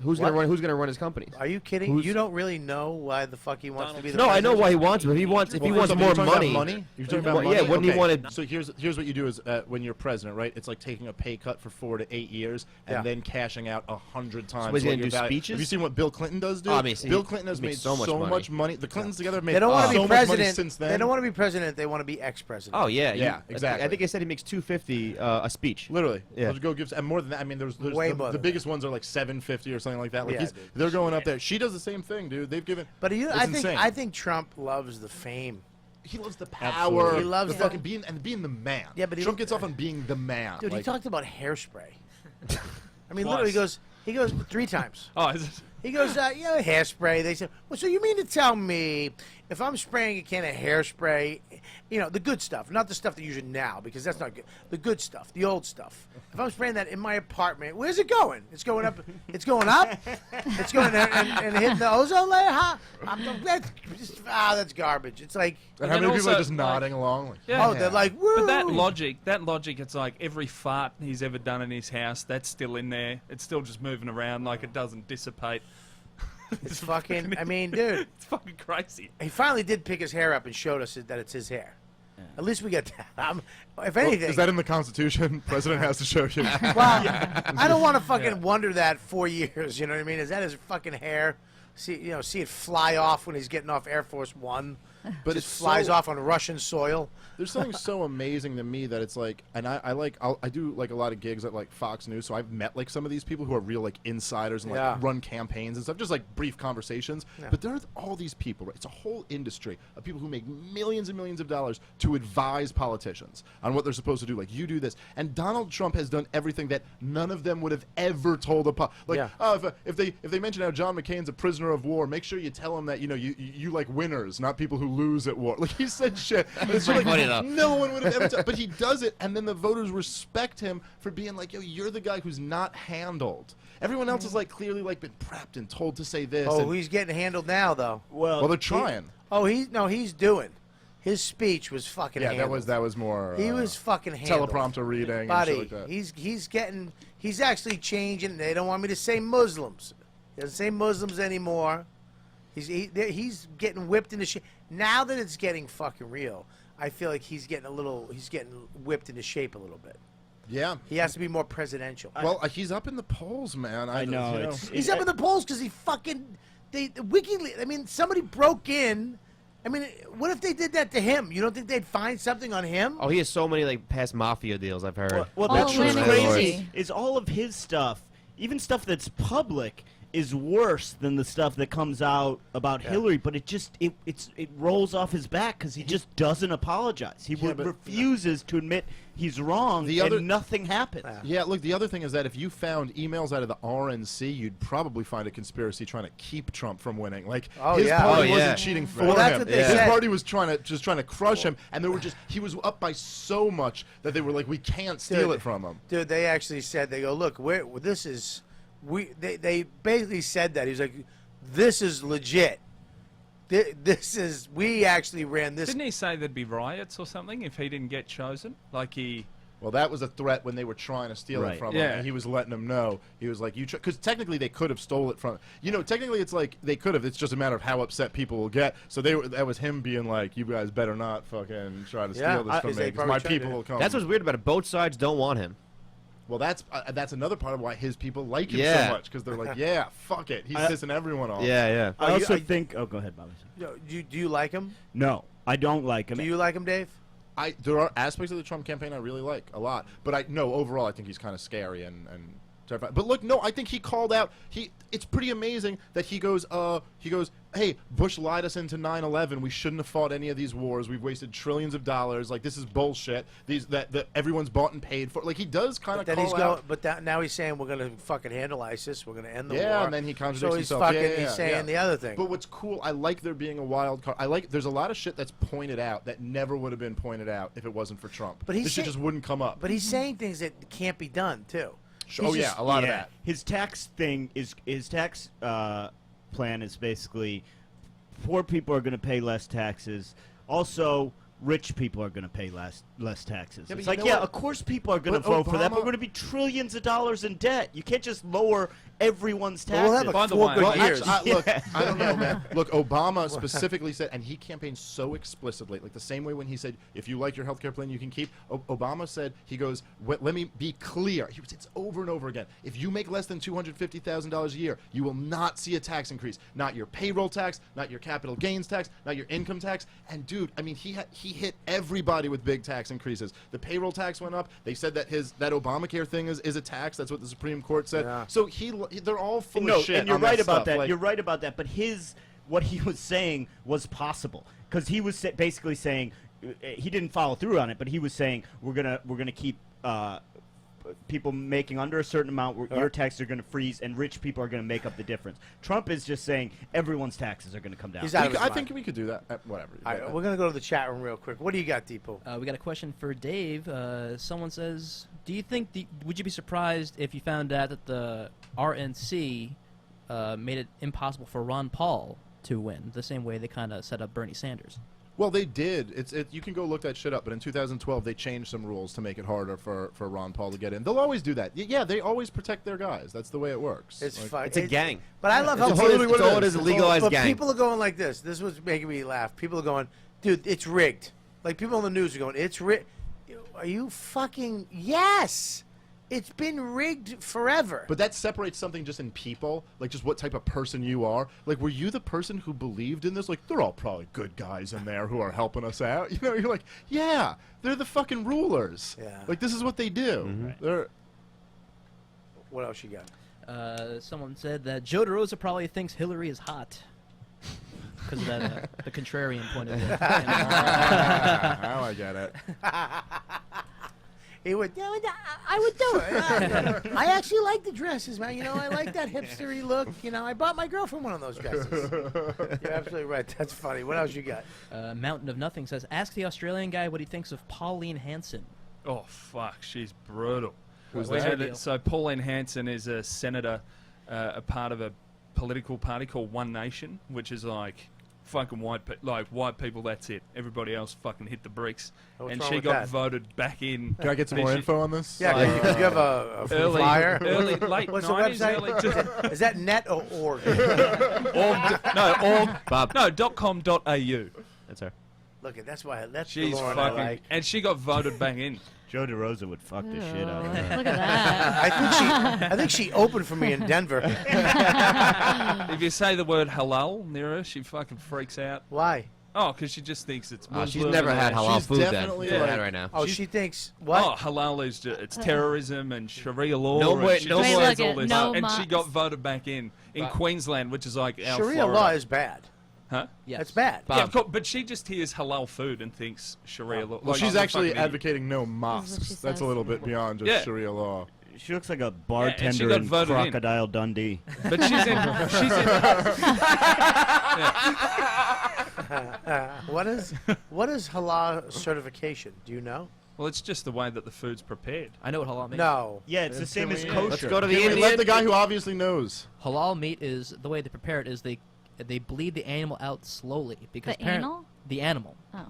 Who's gonna run his company? Are you kidding? You don't really know why the fuck he wants to be the No, I president? know why he wants it. But if he wants more money. You're talking about money? Yeah, wouldn't he want to? So here's what you do is when you're president, right? It's like taking a pay cut for 4 to 8 years and then cashing out 100 times. So he's what gonna do your value. speeches? Have you seen what Bill Clinton does, dude? Oh, I mean, Bill Clinton has made so much money. The Clintons together have made They don't want to so be much money president. since then. They don't want to be president. They want to be ex-president. Oh yeah, Yeah, exactly. I think I said he makes $250 a speech. Literally, Yeah. Go give, and more than that. I mean, there's Way more the than biggest ones are like $750 or something like that. Like Yeah, dude. they're going up there. She does the same thing, dude. They've given. But it's I insane. think Trump loves the fame. He loves the Absolutely. power. He loves the the- fucking being the man. Yeah, but Trump gets off on being the man. Dude, he Like, talked about hairspray. I mean, Twice. literally, he goes 3 times. Oh, is it? He goes, hairspray. They said, well, so you mean to tell me if I'm spraying a can of hairspray, you know, the good stuff, not the stuff that you use now, because that's not good. The good stuff, the old stuff. If I'm spraying that in my apartment, where's it going? It's going up. It's going up. It's going and hitting the ozone layer. Huh? That's garbage. It's like, and how then many people are also, just nodding along? Like, Yeah. oh, they're like, woo. But that logic, it's like every fart he's ever done in his house, that's still in there. It's still just moving around, like it doesn't dissipate. It's fucking. I mean, dude. It's fucking crazy. He finally did pick his hair up and showed us that it's his hair. At least we get that. If anything, is that in the Constitution? President has to show you. well, I don't want to fucking wonder that 4 years. You know what I mean? Is that his fucking hair? See it fly off when he's getting off Air Force One. But just it's flies so- off on Russian soil. There's something so amazing to me that it's like, and I do like a lot of gigs at like Fox News, so I've met like some of these people who are real like insiders and like Yeah. run campaigns and stuff, just like brief conversations. Yeah. But there are all these people, right? It's a whole industry of people who make millions and millions of dollars to advise politicians on what they're supposed to do. Like, you do this, and Donald Trump has done everything that none of them would have ever told a Yeah. if they mention how John McCain's a prisoner of war, make sure you tell him that you like winners, not people who lose at war. Like, he said shit. And it's pretty like, funny, though. no one would have ever but he does it, and then the voters respect him for being like, yo, you're the guy who's not handled. Everyone else has like clearly like been prepped and told to say this. Oh, and, he's getting handled now, though. well, they're trying. He's doing. his speech was fucking. Yeah, handled. that was more. He was fucking handled. Teleprompter reading, buddy. and shit like that. He's actually changing. They don't want me to say Muslims. He doesn't say Muslims anymore. He's getting whipped into shape. Now that it's getting fucking real, I feel like he's getting whipped into shape a little bit. Yeah. He has to be more presidential. Well, he's up in the polls, man. I know. You know. He's up in the polls because he fucking WikiLeaks. I mean, somebody broke in. I mean, what if they did that to him? You don't think they'd find something on him? Oh, he has so many like past mafia deals. I've heard. Well, that's what's crazy. Is all of his stuff, even stuff that's public, is worse than the stuff that comes out about Hillary. But it rolls off his back because he just doesn't apologize. He refuses to admit he's wrong, and nothing happens. Yeah, look, the other thing is that if you found emails out of the RNC, you'd probably find a conspiracy trying to keep Trump from winning. Like, his party wasn't cheating for him. His party was trying to crush him, and he was up by so much that they were like, we can't steal it from him. Dude, they actually said, they go, look, they basically said that. He's like, this is legit. We actually ran this. Didn't he say there'd be riots or something if he didn't get chosen? Well, that was a threat when they were trying to steal it from him, and he was letting them know. He was like, because technically they could have stole it from, technically it's like they could have. It's just a matter of how upset people will get. So that was him being like, you guys better not fucking try to steal this from me, because my people will come. That's what's weird about it. Both sides don't want him. Well, that's another part of why his people like him so much, because they're like, yeah, fuck it. He's pissing everyone off. Yeah, yeah. I also think... Oh, go ahead, Bobby. Do you like him? No, I don't like him. Do you like him, Dave? There are aspects of the Trump campaign I really like a lot, but overall I think he's kind of scary and terrifying. But look, no, I think he called out. It's pretty amazing that he goes, hey, Bush lied us into 9/11. We shouldn't have fought any of these wars. We've wasted trillions of dollars. Like, this is bullshit. That everyone's bought and paid for. Like, he does kind of call out. But now he's saying we're gonna fucking handle ISIS. We're gonna end the war. Yeah, and then he contradicts himself. He's saying the other thing. But what's cool, I like there being a wild card. There's a lot of shit that's pointed out that never would have been pointed out if it wasn't for Trump. But this shit just wouldn't come up. But he's saying things that can't be done too. A lot of that. His tax thing is plan is basically poor people are going to pay less taxes. Also, rich people are going to pay less taxes. It's like, of course people are going to vote for that, but we're going to be trillions of dollars in debt. You can't just lower everyone's taxes. We'll have 4 good years. Look, I don't know, man. Look, Obama specifically said, and he campaigned so explicitly, like the same way when he said, if you like your health care plan, you can keep. Obama said, he goes, let me be clear. It's over and over again. If you make less than $250,000 a year, you will not see a tax increase. Not your payroll tax, not your capital gains tax, not your income tax. And dude, I mean, he hit everybody with big tax increases. The payroll tax went up. They said that that Obamacare thing is a tax. That's what the Supreme Court said. Yeah. So they're all full of shit. And you're right about that. Like, you're right about that. But what he was saying was possible, because he was basically saying he didn't follow through on it, but he was saying we're gonna keep people making under a certain amount, your taxes are going to freeze, and rich people are going to make up the difference. Trump is just saying everyone's taxes are going to come down. I think we could do that. Whatever. All right, we're going to go to the chat room real quick. What do you got, Deepo? We got a question for Dave. Someone says, do you think would you be surprised if you found out that the RNC made it impossible for Ron Paul to win, the same way they kind of set up Bernie Sanders? Well, they did. You can go look that shit up. But in 2012, they changed some rules to make it harder for Ron Paul to get in. They'll always do that. Yeah, they always protect their guys. That's the way it works. It's fine. It's a gang. But I love how it's all it is, a legalized gang. People are going like this. This was making me laugh. People are going, dude, it's rigged. Like, people on the news are going, it's rigged. Are you fucking... Yes! It's been rigged forever. But that separates something just in people, like just what type of person you are. Like, were you the person who believed in this? Like, they're all probably good guys in there who are helping us out. You know, you're like, yeah, they're the fucking rulers. Yeah. Like, this is what they do. Mm-hmm. They're... What else you got? Someone said that Joe DeRosa probably thinks Hillary is hot. Because of that, the contrarian point of view. Now I get it. He would. Yeah, I would do it. I actually like the dresses, man. You know, I like that hipstery look. You know, I bought my girlfriend one of those dresses. You're absolutely right. That's funny. What else you got? Mountain of Nothing says, ask the Australian guy what he thinks of Pauline Hanson. Oh, fuck. She's brutal. Who's that? So Pauline Hanson is a senator, a part of a political party called One Nation, which is like fucking white people. That's it. Everybody else fucking hit the bricks, What's and wrong she with got that? voted back in. Can I get some more info on this? Yeah, because you have a early, flyer. late What's 90s, the website? early Is that net or org? .com.au. That's her. Look, that's why. That's She's the Lauren fucking, I like. and she got voted back in. Joe DeRosa would fuck the shit out of her. Look at that. I think she opened for me in Denver. If you say the word halal near her, she fucking freaks out. Why? Oh, because she just thinks it's Muslim. She's never had and halal She's food then. definitely Yeah, like- right now. Oh, she thinks what? Oh, halal is it's terrorism and Sharia law. No and way- she no just more- says Wait, all look, this. no And she mosques. got voted back in Queensland, which is like our Sharia Florida. law is bad. Huh? Yes. That's bad. Yeah, of course, but she just hears halal food and thinks Sharia law. Well, like, she's I'm a actually fucking idiot. advocating no she mosques. That's a says. little bit beyond just Yeah. Sharia law. She looks like a and she bartender got in voted in. Crocodile Dundee. But she's in. What is halal certification? Do you know? Well, it's just the way that the food's prepared. I know what halal means. No. Yeah, it's the same as Let's kosher. Let's go to the Can we Indian. let the guy who obviously knows. Halal meat is the way they prepare it is they bleed the animal out slowly because The anal? the animal. Oh.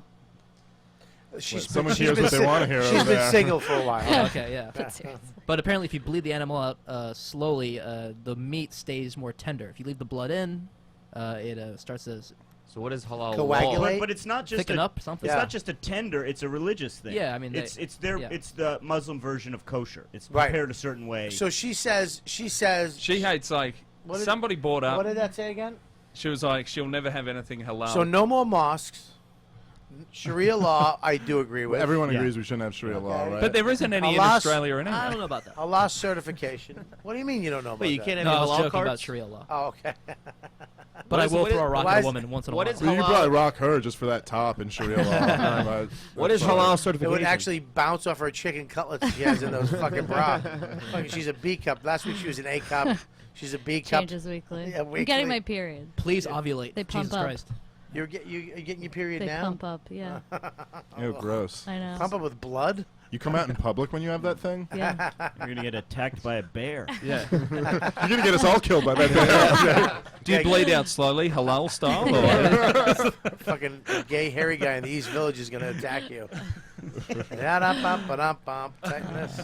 Someone hears what they want to hear She's over been there. single for a while. Okay, yeah. But seriously. But apparently, if you bleed the animal out slowly, the meat stays more tender. If you leave the blood in, it starts as So what is halal Coagulate? law? But it's not just thicken up something. It's Yeah. not just a tender; it's a religious thing. Yeah, I mean, it's yeah. it's the Muslim version of kosher. It's Right. prepared a certain way. So she says. She hates What did- somebody brought up. What did that say again? She was like, she'll never have anything halal. So no more mosques. Sharia law, I do agree with. Everyone Yeah. agrees we shouldn't have Sharia law, Okay. right? But there isn't any in Allah's- Australia anyway. I don't know about that. Allah certification. What do you mean you don't know about Wait, you that? can't have No, I any was halal joking cards? about Sharia law. Oh, okay. But I is- will what is- throw a rock why at a is- woman once in a what while. is Well, you halal- probably rock her just for that top in Sharia law. But What is that's fine. halal It certification? would actually bounce off her chicken cutlets she has in those fucking bra. Fucking, she's a B cup. Last week she was an A cup. She's a B cup. Changes weekly. Yeah, I'm weekly. getting my period. Please ovulate. They pump Jesus up. Christ. You're getting your period They now? pump up, yeah. Ew, gross. I know. Pump up with blood? You come out in public when you have that thing? Yeah. You're gonna get attacked by a bear. Yeah. You're going to get us all killed by that thing. Do you Yeah, bleed out slowly, halal style? Or? Fucking gay hairy guy in the East Village is going to attack you. Tetanus.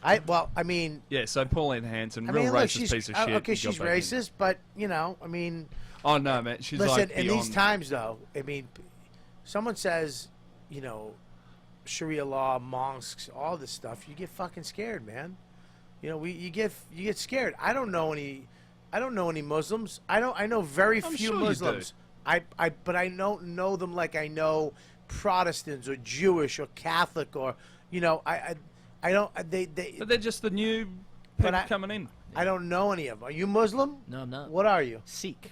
I mean, Yeah, so Pauline Hanson, I real mean, look, racist she's piece of shit. okay. got She's back in. racist, but I mean, Oh no, man, she's listen. like In these beyond- times, though, I mean, someone says, Sharia law, mosques, all this stuff, you get fucking scared, man. You get scared. I don't know any Muslims. I know very I'm few sure you do. Muslims. But I don't know them like I know Protestants or Jewish or Catholic or I don't But they're just the new But people I- coming in. I don't know any of them. Are you Muslim? No, I'm not. What are you? Sikh.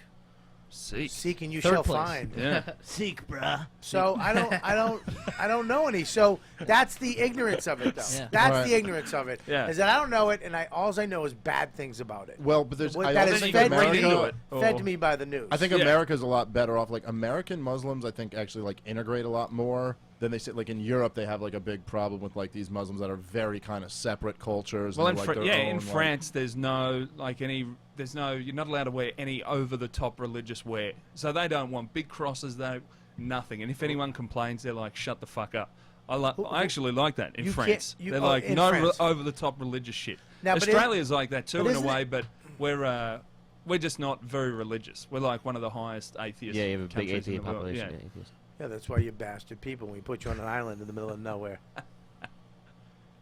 Seek. Seek and you Third shall place. find. Yeah. Seek, bruh. So I don't know any. So that's the ignorance of it, though. Yeah. That's Right. the ignorance of it. Yeah. Is that I don't know it, and all I know is bad things about it. Well, but there's... What I that also is think fed to read me, into it, fed or- to me by the news. I think Yeah. America's a lot better off. Like American Muslims, I think actually like integrate a lot more than they say. Like in Europe, they have like a big problem with like these Muslims that are very kind of separate cultures. Well, and, in like, their in own, France, there's no you're not allowed to wear any over the top religious wear. So they don't want big crosses, nothing. And if anyone complains, they're like, shut the fuck up. I actually like that in you France. can't- you- They're oh, like, in no France. over the top religious shit. Now, but Australia's like that too but in a isn't way, it- but we're just not very religious. We're like one of the highest atheist Yeah, you have a big countries in atheist the world. population. Yeah. Yeah, atheist. Yeah, that's why you bastard people. We put you on an island in the middle of nowhere.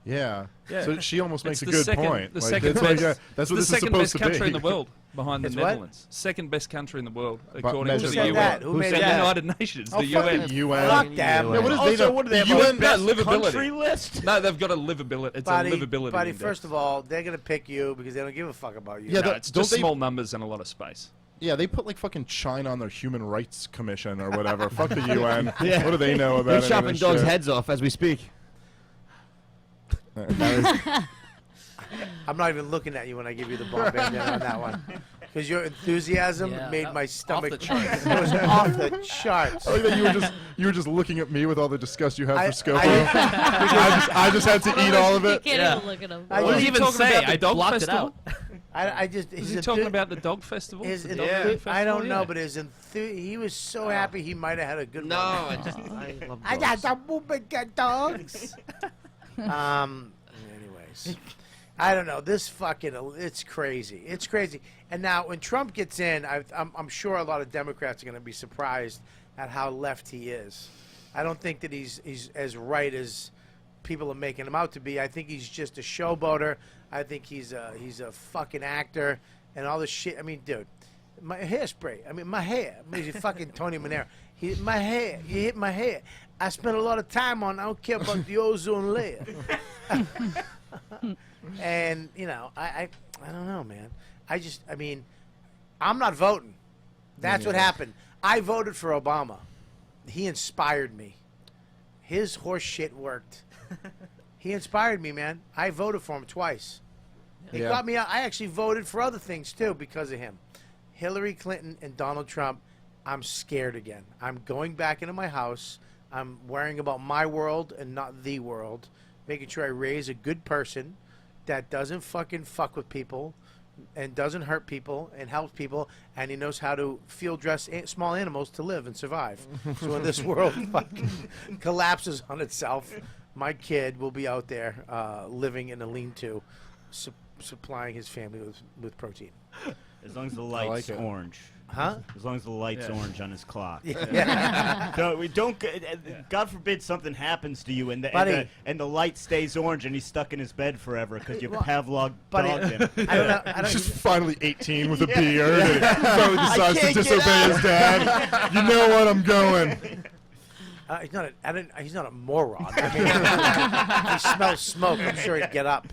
Yeah. Yeah. So she almost makes It's a the good second- point. the Like, second it's like, best- that's what the this is second supposed best to country be. in the world, behind the It's what? Netherlands. Second best country in the world, according measured to Who the said UN. that? Who made the that? United Nations, Oh, the fuck UN. it. UN. Fuck them. Yeah, what is Also, they what do they have? the a UN best livability. country list? No, they've got a livability. It's Buddy, a livability buddy, index. first of all, they're gonna pick you because they don't give a fuck about you. Yeah, no, that- it's don't just they- small numbers and a lot of space. Yeah, they put like fucking China on their Human Rights Commission or whatever. Fuck the UN. What do they know about They're any of chopping this dogs' shit? heads off as we speak. I'm not even looking at you when I give you the bomb bandana on that one, because your enthusiasm Yeah, made that- my off stomach. the charts. It was off the charts. Oh, yeah, you were just looking at me with all the disgust you have I- for Scopo. I- I just had to eat all of You it. can't Yeah. even look at him. I What was did you even talking say? about the I dog blocked festival? it out. I just. Is he talking about the dog festival? His The dog enthu- food festival? I don't know, Yeah. but he was so happy he might have had a good No, one. I love I got some big dogs. Anyways, I don't know. This fucking, it's crazy. It's crazy. And now when Trump gets in, I'm sure a lot of Democrats are going to be surprised at how left he is. I don't think that he's as right as people are making him out to be. I think he's just a showboater. I think he's a fucking actor and all this shit. I mean, dude, my hairspray. I mean, my hair. I mean, he's fucking Tony Manero. My hair. You hit my hair. I spent a lot of time on. I don't care about the ozone layer. And you know, I don't know, man. I mean, I'm not voting. That's what happened. I voted for Obama. He inspired me. His horse shit worked. He inspired me, man. I voted for him twice. He got me out. I actually voted for other things too because of him. Hillary Clinton and Donald Trump. I'm scared again. I'm going back into my house. I'm worrying about my world and not the world. Making sure I raise a good person that doesn't fucking fuck with people and doesn't hurt people and helps people, and he knows how to field dress small animals to live and survive. So when this world fucking collapses on itself, my kid will be out there living in a lean-to, supplying his family with protein. As long as the light's orange. Huh? As long as the light's orange on his clock. Yeah. we don't. God forbid something happens to you and the light stays orange and he's stuck in his bed forever because you Pavlov dogged him. I don't know. He's just finally 18 with a beard. And finally decides to disobey his dad. You know what? I'm going. He's not a moron. I mean, if he smells smoke, I'm sure he'd get up.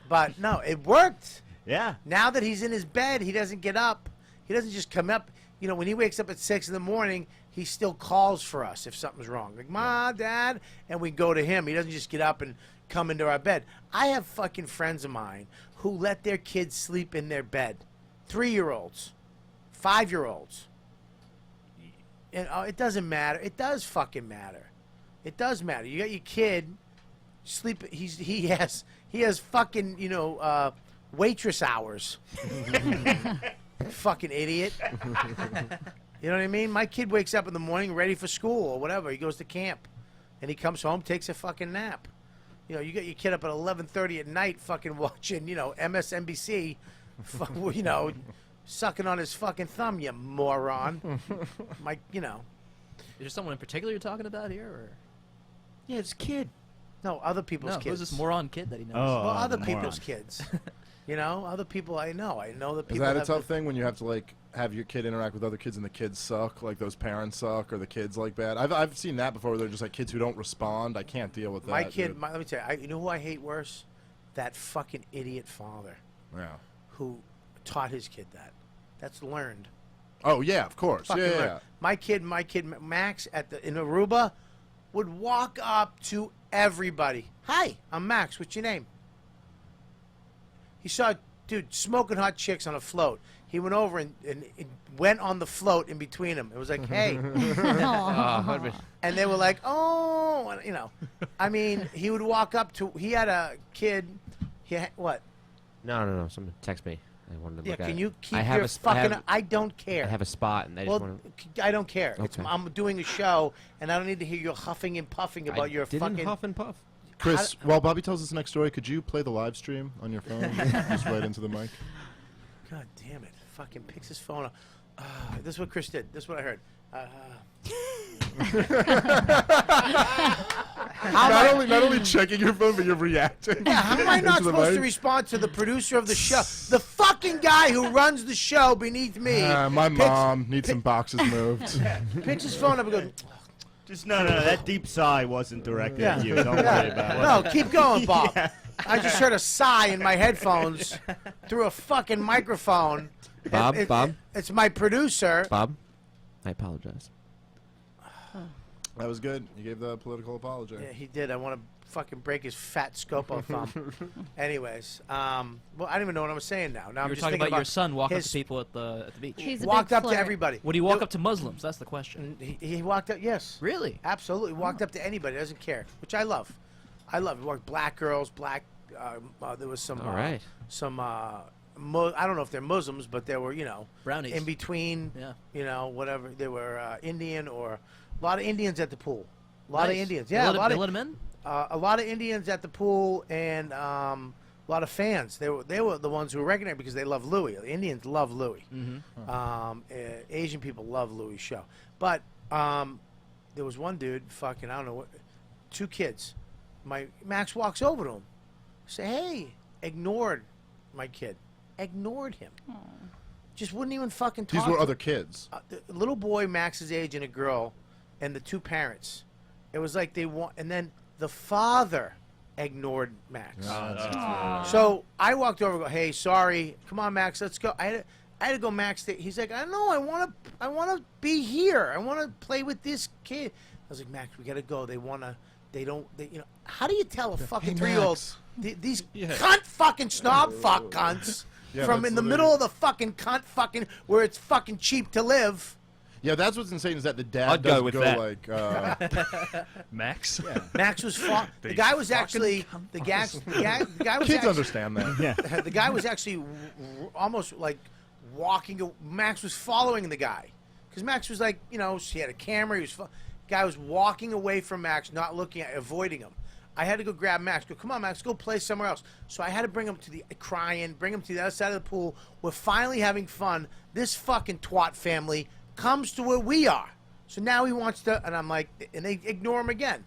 But no, it worked. Yeah. Now that he's in his bed, he doesn't get up. He doesn't just come up. You know, when he wakes up at 6 in the morning, he still calls for us if something's wrong. Like, Ma, Dad, and we go to him. He doesn't just get up and come into our bed. I have fucking friends of mine who let their kids sleep in their bed. 3-year-olds, 5-year-olds. And it doesn't matter. It does fucking matter. It does matter. You got your kid sleep. He has fucking waitress hours. Fucking idiot. You know what I mean? My kid wakes up in the morning ready for school or whatever. He goes to camp, and he comes home, takes a fucking nap. You know, you got your kid up at 11:30 at night, fucking watching, MSNBC, sucking on his fucking thumb, you moron. Is there someone in particular you're talking about here, or? Yeah, it's a kid. No, other people's kids. Who's this moron kid that he knows? Well, other people's kids. Other people I know. I know that people. Is that a tough thing when you have to have your kid interact with other kids and the kids suck, like those parents suck or the kids bad? I've seen that before. Where they're just like kids who don't respond. I can't deal with that. My kid. Let me tell you. You know who I hate worse? That fucking idiot father. Yeah. Who taught his kid that? That's learned. Oh yeah, of course. Yeah. My kid Max in Aruba would walk up to everybody. Hi, I'm Max. What's your name? He saw, dude, smoking hot chicks on a float. He went over and went on the float in between them. It was like, hey. And they were like, oh, I mean, he would walk up to, he had a kid, what? No. Someone text me. I wanted to look at can it. you keep your fucking, I don't care. I have a spot, and I just want to. I don't care. Okay. I'm doing a show, and I don't need to hear you huffing and puffing about your fucking. huff and puff. Chris, while Bobby tells us the next story, could you play the live stream on your phone? Just right into the mic. God damn it. Fucking picks his phone up. This is what Chris did. This is what I heard. Not only checking your phone, but you're reacting. Yeah, how am I not supposed to respond to the producer of the show? The fucking guy who runs the show beneath me. My mom needs some boxes moved. Picks his phone up and goes, Just no. That deep sigh wasn't directed at you. Don't worry about it. No, keep going, Bob. Yeah. I just heard a sigh in my headphones through a fucking microphone. Bob, it's my producer. Bob, I apologize. That was good. You gave the political apology. Yeah, he did. I want to fucking break his fat Scopo thumb. Anyways, well, I don't even know what I was saying now. Now you were talking about your son walking up to people at the beach. He walked up to everybody. Would he walk up to Muslims? That's the question. He walked up, yes. Really? Absolutely. He walked up to anybody. Doesn't care, which I love. He walked black girls, there was some I don't know if they're Muslims, but they were, brownies in between. Yeah. Whatever. They were Indian or a lot of Indians at the pool. A lot of Nice. Indians. They Yeah, let a lot they of let 'em in? A lot of Indians at the pool and a lot of fans. They were the ones who were recognized because they love Louis. The Indians love Louis. Asian people love Louis' show. But there was one dude, fucking, I don't know what, 2 kids. Max walks over to him, say, hey, ignored my kid. Ignored him. Just wouldn't even fucking talk. These were other kids. The little boy Max's age and a girl and the 2 parents. It was like they want, and then the father ignored Max. So I walked over and go, hey, sorry. Come on, Max, let's go. I had to go Max. He's like, I know, I want to be here. I want to play with this kid. I was like, Max, we got to go. How do you tell a fucking 3-year-old, these cunt fucking snob fuck cunts from in the middle of the fucking cunt fucking, where it's fucking cheap to live. Yeah, that's what's insane is that the dad I'd go doesn't with go that. like Max. Yeah. Max was the guy was actually the guy was kids actually, understand that. Yeah. the guy was actually almost like walking. Max was following the guy because Max was like, he had a camera. Guy was walking away from Max, not looking at, avoiding him. I had to go grab Max. Go, come on, Max, go play somewhere else. So I had to bring him to bring him to the other side of the pool. We're finally having fun. This fucking twat family comes to where we are. So now he wants to, and I'm like, and they ignore him again.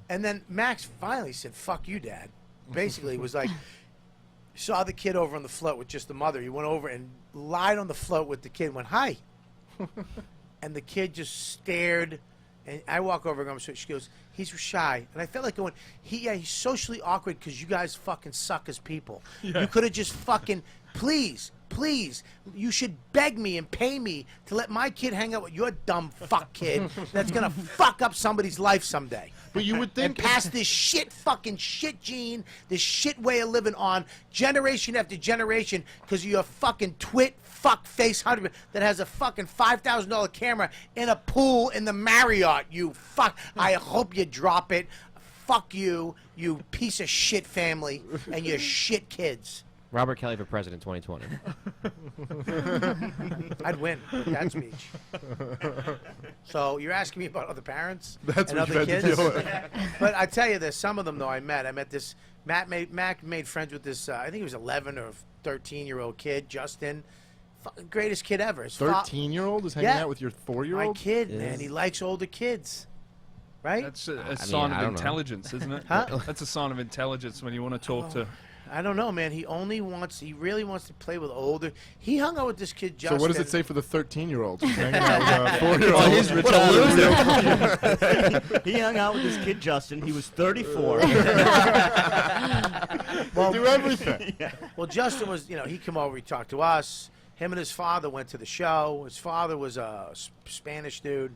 And then Max finally said, fuck you, Dad. Basically, was like, saw the kid over on the float with just the mother. He went over and lied on the float with the kid and went, hi. And the kid just stared. And I walk over and she goes, he's shy. And I felt like going, he's socially awkward because you guys fucking suck as people. Yeah. You could have just fucking, please, you should beg me and pay me to let my kid hang out with your dumb fuck kid that's going to fuck up somebody's life someday. But you would think... And pass this shit gene, this shit way of living on generation after generation because of your fucking twit fuck face husband that has a fucking $5,000 camera in a pool in the Marriott, you fuck. I hope you drop it. Fuck you, you piece of shit family and your shit kids. Robert Kelly for president 2020. I'd win with that speech. So you're asking me about other parents That's and what other you had kids? to deal with. But I tell you, there's some of them though I met this. Mac made friends with this. I think he was 11 or 13-year-old kid, Justin. Greatest kid ever. 13-year-old is hanging out with your 4-year-old? My kid, man. He likes older kids. Right? That's a sign of intelligence, isn't it? Huh? That's a sign of intelligence when you want to talk to... I don't know, man. He really wants to play with older. He hung out with this kid, Justin. So what does it say for the 1313-year-old? Hanging out with a 4-year-old. Oh, he's What a loser. He hung out with this kid, Justin. He was 34. Well, do everything. Yeah. Well, Justin was, he came over, he talked to us. Him and his father went to the show. His father was a Spanish dude.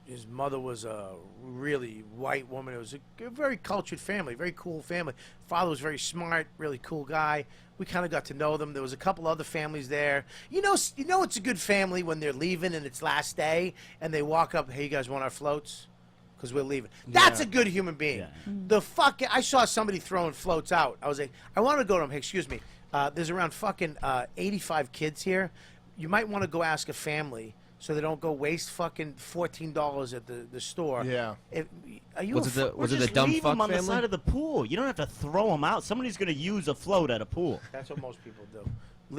His mother was a really white woman. It was a very cultured family, very cool family. Father was very smart, really cool guy. We kind of got to know them. There was a couple other families there. You know, it's a good family when they're leaving and it's last day, and they walk up, hey, you guys want our floats? Because we're leaving. That's a good human being. Yeah. I saw somebody throwing floats out. I was like, I want to go to them. Hey, excuse me. There's around fucking 85 kids here. You might want to go ask a family so they don't go waste fucking $14 at the store. Yeah. Was it the dumb leave fuck them on family? the side of the pool. You don't have to throw them out. Somebody's going to use a float at a pool. That's what most people do.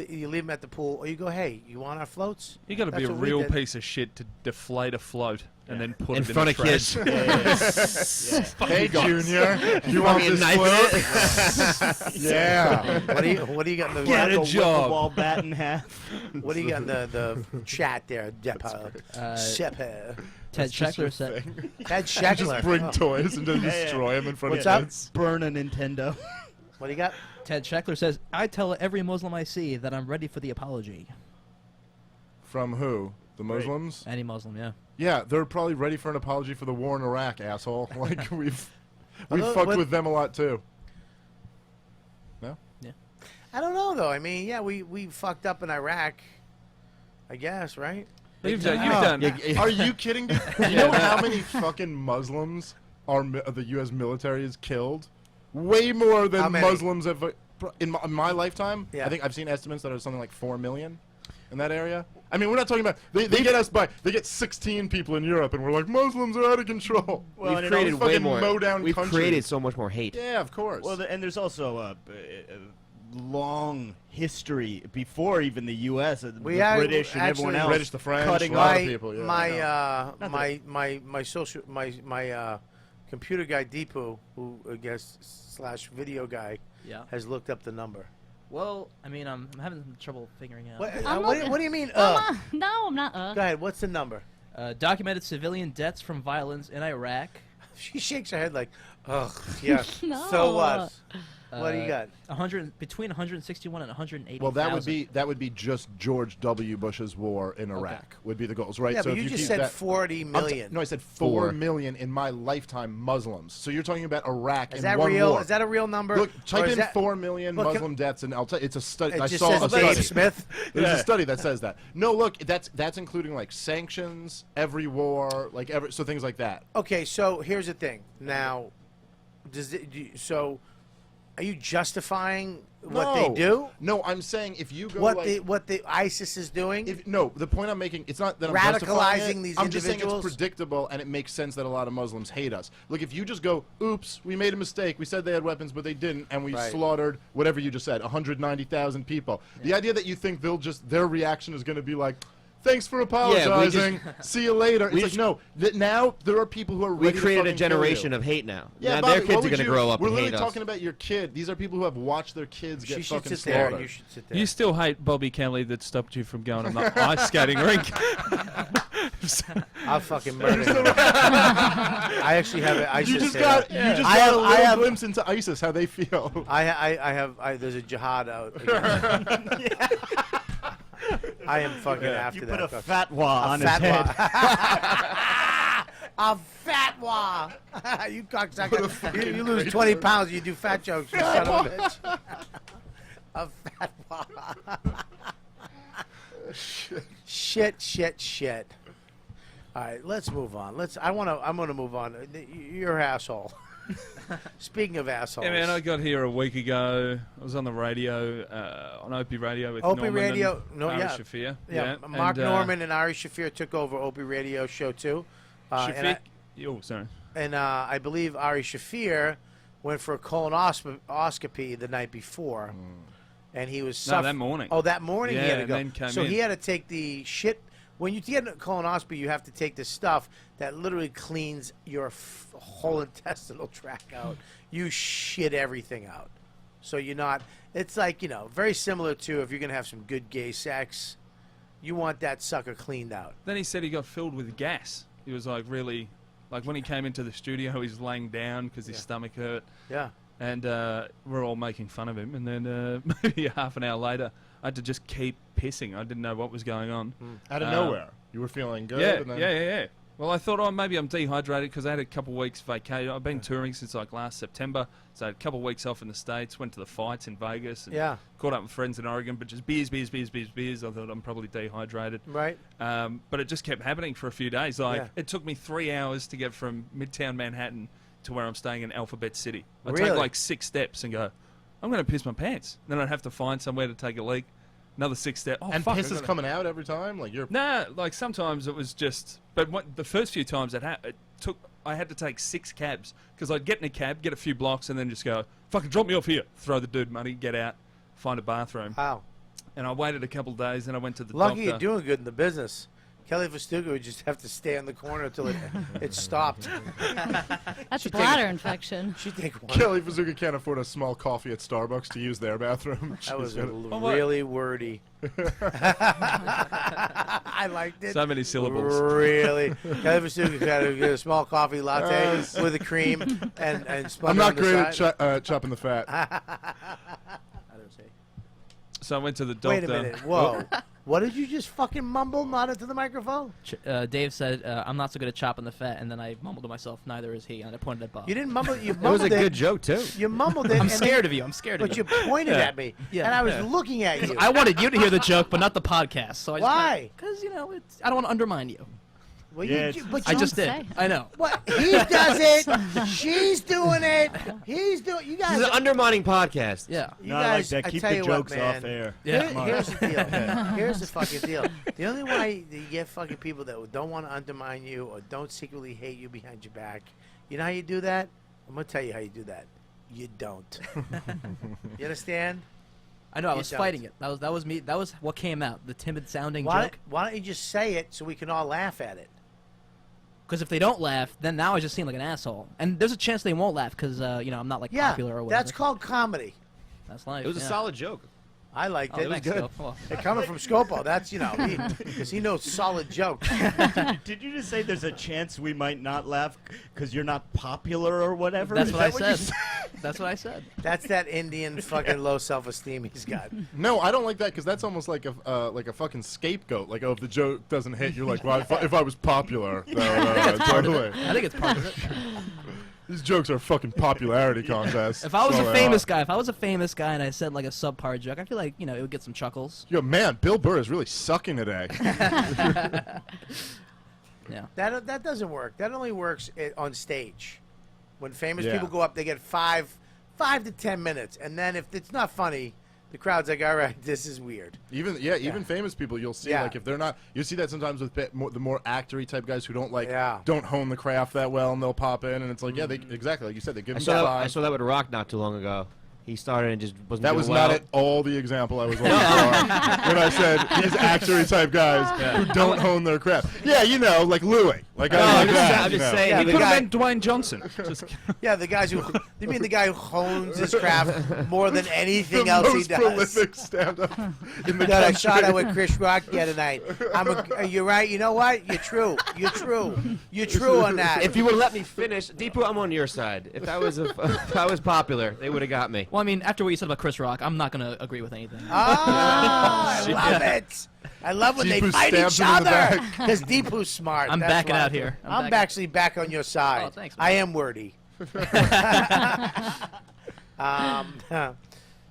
You leave them at the pool, or you go, hey, you want our floats? You got to be a real piece of shit to deflate a float and then put it in front of trash. kids. Hey, Junior, you want this float? Yeah. What do you got in the Get a job. Ball bat in half. What do you got in the chat there, Depa? Ted Scheckler said. Ted Scheckler. Just bring toys and then destroy them in front What's of up? kids. Burn a Nintendo. What do you got? Ted Scheckler says, I tell every Muslim I see that I'm ready for the apology. From who? The Muslims? Any Muslim, yeah. Yeah, they're probably ready for an apology for the war in Iraq, asshole. Like we've Although, fucked with them a lot too. No? Yeah. I don't know though. I mean, yeah, we fucked up in Iraq. I guess, right? You've done. Are you kidding me? You know how many fucking Muslims the U.S. military has killed? Way more How than many? Muslims have. in my lifetime, I think I've seen estimates that are something like 4 million in that area. I mean, we're not talking about they get 16 people in Europe, and we're like Muslims are out of control. Well, we've created way more. We've countries. created so much more hate. Yeah, of course. Well, and there's also a long history before even the U.S. The British and everyone else. British, the French, cutting a lot off of people. Yeah, my computer guy Deepu, who I guess / video guy, has looked up the number. Well, I mean, I'm having some trouble figuring out. What do you mean? No, I'm not. Go ahead. What's the number? Documented civilian deaths from violence in Iraq. She shakes her head like, ugh, yeah. No. So what? What do you got? Between 161 and 180. Well, that would be just George W. Bush's war in Iraq would be the goals, right? Yeah, so but if you just keep said that, 40 million. No, I said 4 million in my lifetime Muslims. So you're talking about Iraq Is in that one real? war. Is that a real number? Look, type in that, 4 million Muslim deaths, and I'll tell you, it's a study. It I just saw says a Dave study. Smith. There's a study that says that. No, look, that's including like sanctions, every war, so things like that. Okay, so here's the thing. Now, are you justifying what they do? No, I'm saying if you go what the ISIS is doing. The point I'm making, it's not that I'm radicalizing these I'm just saying individuals. it's predictable, and it makes sense that a lot of Muslims hate us. Look, if you just go, oops, we made a mistake. We said they had weapons, but they didn't, and we slaughtered whatever you just said, 190,000 people. Yeah. The idea that you think their reaction is going to be like, thanks for apologizing. See you later. It's like, no. Now there are people who are ready to created a generation of hate now. Yeah, now Bobby, their kids are going to grow up and hate us. We're literally talking about your kid. These are people who have watched their kids get fucking sit there and slaughtered. you should sit there. You still hate Bobby Kelly that stopped you from going on the ice skating rink. I'll fucking murder him. I actually have an ISIS. You just got a little glimpse into ISIS, how they feel. There's a jihad out. I am fucking after you that. You put a fatwa on his head. A fatwa. You cocksucker. You lose 20 pounds. You do fat jokes. You son of a bitch. A fatwa. Shit. All right, let's move on. I'm gonna move on. You're an asshole. Speaking of assholes. Yeah, man, I got here a week ago. I was on the radio, on Opie Radio with Norman and Ari Shafir. Yeah, Mark Norman and Ari Shafir took over Opie Radio show 2. Sorry. And I believe Ari Shafir went for a colonoscopy the night before. And he was that morning. Oh, that morning he had to go. And then he had to take the shit. When you get a colonoscopy, you have to take this stuff that literally cleans your whole intestinal tract out. You shit everything out. So you're not... It's like, very similar to if you're going to have some good gay sex, you want that sucker cleaned out. Then he said he got filled with gas. He was like really... Like when he came into the studio, he was laying down because his stomach hurt. Yeah. And we're all making fun of him. And then maybe half an hour later, I had to just keep pissing. I didn't know what was going on. Out of nowhere. You were feeling good? Yeah. Well, I thought, maybe I'm dehydrated because I had a couple of weeks vacation. I've been touring since like last September. So I had a couple of weeks off in the States, went to the fights in Vegas. And caught up with friends in Oregon, but just beers. I thought I'm probably dehydrated. Right. But it just kept happening for a few days. It took me 3 hours to get from Midtown Manhattan to where I'm staying in Alphabet City. I'd take like 6 steps and go, I'm going to piss my pants. Then I'd have to find somewhere to take a leak. Another 6 steps. Oh, and fuck, piss is coming out every time? Like sometimes it was just... But the first few times I had to take 6 cabs because I'd get in a cab, get a few blocks, and then just go, fucking drop me off here. Throw the dude money, get out, find a bathroom. Wow. And I waited a couple of days, and I went to the doctor. Lucky you're doing good in the business. Kelly Festuga would just have to stay in the corner until it stopped. That's a bladder infection. She'd take one. Kelly Festuga can't afford a small coffee at Starbucks to use their bathroom. That was really wordy. I liked it. So many syllables. Really. Kelly Festuga got to get a small coffee latte with a cream and I'm not great at chopping the fat. I don't say. So I went to the doctor. Wait a minute. Whoa. What did you just fucking mumble? Not into the microphone? Dave said, I'm not so good at chopping the fat, and then I mumbled to myself, neither is he, and I pointed at Bob. You didn't mumble. You It mumbled was a good joke, too. You mumbled it. I'm scared of you. But you pointed at me, and I was looking at you. I wanted you to hear the joke, but not the podcast. So Why? Because, I don't want to undermine you. Well, Yeah, but I you just did. say. I know. What? He does it. She's doing it. He's doing. You This guys. is an undermining podcast. Yeah. You No, guys, I like that. I Keep tell the you jokes what, man. off air. Yeah. Here's the deal. Here's the fucking deal. The only way that you get fucking people that don't want to undermine you or don't secretly hate you behind your back, you know how you do that? I'm gonna tell you how you do that. You don't. You understand? I know. I You was don't. fighting it. That was me. That was what came out. The timid sounding Why joke. don't you just say it so we can all laugh at it? Because if they don't laugh, then now I just seem like an asshole. And there's a chance they won't laugh because I'm not like Yeah, popular or whatever. that's called comedy. That's life. It was a yeah. solid joke. I liked Oh, it. thanks, Scope. Well, Hey, coming from Scopo, that's because he knows solid jokes. Did you just say there's a chance we might not laugh because you're not popular or whatever? that's Is what I that you said. That's what I said. That's that Indian fucking low self-esteem he's got. No, I don't like that because that's almost like a fucking scapegoat. Like, oh, if the joke doesn't hit, you're like, well, if I was popular, totally. I think it's part of it. These jokes are a fucking popularity contest. If I was That's a all they famous are. guy, and I said like a subpar joke, I feel like it would get some chuckles. Yo, man, Bill Burr is really sucking today. Yeah. That doesn't work. That only works on stage. When famous Yeah. people go up, they get 5 to 10 minutes, and then if it's not funny, the crowd's like, all right, this is weird. Even famous people, you'll see like if they're not, you see that sometimes with the more actory type guys who don't don't hone the craft that well, and they'll pop in, and it's like they exactly like you said, they give I them saw, five. I saw that with Rock not too long ago. He started and just wasn't That doing was well. not at all the example I was looking for when I said these actory type guys who don't hone their craft. Yeah, like Louis. Like No, I I'm like just, that. I'm just you know. saying. Yeah, he the Could was- have been Dwayne Johnson. Just Yeah, the guys who you mean the guy who hones his craft more than anything the else he most does. prolific stand-up in the That I country. shot at with Chris Rock the other night. You're right. You know what? You're true. You're true on that. If you would have let me finish, Deepu, I'm on your side. If I was popular, they would have got me. Well, I mean, after what you said about Chris Rock, I'm not gonna agree with anything. I love it. I love when they Deepu fight stabs each him in the other back. because Deepu's smart. I'm That's backing why. out here. I'm actually back on your side. Oh, thanks, man. I am wordy.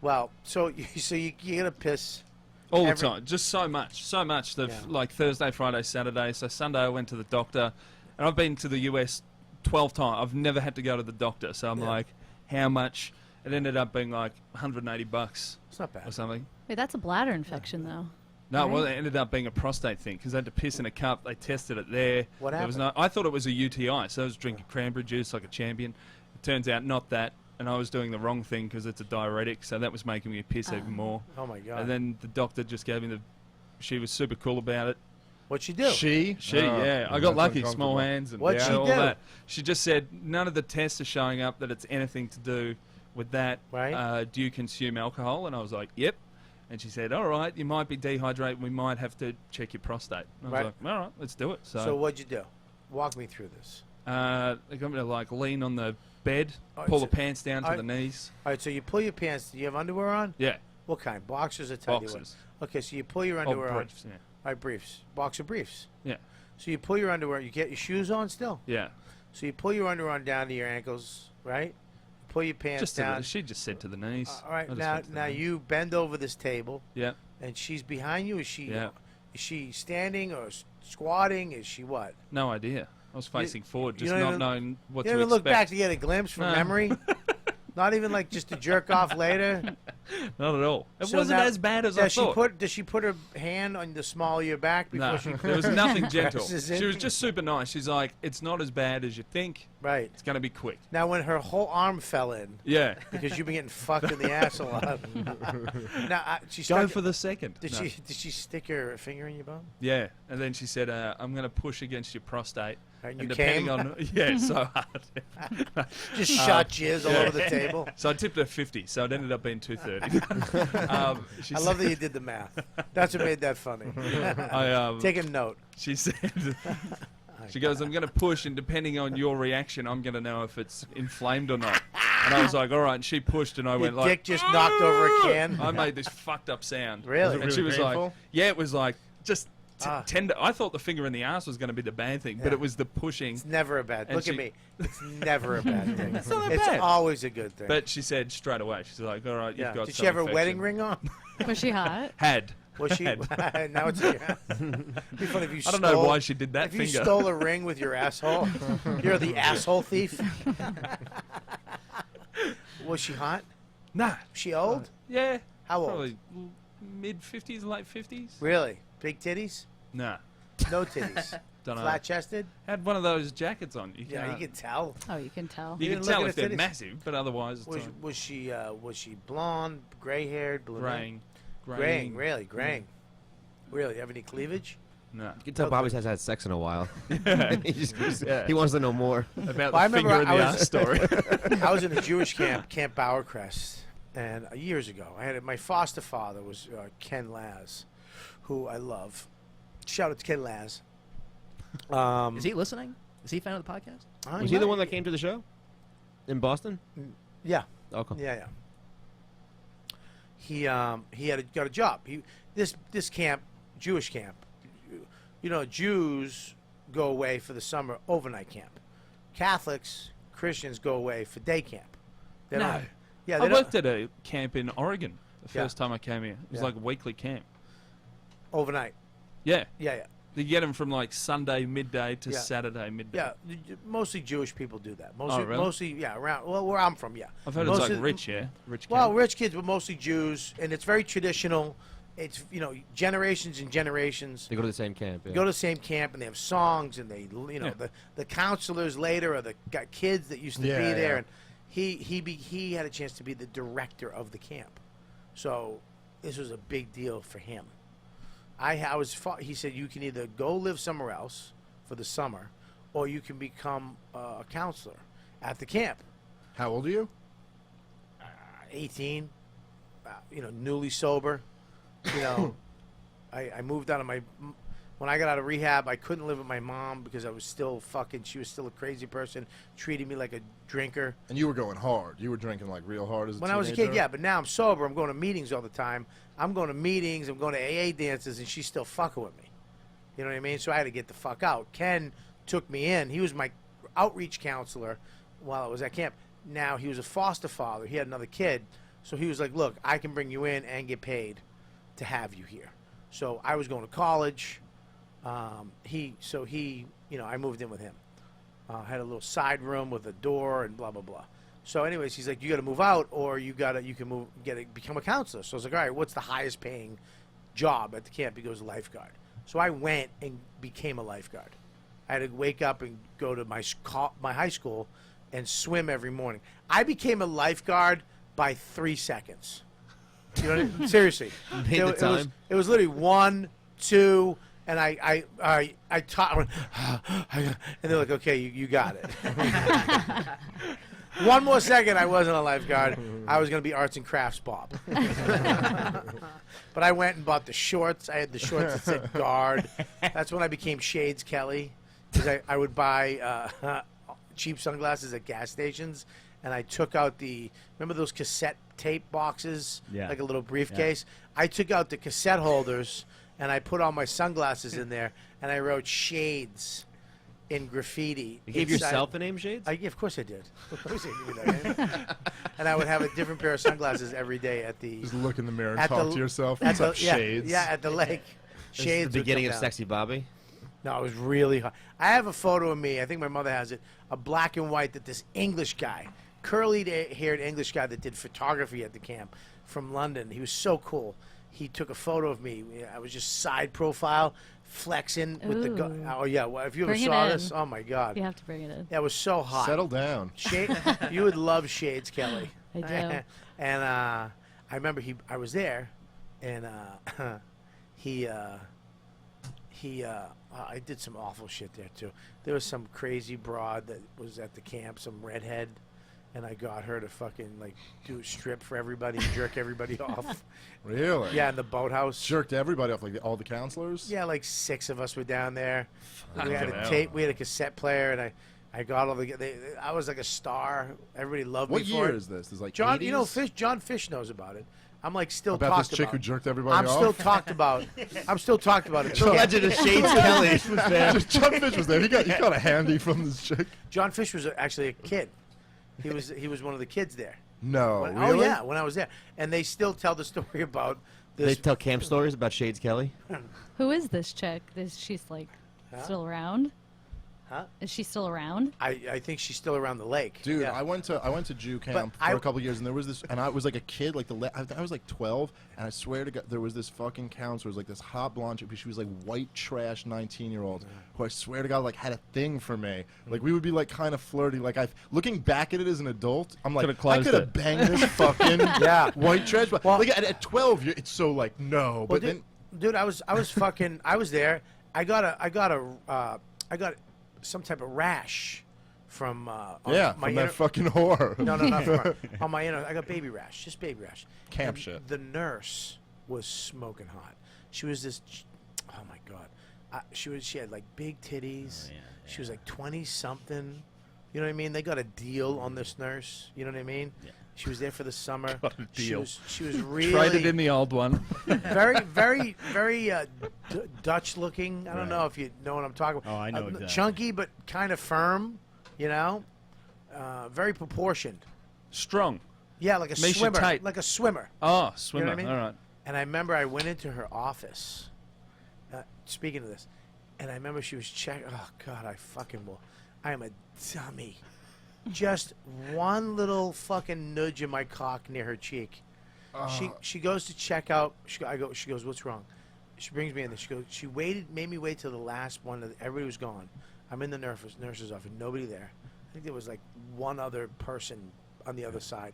Well, so you gonna piss all the every- time, just so much. Yeah. Like Thursday, Friday, Saturday. So Sunday I went to the doctor, and I've been to the US 12 times. I've never had to go to the doctor. So I'm like, how much? It ended up being like $180 It's not bad. or something. Wait, that's a bladder infection, though. No, Right. well, it ended up being a prostate thing because I had to piss in a cup. They tested it there. What There was happened? no. I thought it was a UTI, so I was drinking cranberry juice like a champion. It turns out not that, and I was doing the wrong thing because it's a diuretic, so that was making me piss even more. Oh my god. And then the doctor just gave me the. She was super cool about it. What'd she do? She, Yeah, I got that's lucky. Small uncomfortable. hands and What'd she all do? that. She just said none of the tests are showing up that it's anything to do with that. Right. Do you consume alcohol? And I was like, yep. And she said, all right, you might be dehydrated. We might have to check your prostate. And I was Right. like, all right, let's do it. So what'd you do? Walk me through this. they got me to like lean on the bed, Oh, pull so- the pants down to I- the knees. All right, so you pull your pants. Do you have underwear on? Yeah, What kind? Boxers or tidy whities? boxers. Okay, so you pull your Oh, underwear on. briefs, yeah. All right, briefs. Boxer briefs. Yeah, So you pull your underwear. You get your shoes on still. yeah. So you pull your underwear on down to your ankles, right? Pull your pants Just to down. the, she just said to the knees. All right, I just now went to the now knees. you bend over this table, Yeah, and she's behind you. Is she? Yeah. Is she standing or squatting? Is she what? no idea. I was facing forward, you just don't not even- knowing what You to don't even look back expect. to get a glimpse from No. memory. Not even like just to jerk off later. Not at all. It So wasn't now- as bad as I thought. Does she put her hand on the small of your back before No, she? there was nothing gentle. presses in? She was just super nice. She's like, it's not as bad as you think. Right. It's going to be quick. Now, when her whole arm fell in Yeah. because you've been getting fucked in the ass a lot. Now, she Go stuck, for the second. Did No. she stick her finger in your bum? Yeah. And then she said, I'm going to push against your prostate. And And you depending came? on yeah, so hard. Just shot jizz all yeah. over the table. So I tipped her 50, so it ended up being 230. She I love that you did the math. That's what made that funny. I, Take a note. She said, she goes, I'm going to push, and depending on your reaction, I'm going to know if it's inflamed or not. And I was like, all right. And she pushed, and I Your went dick like, just knocked over a can. I made this fucked up sound. Really? And she really was like, painful? yeah, it was like just Ah. tender. I thought the finger in the ass was going to be the bad thing, but Yeah. it was the pushing. It's never a bad. And Look at she- me. It's never a bad thing. It's not that It's bad. always a good thing. But she said straight away, she's like, all right, yeah. you've got Did some she have her infection. wedding ring on? Was she hot? Had. Was she? Now it's in your ass. Be funny if you I don't know why she did that If finger. you stole a ring with your asshole, you're the asshole thief. Was she hot? Nah. She old? Yeah. How old? Probably mid-50s, late 50s. Really? Big titties? Nah. No titties. Don't know. Flat-chested? Had one of those jackets on. You Yeah, you can tell. Oh, you can tell. You You can didn't look tell at if her they're titties? massive, but otherwise it's Was she blonde, gray-haired, blue? graying. Graying, really, graying. Really, have any cleavage? No. You can tell Okay. Bobby hasn't had sex in a while. Yeah. He wants to know more. About Well, I the remember finger in I the was- ass story. I was in a Jewish camp, Camp Bowercrest, and years ago, I had my foster father was Ken Laz, who I love. Shout out to Ken Laz. Is he listening? Is he a fan of the podcast? Was he the one that came to the show in Boston? Yeah. Okay. Yeah. He got a job. This camp, Jewish camp, you know, Jews go away for the summer overnight camp. Catholics, Christians go away for day camp. They No. don't- Yeah, I they don't- worked at a camp in Oregon the Yeah. first time I came here. It was Yeah. like a weekly camp. overnight. Yeah. Yeah. You get them from like Sunday midday to Yeah. Saturday midday. Yeah, mostly Jewish people do that. Mostly, really? mostly, yeah, around. Well, where I'm from, yeah. I've heard Mostly- it's like rich, yeah? Rich Well, camp. rich kids, but mostly Jews, and it's very traditional. It's generations and generations. They go to the same camp. Yeah. Go to the same camp, and they have songs, and they the counselors later are the got kids that used to Yeah, be there, yeah. and he had a chance to be the director of the camp, so this was a big deal for him. He said you can either go live somewhere else for the summer, or you can become a counselor at the camp. How old are you? 18, newly sober. I moved out of when I got out of rehab, I couldn't live with my mom because I was still she was still a crazy person, treating me like a drinker. And you were going hard. You were drinking like real hard as a When I was a teenager? kid, yeah, but now I'm sober. I'm going to meetings all the time. I'm going to meetings, I'm going to AA dances, and she's still fucking with me. You know what I mean? So I had to get the fuck out. Ken took me in. He was my outreach counselor while I was at camp. Now he was a foster father. He had another kid. So he was like, look, I can bring you in and get paid to have you here. So I was going to college. I moved in with him. Had a little side room with a door and blah, blah, blah. So anyways, he's like, you got to move out or you can become a counselor. So I was like, all right, what's the highest paying job at the camp? He goes, lifeguard. So I went and became a lifeguard. I had to wake up and go to my high school and swim every morning. I became a lifeguard by 3 seconds. You know what I mean? Seriously. Made the time. It was literally 1, 2, and I taught. I went, and they're like, okay, you got it. One more second, I wasn't a lifeguard. I was going to be arts and crafts Bob. But I went and bought the shorts. I had the shorts that said guard. That's when I became Shades Kelly. Because I would buy cheap sunglasses at gas stations. And I took out remember those cassette tape boxes? Yeah. Like a little briefcase? Yeah. I took out the cassette holders, and I put all my sunglasses in there, and I wrote Shades in graffiti. You gave yourself the name Shades? Of course I did. Of course I gave me that name. And I would have a different pair of sunglasses every day at the... Just look in the mirror and at talk the- to yourself. at What's the- up, yeah, Shades? Yeah, at the lake. This is Shades the would beginning come of down. Sexy Bobby. No, it was really hot. I have a photo of me. I think my mother has it. A black and white that this English guy, curly-haired English guy that did photography at the camp from London. He was so cool. He took a photo of me. I was just side profile, flexing with the gun. Ooh. Oh, yeah. Well, if you ever Bring it saw in. this, oh, my God. You have to bring it in. That was so hot. Settle down. You would love Shades Kelly. I do. And I remember I was there, and I did some awful shit there too. There was some crazy broad that was at the camp, some redhead, and I got her to fucking like do a strip for everybody, jerk everybody off. Really? Yeah, in the boathouse. Jerked everybody off, like all the counselors? Yeah, like 6 of us were down there. We had Fucking a hell. tape. We had a cassette player, and I got all I was like a star. Everybody loved What me for year it. is this? This is like John, 80s? John Fish knows about it. I'm like still About talked this chick about. who jerked everybody I'm off? still talked about. I'm still talked about it. The legend of Shades Kelly was there. John Fish was there. He got a handy from this chick. John Fish was actually a kid. He was one of the kids there. No, When- really? Oh yeah, when I was there, and they still tell the story about They tell camp stories about Shades Kelly. Who is this chick? She's like still around? Huh? Is she still around? I think she's still around the lake. Dude, yeah. I went to Jew camp for a couple years, and there was this, and I was like a kid, like I was like 12, and I swear to God, there was this fucking counselor, was like this hot blonde chick, she was like white trash 19-year-old, who I swear to God like had a thing for me. Like we would be like kind of flirty. Like looking back at it as an adult, I'm like, I could have banged this fucking white trash. But like at 12, it's so like no. But then, dude, I was fucking, I was there. I got some type of rash from from that fucking whore. No, not from her. On my inner, I got baby rash, just baby rash. Camp and shit. The nurse was smoking hot. She was this, oh my God, she had like big titties. She was like 20 something. You know what I mean? They got a deal on this nurse. You know what I mean? Yeah. She was there for the summer. Got a deal. She was really traded in the old one. very Dutch looking. I don't know if you know what I'm talking about. Oh, I know exactly. Chunky but kind of firm. You know, very proportioned. Strong. Yeah, like a Misha swimmer. Tate. Like a swimmer. Oh, swimmer. You know what I mean? All right. And I remember I went into her office. Speaking of this, and I remember she was checking. Oh God, I am a dummy. Just one little fucking nudge in my cock near her cheek. She goes to check out. She goes, what's wrong? She brings me in there. She goes, made me wait till the last one. Everybody was gone. I'm in the nurse's office. Nobody there. I think there was like one other person on the other side.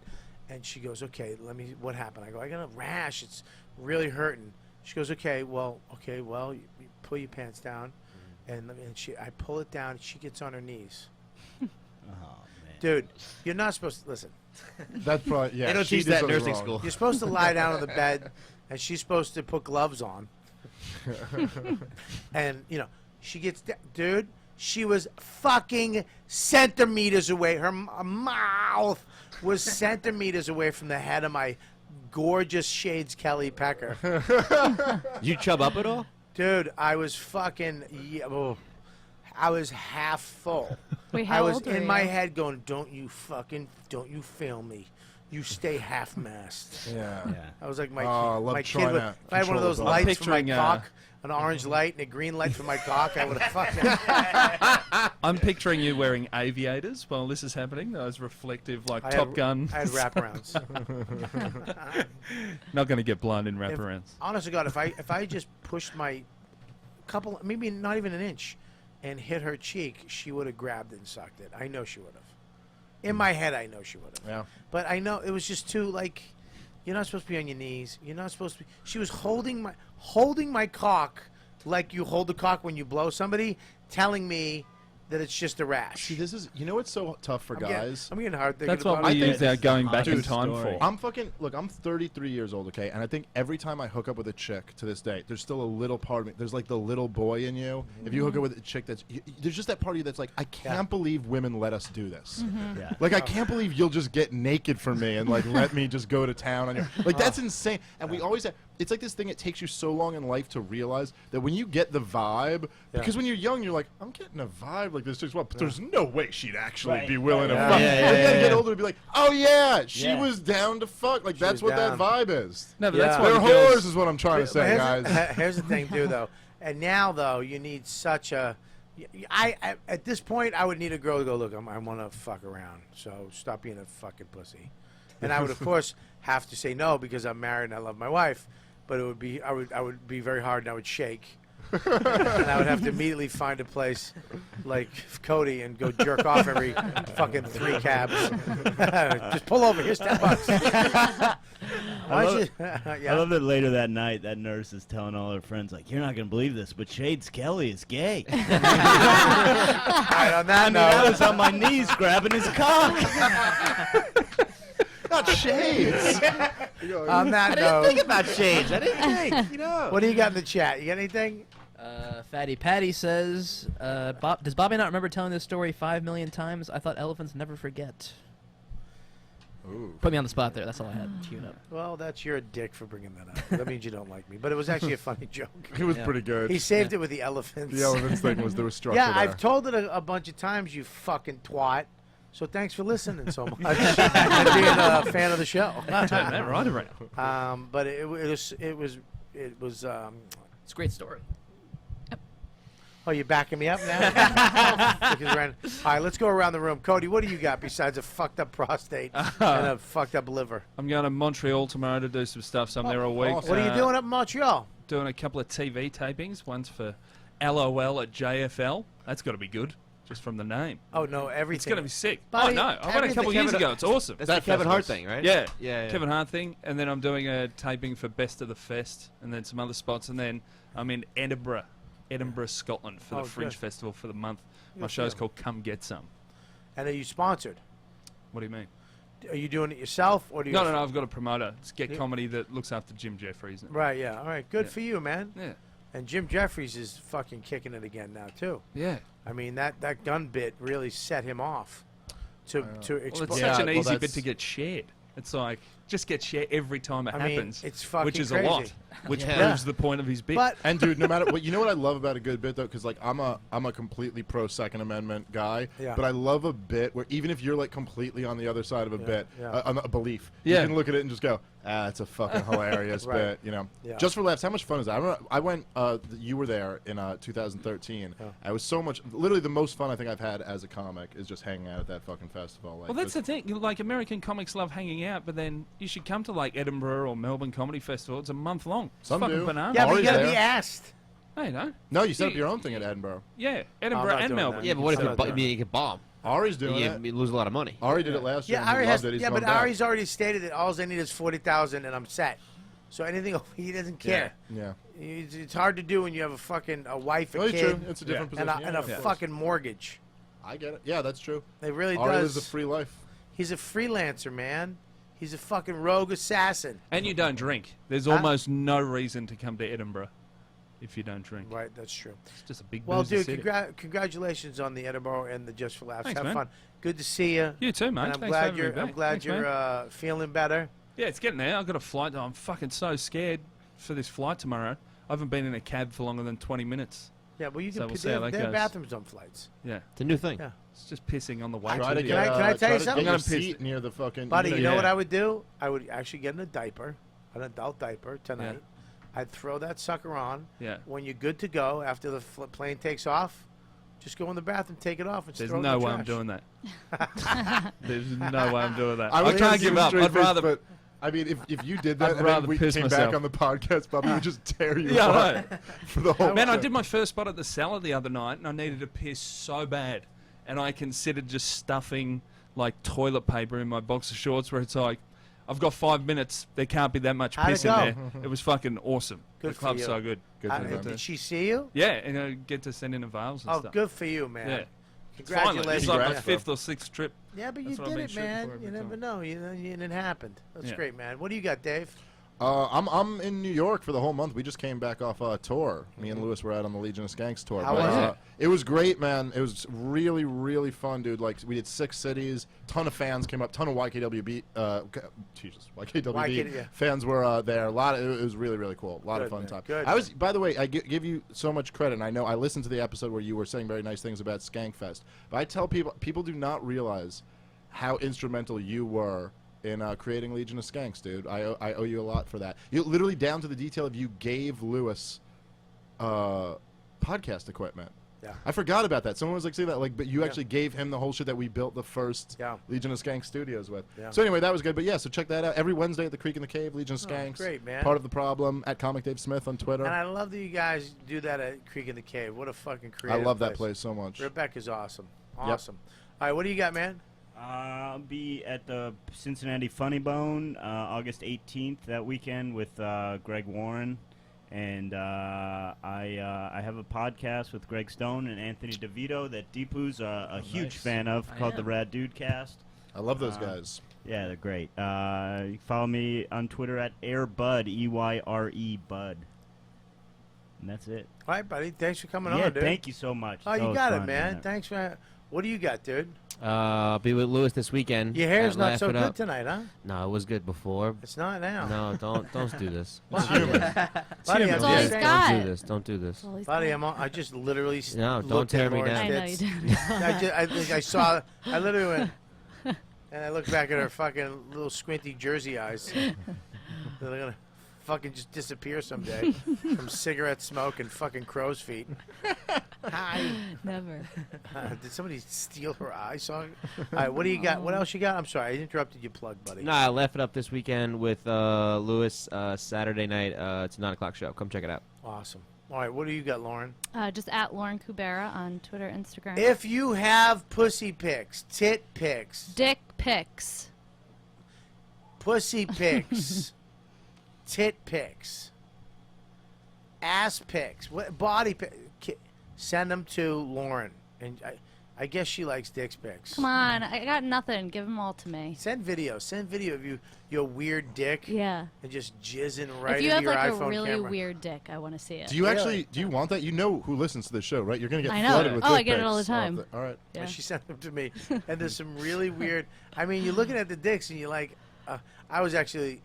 And she goes, okay, what happened? I go, I got a rash. It's really hurting. She goes, okay, well, you pull your pants down. And I pull it down. She gets on her knees. Dude, you're not supposed to listen. That's probably They don't teach that in nursing school. You're supposed to lie down on the bed, and she's supposed to put gloves on. And she gets dude. She was fucking centimeters away. Her mouth was centimeters away from the head of my gorgeous Shades Kelly pecker. Did you chub up at all? Dude, I was fucking. I was half full. Wait, I how was old were in you? my head going, don't you fail me. You stay half-mast. Yeah. I was like I love my trying kid. If to I had one of control those the lights for my picturing, cock, an orange light and a green light for my cock, I would have fucking... I'm picturing you wearing aviators while this is happening. Those reflective, like Top Gun. I had wraparounds. Not going to get blind in wraparounds. Honest to God, if I just pushed my couple, maybe not even an inch, and hit her cheek, she would have grabbed it and sucked it. I know she would have. In my head, I know she would have. Yeah. But I know it was just too, like, you're not supposed to be on your knees. You're not supposed to be. She was holding my cock like you hold the cock when you blow somebody, telling me that it's just a rash. See, this is, what's so tough for guys? I'm getting hard thinking That's what about we it. use our going back in Dude, time story. for. I'm 33 years old, okay? And I think every time I hook up with a chick to this day, there's still a little part of me. There's like the little boy in you. If you hook up with a chick there's just that part of you that's like, I can't believe women let us do this. Yeah. Like, I can't believe you'll just get naked for me and like let me just go to town on you. Like, that's insane. And we always have, it's like this thing, it takes you so long in life to realize that when you get the vibe, because when you're young, you're like, I'm getting a vibe like this. Just what? But there's no way she'd actually be willing to fuck. Yeah, But then you get older to be like, oh yeah, she Yeah. was down to fuck. Like, that's was what down. that vibe is. No, but Yeah. that's why They're the girls- whores is what I'm trying to say, Here's guys. Here's the thing, too, though. And now, though, you need such a... I at this point, I would need a girl to go, look, I want to fuck around, so stop being a fucking pussy. And I would, of course, have to say no because I'm married and I love my wife. But it would be, I would be very hard and I would shake. And I would have to immediately find a place like Cody and go jerk off every fucking 3 cabs. Just pull over. Here's $10. I love, Yeah. I love that later that night, that nurse is telling all her friends, like, you're not going to believe this, but Shades Kelly is gay. All right, on that note, I was on my knees grabbing his cock. Not shades. on that note, Think about Shades. I didn't think. what do you got in the chat? You got anything? Fatty Patty says, does Bobby not remember telling this story 5 million times? I thought elephants never forget. Ooh. Put me on the spot there. That's all I had queued up. Well, that's your dick for bringing that up. That means you don't like me. But it was actually a funny joke. It was pretty good. He saved it with the elephants. The elephants thing was, there was structure Yeah, there. I've told it a bunch of times, you fucking twat. So thanks for listening so much and being a fan of the show. Turn that right around. But it was It's a great story. Oh, you backing me up now? All right, let's go around the room. Cody, what do you got besides a fucked up prostate and a fucked up liver? I'm going to Montreal tomorrow to do some stuff. So I'm there a week. What are you doing up in Montreal? Doing a couple of TV tapings. One's for LOL at JFL. That's got to be good, just from the name. Oh, no, everything. It's going to be sick. Buddy, I went a couple years ago. It's awesome. That's the Kevin Hart thing, right? Yeah. Yeah. Kevin Hart thing. And then I'm doing a taping for Best of the Fest and then some other spots. And then I'm in Edinburgh, Scotland for the Fringe Festival for the month. My show's called Come Get Some. And are you sponsored? What do you mean? Are you doing it yourself? Or do you No, I've got a promoter. It's Get Comedy that looks after Jim Jeffries. Right, yeah. All right, good for you, man. Yeah. And Jim Jeffries is fucking kicking it again now, too. Yeah. I mean, that gun bit really set him off to expose. Well, it's such an easy bit to get shared. It's like, just get shared every time it happens. It's fucking which is crazy. a lot. Which proves the point of his bit. And dude, no matter what, you know what I love about a good bit though, because like I'm a completely pro Second Amendment guy, but I love a bit where even if you're like completely on the other side of a bit, on a belief, you can look at it and just go, it's a fucking hilarious bit, you know. Just for laughs, how much fun is that? I remember I went, you were there in 2013. I was so much, literally the most fun I think I've had as a comic is just hanging out at that fucking festival. Like, well, that's the thing. Like American comics love hanging out, but then you should come to like Edinburgh or Melbourne Comedy Festival. It's a month long. Some fucking do. bananas. Yeah, but you gotta be asked. Hey, no. No, you set up your own thing at Edinburgh. Yeah, Edinburgh and Melbourne. Yeah, but what if you get bombed? Ari's doing it. You lose a lot of money. Ari did it last year. Yeah, Ari has. It. He's Yeah, but back. Ari's already stated that all I need is 40,000 and I'm set. So anything over, he doesn't care. Yeah. It's hard to do when you have a wife, a kid, true. It's a different position. and a fucking mortgage. I get it. Yeah, that's true. It really Ari does. lives a free life. He's a freelancer, man. He's a fucking rogue assassin. And you don't drink. There's almost no reason to come to Edinburgh if you don't drink. Right, that's true. It's just a big Well, boozy dude, city. congratulations on the Edinburgh and the Just for Laughs. Thanks, Have man. fun. Good to see you. You too, mate. And I'm Thanks for glad having me you're. back. I'm glad Thanks, you're man. feeling better. Yeah, it's getting there. I've got a flight. I'm fucking so scared for this flight tomorrow. I haven't been in a cab for longer than 20 minutes. Yeah, well, you So can. we'll see how that There are goes. bathrooms on flights. Yeah. It's a new thing. Yeah. It's just pissing on the way Try to to the get, Can I tell you try to something? get I'm your gonna piss- seat near the fucking. Buddy, you know yeah. what I would do? I would actually get in a diaper, an adult diaper tonight. I'd throw that sucker on. Yeah. When you're good to go, after the plane takes off, just go in the bathroom, take it off, and There's throw it in no the way I'm trash. doing that. There's no way I'm doing that. I I was can't gonna give say up. straight I'd face, rather. But I mean, if you did that I'd and rather then we piss came myself. back on the podcast, Bobby would just tear you Yeah, I apart know. for the whole. Man, I show. did my first spot at the Cellar the other night, and I needed to piss so bad, and I considered just stuffing like toilet paper in my boxer shorts, where it's like, I've got 5 minutes. There can't be that much How'd piss it in go? there. It was fucking awesome. Good the for club's you. so good. Good for them. Did she see you? Yeah, and I get to send in avails and Oh, stuff. good for you, man. Yeah. Congratulations. Finally, it's like my Congrats, bro. 5th or 6th trip. Yeah, but you That's what I've did been it, shooting man. for every You never time. know. It happened. That's Yeah. great, man. What do you got, Dave? I'm in New York for the whole month. We just came back off a tour. Me and Lewis were out on the Legion of Skanks tour. How But, was it? It was great, man. It was really, really fun, dude. Like we did 6 cities. Ton of fans came up. Ton of YKWD. YKWD yeah. fans were there. A lot. It was really, really cool. A lot of Good, fun man. time. Good, I was. By the way, I give you so much credit. And I know I listened to the episode where you were saying very nice things about Skankfest. But I tell people do not realize how instrumental you were in creating Legion of Skanks, dude. I owe you a lot for that. You literally down to the detail of you gave Lewis podcast equipment. Yeah. I forgot about that. Someone was like, "Say that," like, but you actually gave him the whole shit that we built the first Yeah. Legion of Skanks studios with. Yeah. So anyway, that was good. But yeah, so check that out every Wednesday at the Creek in the Cave. Legion of Skanks. great, man. Part of the problem at Comic Dave Smith on Twitter. And I love that you guys do that at Creek in the Cave. What a fucking creative I love that place so much. Rebecca's awesome. Awesome. All right, what do you got, man? I'll be at the Cincinnati Funny Bone August 18th that weekend with Greg Warren. And I have a podcast with Greg Stone and Anthony DeVito that Deepu's a huge fan of called the Rad Dude Cast. I love those guys. Yeah, they're great. You can follow me on Twitter at AirBud, EYRE Bud. And that's it. All right, buddy. Thanks for coming Yeah, on, dude. thank you so much. Oh, That you was got it, fun, man. yeah. Thanks for. What do you got, dude? Be with Lewis this weekend. Your hair's at not Laugh so It good Up. tonight, huh? No, it was good before. It's not now. No, don't do this. Buddy, That's all I'm he's just Don't saying- got. do this. Don't do this. All he's Buddy, got. I just literally No, don't looked at tear me Lawrence down. I know you Fitz. did. I think I saw. I literally went. And I look back at her fucking little squinty Jersey eyes. They're gonna fucking just disappear someday from cigarette smoke and fucking crow's feet. Hi. Never. Did somebody steal her eye socket? All right, what do you got? What else you got? I'm sorry, I interrupted your plug, buddy. No, I left it up this weekend with Lewis Saturday night. It's a 9 o'clock show. Come check it out. Awesome. All right, what do you got, Lauren? Just at Lauren Kubera on Twitter, Instagram. If you have pussy pics, tit pics, Dick pics. pussy pics, tit pics, ass pics, body pics, send them to Lauren. And I guess she likes dick pics. Come on, I got nothing. Give them all to me. Send video. Send video of your weird dick. Yeah. And just jizzing right If you into have your like iPhone a really camera. weird dick, I want to see it. Do you actually? Do you want that? You know who listens to this show, right? You're gonna get I know. flooded with Oh, I dick get it all the pics. time. All right. Yeah. She sent them to me, and there's some really weird. I mean, you're looking at the dicks, and you're like, I was actually,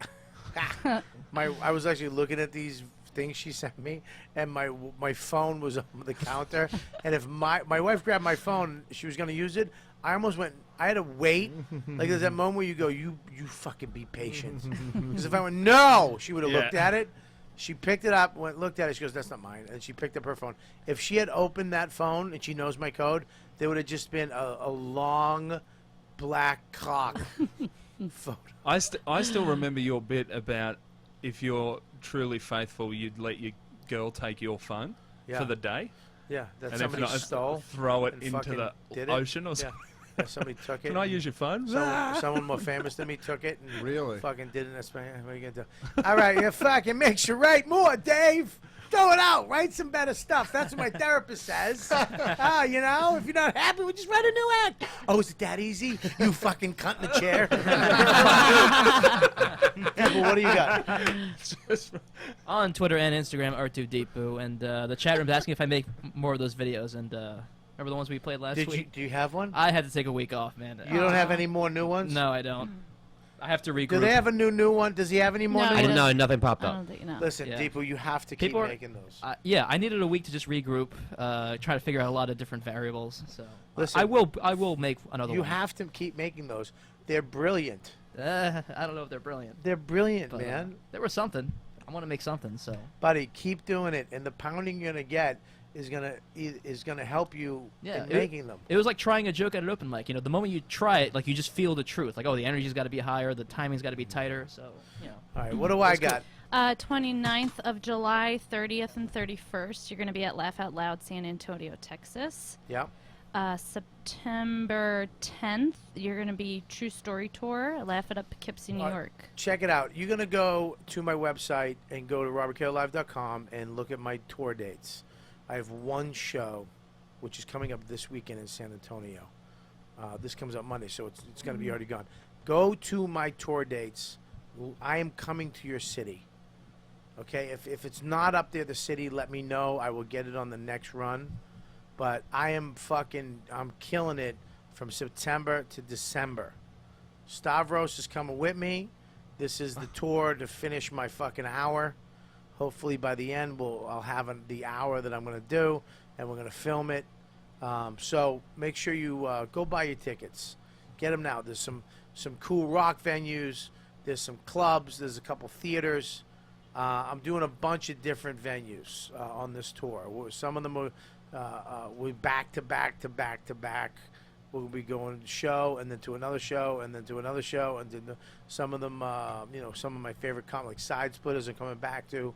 I was actually looking at these things she sent me, and my phone was on the counter, and if my wife grabbed my phone, she was gonna use it. I almost went. I had to wait. Like there's that moment where you go, you fucking be patient, because if I went no, she would have looked at it. She picked it up, looked at it. She goes, "That's not mine," and she picked up her phone. If she had opened that phone and she knows my code, there would have just been a long black cock photo. I still remember your bit about if you're truly faithful, you'd let your girl take your phone for the day. Yeah, that And somebody if not, stole. throw it and into fucking the did it. ocean or Yeah. something. Yeah, somebody took it. Can I use your phone? Someone more famous than me took it and Really? fucking did it. That's what are you gonna do? All right, you fucking makes you write more, Dave. Throw it out. Write some better stuff. That's what my therapist says. You know, if you're not happy, we just write a new act. Oh, is it that easy? You fucking cunt in the chair. Well, what do you got? On Twitter and Instagram, R2Deepu, and the chat room's asking if I make more of those videos. And remember the ones we played last week? Do you have one? I had to take a week off, man. You don't have any more new ones? No, I don't. I have to regroup. Do they have a new one? Does he have any more No, new he ones? No, nothing popped I up. don't think, no. Listen, Yeah. Deepu, you have to People keep are- making those. Yeah, I needed a week to just regroup, try to figure out a lot of different variables. So Listen, I will make another You one. have to keep making those. They're brilliant. I don't know if they're brilliant. They're brilliant, But, man. there was something. I want to make something, so. Buddy, keep doing it, and the pounding you're gonna get is gonna help you in making them. It was like trying a joke at an open mic. You know, the moment you try it, like you just feel the truth. Like, oh, the energy's got to be higher, the timing's got to be tighter. So, you know. All right, what do I got? 29th of July, 30th and 31st, you're going to be at Laugh Out Loud, San Antonio, Texas. Yeah. September 10th, you're going to be True Story Tour, Laugh It Up, Poughkeepsie, New York. Check it out. You're gonna go to my website and go to robertkllive.com and look at my tour dates. I have one show, which is coming up this weekend in San Antonio. This comes up Monday, so it's going to be already gone. Go to my tour dates. I am coming to your city. Okay? If it's not up there, the city, let me know. I will get it on the next run. But I'm killing it from September to December. Stavros is coming with me. This is the tour to finish my fucking hour. Hopefully by the end I'll have the hour that I'm going to do, and we're going to film it. So make sure you go buy your tickets. Get them now. There's some cool rock venues. There's some clubs. There's a couple theaters. I'm doing a bunch of different venues on this tour. Some of them we're back to back to back to back. We'll be going to show and then to another show and then to another show, and then some of them, some of my favorite like Side Splitters I'm coming back to.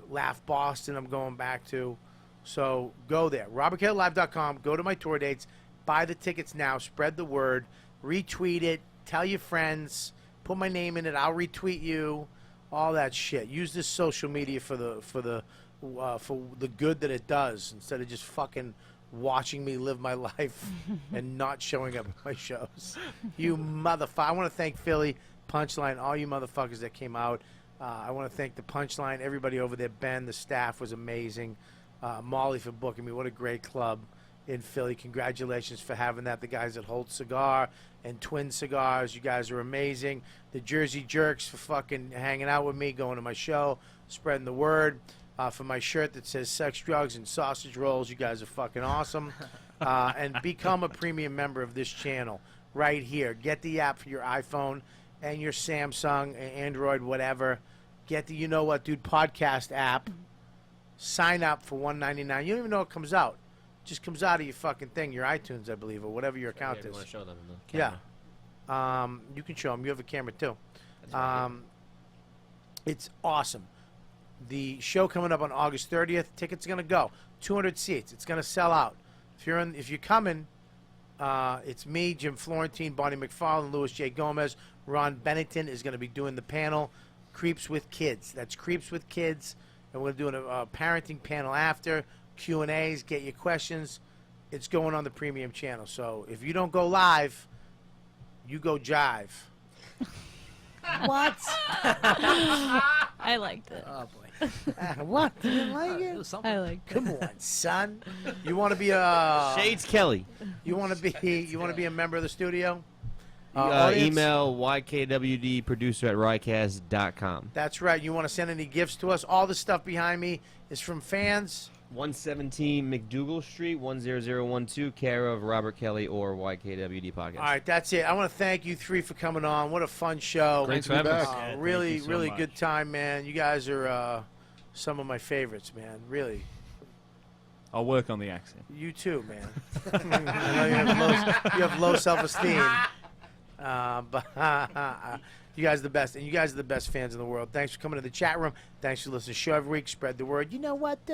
Laugh Boston I'm going back to. So go there, robertklive.com. Go to my tour dates, buy the tickets now, spread the word, retweet it, tell your friends, put my name in it. I'll retweet you, all that shit. Use this social media for the good that it does, instead of just fucking watching me live my life and not showing up at my shows. You motherfucker. I want to thank Philly, Punchline, all you motherfuckers that came out. I want to thank the Punchline, everybody over there. Ben, the staff was amazing. Molly for booking me. What a great club in Philly. Congratulations for having that. The guys at Holt Cigar and Twin Cigars, you guys are amazing. The Jersey Jerks for fucking hanging out with me, going to my show, spreading the word. For my shirt that says Sex, Drugs, and Sausage Rolls, you guys are fucking awesome. And become a premium member of this channel. right here. Get the app for your iPhone and your Samsung, Android, whatever. Get the You Know What Dude podcast app. Sign up for $1.99. You don't even know it comes out. It just comes out of your fucking thing, your iTunes, I believe, or whatever your account is. You want to show them the camera. Yeah. You can show them. You have a camera, too. It's awesome. The show coming up on August 30th. Tickets are going to go. 200 seats. It's going to sell out. If you're coming, it's me, Jim Florentine, Bonnie McFarlane, Louis J. Gomez. Ron Bennington is going to be doing the panel, Creeps with Kids. That's Creeps with Kids. And we're doing a parenting panel after, Q&As, get your questions. It's going on the premium channel. So if you don't go live, you go jive. What? I liked it. Oh boy. What? You didn't like It it? was something. I liked it. Come on, son. You want to be a Shades Kelly. You want to be a member of the studio? Audience? Email ykwdproducer@rycast.com. That's right. You want to send any gifts to us? All the stuff behind me is from fans. 117 McDougal Street, 10012, care of Robert Kelly or YKWD Podcast. All right, that's it. I want to thank you three for coming on. What a fun show. Thanks for having us. Yeah, really, thank you so really much. good time, man. You guys are some of my favorites, man. Really. I'll work on the accent. You too, man. I know you have low self-esteem. But you guys are the best. And you guys are the best fans in the world. Thanks for coming to the chat room. Thanks for listening to the show every week. Spread the word. You know what,